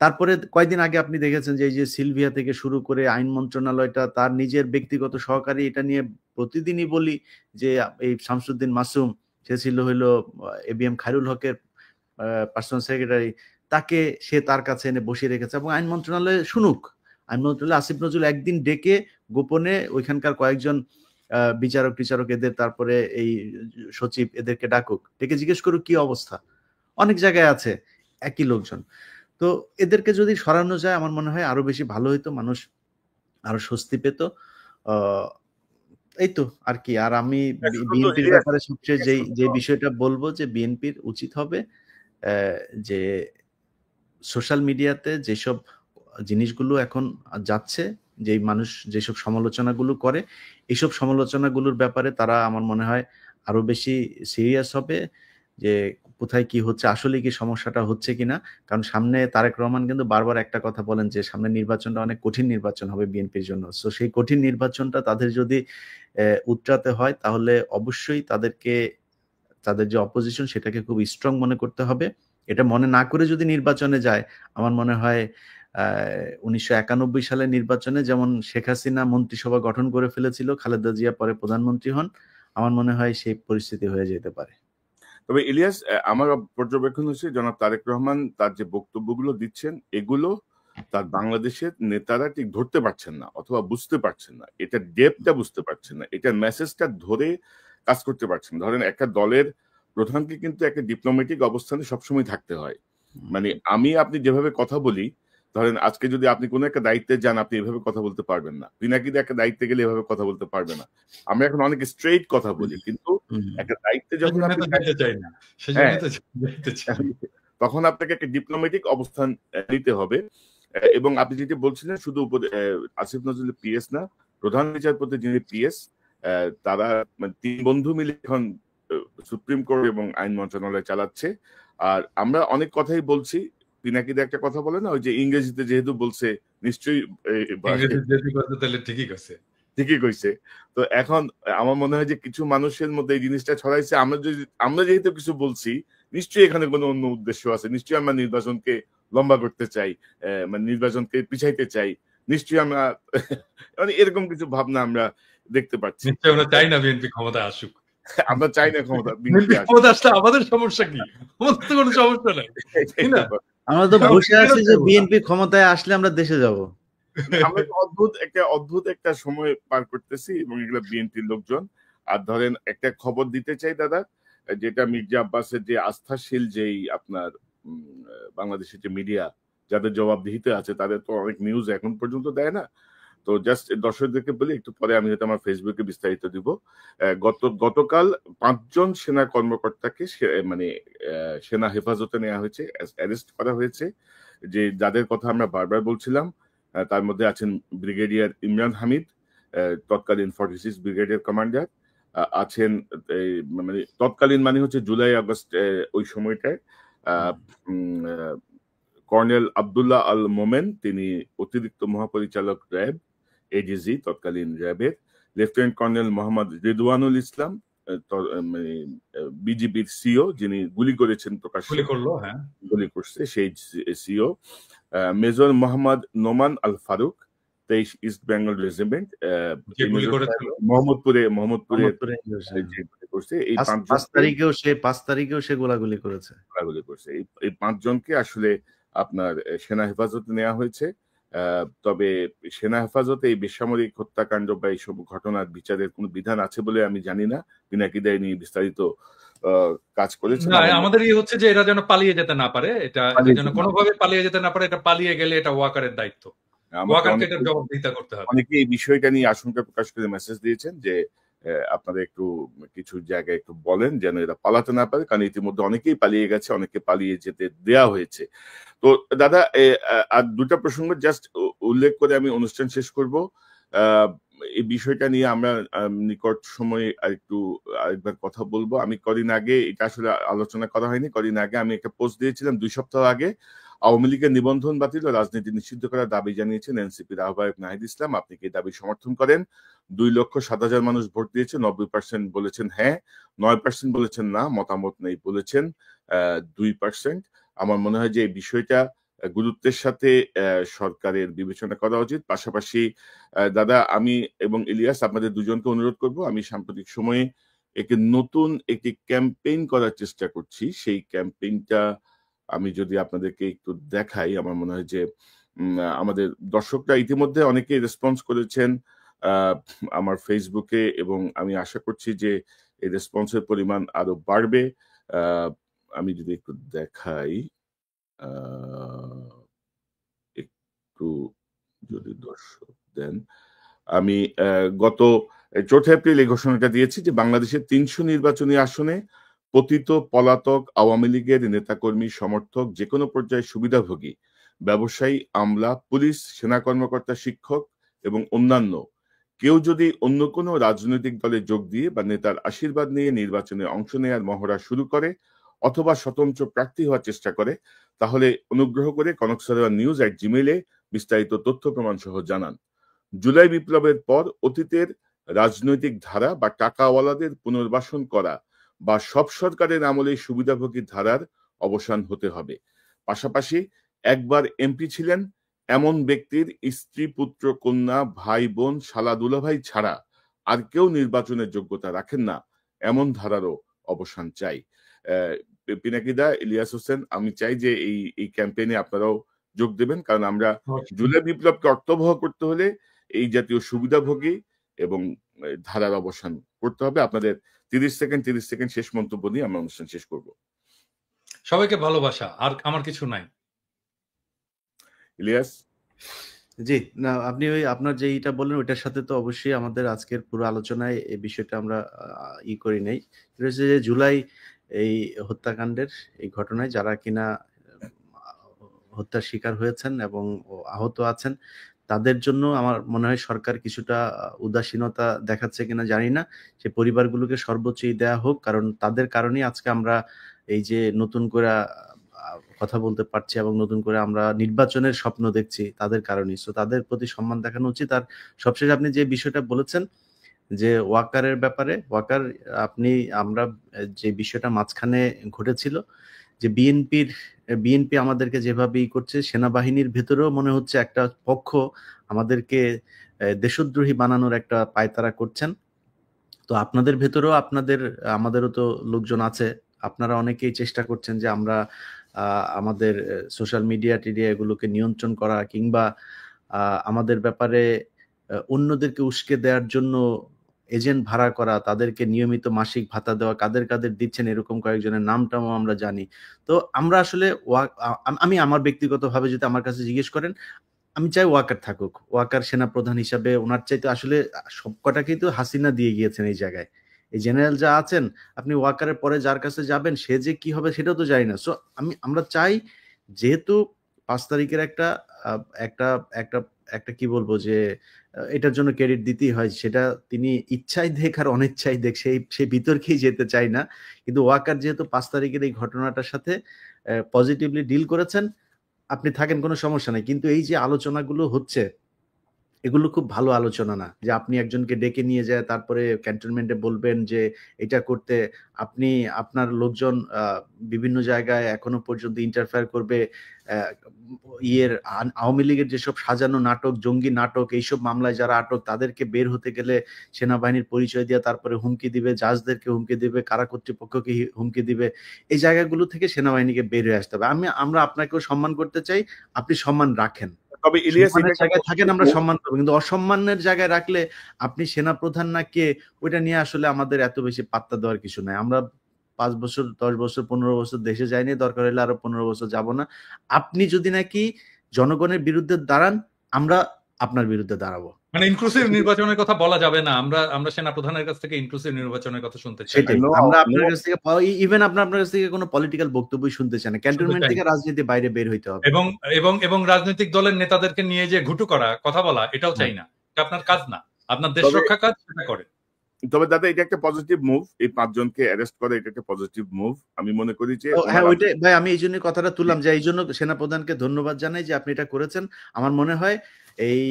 তারপরে কয়েকদিন আগে আপনি দেখেছেন যে এই যে সিলভিয়া থেকে শুরু করে আইন মন্ত্রণালয়টা তার নিজের ব্যক্তিগত সহকারী, এটা নিয়ে প্রতিদিনই বলি যে এই শামসুদ্দিন মাসুম, সে ছিল হইলো এবিএম খায়রুল হকের পার্সোনাল সেক্রেটারি, তাকে সে তার কাছে এনে বসিয়ে রেখেছে এবং আইন মন্ত্রণালয়ে শুনুক। আইন মন্ত্রণালয়ে আসিফ নজরুল একদিন ডেকে গোপনে ওইখানকার কয়েকজন বিচারক টিচারক এদের, তারপরে এই সচিব এদেরকে ডাকুক, ডেকে জিজ্ঞেস করুক কি অবস্থা। অনেক জায়গায় আছে একই লোকজন। তো এদেরকে যদি সরানো যায় আমার মনে হয় আরো বেশি ভালো হইতো, মানুষ আরো স্বস্তি পেত। এই তো আর কি। আর আমি বিএনপির ব্যাপারে সবচেয়ে যে বিষয়টা বলবো যে বিএনপির উচিত হবে যে সোশ্যাল মিডিয়াতে যেসব জিনিসগুলো এখন যাচ্ছে, যেই মানুষ যেসব সমালোচনাগুলো করে, এইসব সমালোচনাগুলোর ব্যাপারে তারা আমার মনে হয় আরো বেশি সিরিয়াস হবে যে কোথায় কি হচ্ছে, আসলে কি সমস্যাটা হচ্ছে কিনা। কারণ সামনে তারেক রহমান কিন্তু বারবার একটা কথা বলেন যে সামনে নির্বাচনটা অনেক কঠিন নির্বাচন হবে বিএনপির জন্য। সো সেই কঠিন নির্বাচনটা তাদের যদি উতরাতে হয়, তাহলে অবশ্যই তাদেরকে তাদের যে অপোজিশন সেটাকে খুব স্ট্রং মনে করতে হবে। এটা মনে না করে যদি নির্বাচনে যায়, আমার মনে হয় 1991 সালের নির্বাচনে যেমন শেখ হাসিনা মন্ত্রিসভা গঠন করে ফেলেছিল, খালেদা জিয়া পরে প্রধানমন্ত্রী হন, আমার মনে হয় সেই পরিস্থিতি হয়ে যেতে পারে। তবে ইলিয়াস, আমার পর্যবেক্ষণ হচ্ছে জনাব তারেক রহমান তার যে বক্তব্যগুলো দিচ্ছেন, এগুলো তার বাংলাদেশের নেতারা ঠিক ধরতে পারছেন না অথবা বুঝতে পারছেন না, এটা ডেপটা বুঝতে পারছেন না, এটার মেসেজটা ধরে কাজ করতে পারছেন। ধরেন একটা দলের প্রধানকে কিন্তু একটা ডিপ্লোম্যাটিক অবস্থানে সবসময় থাকতে হয়। মানে আমি আপনি যেভাবে কথা বলি, ধরেন আজকে যদি আপনি কোনো একটা দায়িত্বে যান, আপনি এভাবে কথা বলতে পারবেন না। পিনাকিদা একটা দায়িত্বে গেলে এভাবে কথা বলতে পারবে না। আমরা এখন অনেক স্ট্রেইট কথা বলি, কিন্তু একটা দায়িত্বে যখন আপনি হ্যাঁ, তখন আপনাকে একটা ডিপ্লোম্যাটিক অবস্থান নিতে হবে। এবং আপনি যেটা বলছিলেন, শুধু আসিফ নজরুলের পিএস না, প্রধান বিচারপতি যিনি পিএস, তারা মানে 3 বন্ধু মিলে এখন সুপ্রিম কোর্ট এবং আইন মন্ত্রণালয় চালাচ্ছে। আর আমরা অনেক কথাই বলছি, পিনাকিদা একটা কথা বলে না, ওই যে ইংরেজিতে যেহেতু বলছে নিশ্চয়ই ঠিকই কইছে। তো এখন আমার মনে হয় যে কিছু মানুষের মধ্যে এই জিনিসটা ছড়াইছে, আমরা যেহেতু কিছু বলছি, নিশ্চয়ই এখানে কোনো অন্য উদ্দেশ্য আছে। নিশ্চয়ই আমরা নির্বাচনকে লম্বা করতে চাই, মানে নির্বাচনকে পিছাইতে চাই, নিশ্চয়ই আমরা মানে এরকম কিছু ভাবনা আমরা দেখতে পাচ্ছি। নিশ্চয়ই আমরা চাই না বিএনপি ক্ষমতায় আসুক। আমরা চাই না ক্ষমতা, বিএনপি বিএনপি আসুক। ক্ষমতা আসলে আমাদের সমস্যা কি? আমাদের তো কোনো সমস্যা নাই, এটাই তাই তো না? কথা। আমরা তো আমরা বসে কেন আছি যে চাইবো না? বিএনপি ক্ষমতায় আসলে আমরা দেশে যাব। আমরা তো অদ্ভুত একটা সময় পার করতেছি এবং এগুলো বিএনপির লোকজন। আর ধরেন একটা খবর দিতে চাই দাদা, যেটা মির্জা আব্বাসের যে আস্থাশীল যেই আপনার বাংলাদেশের যে মিডিয়া যাদের জবাবদিহিতে আছে, তাদের তো অনেক নিউজ এখন পর্যন্ত দেয় না। তো জাস্ট দর্শকদেরকে বলি, একটু পরে আমি হয়তো আমার ফেসবুকে বিস্তারিত দিব। গতকাল 5 জন সেনা কর্মকর্তাকে মানে সেনা হেফাজতে নেওয়া হয়েছে, অ্যারেস্ট করা হয়েছে। যে যাদের কথা আমরা বারবার বলছিলাম, তার মধ্যে আছেন ব্রিগেডিয়ার ইমরান হামিদ, তৎকালীন 46 ব্রিগেডিয়ার কমান্ডার। আছেন মানে তৎকালীন মানে হচ্ছে জুলাই আগস্ট ওই সময়টায় কর্নেল আব্দুল্লাহ আল মোমেন, তিনি অতিরিক্ত মহাপরিচালক র্যাব, এডিজি তৎকালীন র্যাবের। লেফটেন্যান্ট কর্নেল মোহাম্মদ রিদওয়ানুল ইসলাম, মানে বিজিবির সিও, যিনি গুলি করেছেন প্রকাশ্যে, গুলি করলো, হ্যাঁ। গুলি করছে সেই CO. Major Mohammad Noman Al Faruk, 23 east Bengal regiment, যে গুলি করেছিল মোহাম্মদপুরে মোহাম্মদপুরে যে গুলি করছে। এই 5 5 তারিখেও সে গোলাগুলি করেছে। গোলাগুলি করছে। এই 5 জনকে আসলে আপনার সেনা হেফাজতে নেওয়া হয়েছে। তবে সেনা হেফাজতে এই বেসামরিক হত্যাকাণ্ড বা এইসব ঘটনার বিচারের কোনো বিধান আছে বলে আমি জানি না। পিনাকি দা নিয়ে বিস্তারিত কাজ করেছেন। না, আমাদের হচ্ছে যে এরা যেন পালিয়ে যেতে না পারে, এটা যেন কোনোভাবে পালিয়ে যেতে না পারে, এটা পালিয়ে গেলে এটা ওয়াকারের দায়িত্ব। ওয়াকারকে এটার জবাবদিহিতা করতে হবে। অনেকে এই বিষয়টা নিয়ে আশঙ্কা প্রকাশ করে মেসেজ দিয়েছেন যে আপনারা একটু কিছু জায়গায় একটু বলেন যেন এরা পালাতে না পারে, কারণ ইতিমধ্যে অনেকেই পালিয়ে গেছে, অনেকে পালিয়ে যেতে দেয়া হয়েছে। তো দাদা আর দুটা প্রসঙ্গ জাস্ট উল্লেখ করে আমি অনুষ্ঠান শেষ করব। এই বিষয়টা নিয়ে আমরা নিকট সময়ে আরেকবার কথা বলবো। আমি কদিন আগে, এটা আসলে আলোচনা করা হয়নি, কদিন আগে আমি একটা পোস্ট দিয়েছিলাম 2 সপ্তাহ আগে। আওয়ামী লীগের নিবন্ধন বাতিল ও রাজনীতি নিষিদ্ধ করার দাবি জানিয়েছেন এনসিপির আহ্বায়ক নাহিদ ইসলাম। আপনি কি দাবি সমর্থন করেন? 2,07,000 মানুষ ভোট দিয়েছে, 90% বলেছেন হ্যাঁ, 9% বলেছেন না, মতামত নেই বলেছেন 2%। আমার মনে হয় যে এই বিষয়টা গুরুত্বের সাথে সরকারের বিবেচনা করা উচিত। পাশাপাশি দাদা, আমি এবং ইলিয়াস আপনাদের দুজনকে অনুরোধ করব, আমি সাম্প্রতিক সময়ে নতুন একটি ক্যাম্পেইন করার চেষ্টা করছি। সেই ক্যাম্পেইনটা আমি যদি আপনাদেরকে একটু দেখাই, আমার মনে হয় যে আমাদের দর্শকরা ইতিমধ্যে অনেকেই রেসপন্স করেছেন আমার ফেসবুকে, এবং আমি আশা করছি যে এই রেসপন্সের পরিমাণ আরো বাড়বে। আমি যদি একটু দেখাই, একটু যদি দর্শক দেন, আমি গত 4 এপ্রিল এই ঘোষণাটা দিয়েছি যে বাংলাদেশের 300 নির্বাচনী আসনে পতিত পলাতক আওয়ামী লীগের নেতাকর্মী, সমর্থক, যে কোনো পর্যায়ে সুবিধাভোগী, ব্যবসায়ী, আমলা, পুলিশ, সেনা কর্মকর্তা, শিক্ষক এবং অন্যান্য কেউ যদি অন্য কোনো রাজনৈতিক দলে যোগ দিয়ে বা নেতার আশীর্বাদ নিয়ে নির্বাচনে অংশ নেওয়ার মহড়া শুরু করে অথবা স্বতন্ত্র প্রার্থী হওয়ার চেষ্টা করে, তাহলে অনুগ্রহ করে কনকসারোয়ার@gmail বিস্তারিত তথ্য প্রমাণ সহ জানান। জুলাই বিপ্লবের পর অতীতের রাজনৈতিক ধারা বা টাকাওয়ালাদের পুনর্বাসন করা বা সব সরকারের আমলে সুবিধাভোগী ধারার অবসান হতে হবে। পাশাপাশি একবার এমপি ছিলেন এমন ব্যক্তির স্ত্রী, পুত্র, কন্যা, ভাই, বোন, শালা, দুলাভাই ছাড়া আর কেউ নির্বাচনের যোগ্যতা রাখেন না, এমন ধারারও অবসান চাই। পিনাকিদা, ইলিয়াস হোসেন, আমি চাই যে এই ক্যাম্পেইনে আপনারাও যোগ দেবেন, কারণ আমরা জুলাই বিপ্লবকে অর্থবহ করতে হলে এই জাতীয় সুবিধাভোগী এবং ধারার অবসান করতে হবে। আপনাদের 30 সেকেন্ড শেষ মন্তব্য নিয়ে আমরা অনুষ্ঠান শেষ করব। সবাইকে ভালোবাসা, আর আমার কিছু নাই। ইলিয়াস? জি, না, আপনি আপনার যে এইটা বললেন ওইটার সাথে তো অবশ্যই আমাদের আজকের পুরো আলোচনায় এই বিষয়টা আমরা করি নাই। সেটা হচ্ছে যে জুলাই এই হত্যাকাণ্ডের এই ঘটনায় যারা কিনা হত্যার শিকার হয়েছেন এবং আহত আছেন, তাদের জন্য আমার মনে হয় সরকার কিছুটা উদাসীনতা দেখাচ্ছে কিনা জানি না। সে পরিবারগুলোকে সর্বোচ্চই দেয়া হোক, কারণ তাদের কারণেই আজকে আমরা এই যে নতুন করে কথা বলতে পারছি এবং নতুন করে আমরা নির্বাচনের স্বপ্ন দেখছি তাদের কারণেই। সো তাদের প্রতি সম্মান দেখানো উচিত। আর সবশেষে আপনি যে বিষয়টা বলেছেন যে ওয়াকারের ব্যাপারে, আমরা যে বিষয়টা মাঝখানে ঘটেছিল যে বিএনপি আমাদেরকে যেভাবে করছে, সেনাবাহিনীর ভেতরেও মনে হচ্ছে একটা পক্ষ আমাদেরকে দেশদ্রোহী বানানোর একটা পায়তারা করছেন। তো আপনাদের ভেতরেও আমাদেরও তো লোকজন আছে। আপনারা অনেকেই চেষ্টা করছেন যে আমরা আমাদের সোশ্যাল মিডিয়া টিডিয়া এগুলোকে নিয়ন্ত্রণ করা, কিংবা আমাদের ব্যাপারে অন্যদেরকে উস্কে দেওয়ার জন্য এজেন্ট ভাড়া করা, তাদেরকে নিয়মিত মাসিক ভাতা দেওয়া, কাদের কাদের দিচ্ছেন এরকম কয়েকজনের নামটাও আমরা জানি। তো আমরা আসলে আমি আমার ব্যক্তিগতভাবে যদি আমার কাছে জিজ্ঞেস করেন, আমি চাই ওয়াকার থাকুক। ওয়াকার সেনাপ্রধান হিসাবে ওনার চাইতে আসলে সবকটাকেই তো হাসিনা দিয়ে গিয়েছেন এই জায়গায়। এই জেনারেল যা আছেন, আপনি ওয়াকারের পরে যার কাছে যাবেন সে যে কি হবে সেটাও তো জানি না। সো আমরা চাই, যেহেতু 5 তারিখের একটা একটা একটা একটা কি বলবো যে এটার জন্য ক্রেডিট দিতেই হয়, সেটা তিনি ইচ্ছাই দেখ আর অনিচ্ছাই দেখ, সেই বিতর্কেই যেতে চাই না। কিন্তু ওয়াকার যেহেতু 5 তারিখের এই ঘটনাটার সাথে পজিটিভলি ডিল করেছেন, আপনি থাকেন, কোনো সমস্যা নাই। কিন্তু এই যে আলোচনাগুলো হচ্ছে, এগুলো খুব ভালো আলোচনা না। যে আপনি একজনকে ডেকে নিয়ে যায় তারপরে ক্যান্টনমেন্টে বলবেন যে এটা করতে, আপনি আপনার লোকজন বিভিন্ন জায়গায় এখনো পর্যন্ত ইন্টারফেয়ার করবে। আওয়ামী লীগের যেসব সাজানো নাটক, জঙ্গি নাটক, এইসব মামলায় যারা আটক, তাদেরকে বের হতে গেলে সেনাবাহিনীর পরিচয় দিয়ে তারপরে হুমকি দিবে, জাজদেরকে হুমকি দিবে, কারা কর্তৃপক্ষকে হুমকি দিবে। এই জায়গাগুলো থেকে সেনাবাহিনীকে বের হয়ে আসতে হবে। আমরা আপনাকেও সম্মান করতে চাই, আপনি সম্মান রাখেন, তবে ইলিয়াস সম্মানের জায়গায় থাকেন, আমরা সম্মান করবো। কিন্তু অসম্মানের জায়গায় রাখলে আপনি সেনাপ্রধান না কে, ওইটা নিয়ে আসলে আমাদের এত বেশি পাত্তা দেওয়ার কিছু নাই। আমরা 5 বছর, 10 বছর, 15 বছর দেশে যাইনি, দরকার হলে আরো 15 বছর যাব না। আপনি যদি নাকি জনগণের বিরুদ্ধে দাঁড়ান, আমরা আপনার বিরুদ্ধে দাঁড়াবো। মানে ইনক্লুসিভ নির্বাচনের কথা বলা যাবে না। আমরা সেনাপ্রধানের কাছ থেকে ইনক্লুসিভ নির্বাচনের কথা শুনতে চাই। সেটাই আমরা আপনার কাছ থেকে, ইভেন আপনার কাছ থেকে কোনো পলিটিক্যাল বক্তব্যই শুনতে চাই না। ক্যান্টনমেন্ট থেকে রাজনীতি বাইরে বের হইতে হবে। এবং রাজনৈতিক দলের নেতাদেরকে নিয়ে যে ঘুটু করা, কথা বলা, এটাও চাই না। এটা আপনার কাজ না। আপনার দেশ রক্ষা কাজ, সেটা করে। তবে দাদা, এটা একটা পজিটিভ মুভ। এই 5 জনকে অ্যারেস্ট করে এটা একটা পজিটিভ মুভ। আমি মনে করি যে হ্যাঁ, ওইটাই ভাই, আমি এই জন্য কথাটা তুললাম, যে এই জন্য সেনাপ্রধানকে ধন্যবাদ জানাই যে আপনি এটা করেছেন। আমার মনে হয় এই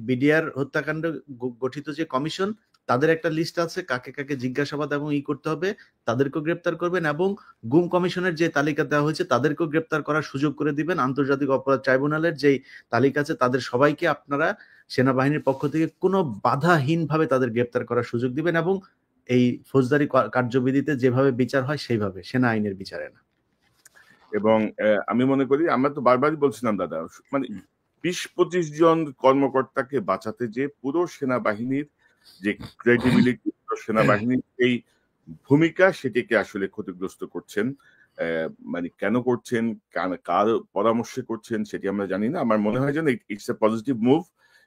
বিডিআর হত্যাকাণ্ড গঠিত যে কমিশন, তাদের একটা লিস্ট আছে কাকে কাকে জিজ্ঞাসাবাদ এবং করতে হবে, তাদেরকেও গ্রেপ্তার করবেন, এবং গুম কমিশনের যে তালিকা দেওয়া হয়েছে তাদেরকেও গ্রেপ্তার করার সুযোগ করে দিবেন। আন্তর্জাতিক অপরাধ ট্রাইব্যুনালের যেই তালিকা আছে তাদের সবাইকে আপনারা সেনাবাহিনীর পক্ষ থেকে কোনো বাধাহীনভাবে তাদের গ্রেপ্তার করার সুযোগ দিবেন, এবং এই ফৌজদারি কার্যবিধিতে যেভাবে বিচার হয় সেইভাবে, সেনা আইনের বিচারে না। এবং আমি মনে করি, আমরা তো বারবারই বলছিলাম দাদা, মানে 20-25 জন কর্মকর্তাকে বাঁচাতে যে পুরো সেনাবাহিনীর যে ক্রেডিবিলিটি, সেনাবাহিনীর এই ভূমিকা, সেটিকে আসলে ক্ষতিগ্রস্ত করছেন। মানে কেন করছেন, কার পরামর্শে করছেন সেটি আমরা জানি না। আমার মনে হয় যেন ইটস এ পজিটিভ মুভ,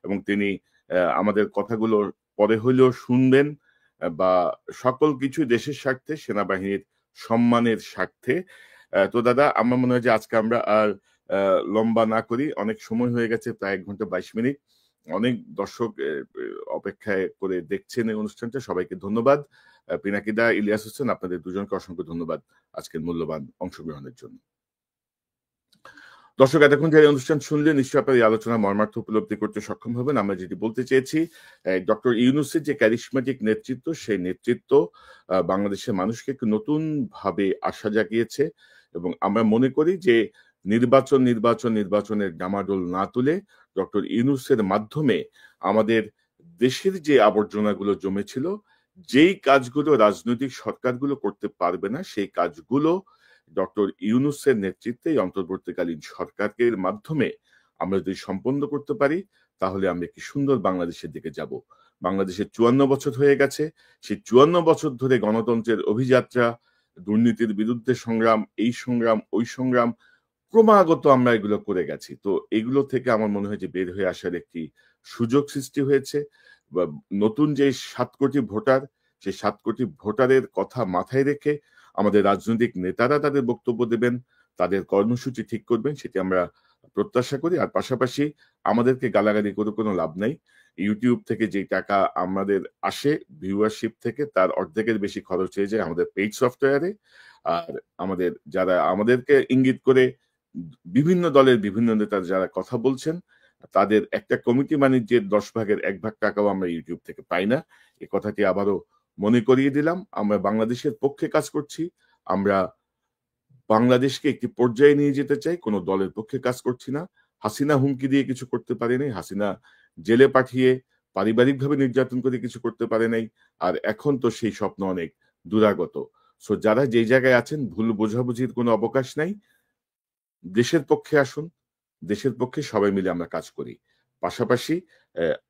এবং তিনি আমাদের কথাগুলো পরে হইলেও শুনবেন, বা সকল কিছু দেশের স্বার্থে, সেনাবাহিনীর সম্মানের স্বার্থে। তো দাদা, আমার মনে হয় যে আজকে আমরা আর লম্বা না করি, অনেক সময় হয়ে গেছে, প্রায় 1 ঘন্টা 22 মিনিট। অনেক দর্শক অপেক্ষায় করে দেখছেন এই অনুষ্ঠানটা। সবাইকে ধন্যবাদ। পিনাকিদা, ইলিয়াস হোসেন, আপনাদের দুজনকে অসংখ্য ধন্যবাদ আজকের মূল্যবান অংশগ্রহণের জন্য। দর্শক, এতক্ষণ যে অনুষ্ঠান শুনলে নিশ্চয়ই আপনার এই আলোচনা মর্মার্থ উপলব্ধি করতে সক্ষম হবেন। আমরা যেটি বলতে চেয়েছি, ডক্টর ইউনূসের যে ক্যারিশমেটিক নেতৃত্ব, সেই নেতৃত্ব বাংলাদেশের মানুষকে একটু নতুন ভাবে আশা জাগিয়েছে, এবং আমরা মনে করি যে নির্বাচনের ডামাডোল না তুলে ডক্টর ইউনূসের মাধ্যমে আমাদের দেশের যে আবর্জনাগুলো জমেছিল, যেই কাজগুলো রাজনৈতিক সরকারগুলো করতে পারবে না, সেই কাজগুলো ডক্টর ইউনূসের নেতৃত্বে অন্তর্বর্তীকালীন সরকারের মাধ্যমে আমরা যদি সম্পন্ন করতে পারি, তাহলে আমরা কি সুন্দর বাংলাদেশের দিকে যাব। বাংলাদেশের 54 বছর হয়ে গেছে। সেই 54 বছর ধরে গণতন্ত্রের অভিযাত্রা, দুর্নীতির বিরুদ্ধে সংগ্রাম, এই সংগ্রাম, ওই সংগ্রাম, ক্রমাগত আমরা এগুলো করে গেছি। তো এগুলো থেকে আমার মনে হয় যে বের হয়ে আসার একটি সুযোগ সৃষ্টি হয়েছে। নতুন যে 7 কোটি ভোটার, সেই 7 কোটি ভোটারের কথা মাথায় রেখে আমাদের রাজনৈতিক নেতারা তাদের বক্তব্য দেবেন, তাদের কর্মসূচি ঠিক করবেন, সেটি আমরা প্রত্যাশা করি। আর পাশাপাশি আমাদেরকে গালাগালি করে কোনো লাভ নাই। ইউটিউব থেকে যে টাকা আমাদের আসে ভিউয়ারশিপ থেকে, তার অর্ধেকের বেশি খরচ হয়ে যায় আমাদের পেইড সফটওয়্যারে। আর আমাদের যারা আমাদেরকে ইঙ্গিত করে বিভিন্ন দলের বিভিন্ন নেতা যারা কথা বলছেন, তাদের একটা কমিটি বাণিজ্যের 10 ভাগের 1 ভাগ টাকাও আমরা ইউটিউব থেকে পাই না। এই কথাটি আবারও মনে করিয়ে দিলাম। আমরা বাংলাদেশের পক্ষে কাজ করছি। আমরা বাংলাদেশকে একটি পর্যায়ে নিয়ে যেতে চাই, কোনো দলের পক্ষে কাজ করছি না। হাসিনা হুমকি দিয়ে কিছু করতে পারেনি। হাসিনা জেলে পাঠিয়ে পারিবারিকভাবে নির্যাতন করে কিছু করতে পারে নাই, আর এখন তো সেই স্বপ্ন অনেক দূরাগত। সো যারা যেই জায়গায় আছেন, ভুল বোঝাবুঝির কোনো অবকাশ নাই। দেশের পক্ষে আসুন, দেশের পক্ষে সবাই মিলে আমরা কাজ করি। পাশাপাশি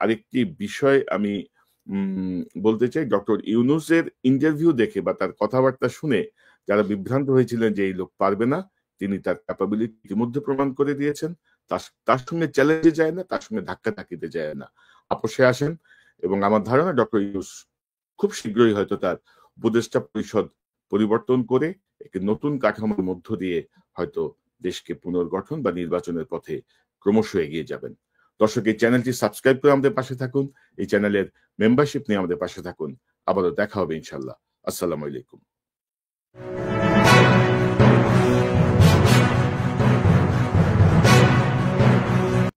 আরেকটি বিষয় আমি বলতে চাই, ডক্টর ইউনূসের ইন্টারভিউ দেখে বা তার কথাবার্তা শুনে যারা বিভ্রান্ত হয়েছিলেন যে এই লোক পারবে না, তিনি তার ক্যাপাবিলিটি ইতিমধ্যে প্রমাণ করে দিয়েছেন। তার সঙ্গে চ্যালেঞ্জে যায় না, তার সঙ্গে ধাক্কাধাক্কিতে যায় না, আপোষে আসেন। এবং আমার ধারণা ডক্টর ইউনূস খুব শীঘ্রই হয়তো তার উপদেষ্টা পরিষদ পরিবর্তন করে একটি নতুন কাঠামোর মধ্য দিয়ে হয়তো দেশকে পুনর্গঠন বা নির্বাচনের পথে ক্রমশ এগিয়ে যাবেন। দর্শক, এই চ্যানেলটি সাবস্ক্রাইব করে আমাদের পাশে থাকুন, এই চ্যানেলের মেম্বারশিপ নিয়ে আমাদের পাশে থাকুন। আবারও দেখা হবে ইনশাল্লাহ। আসসালামু আলাইকুম।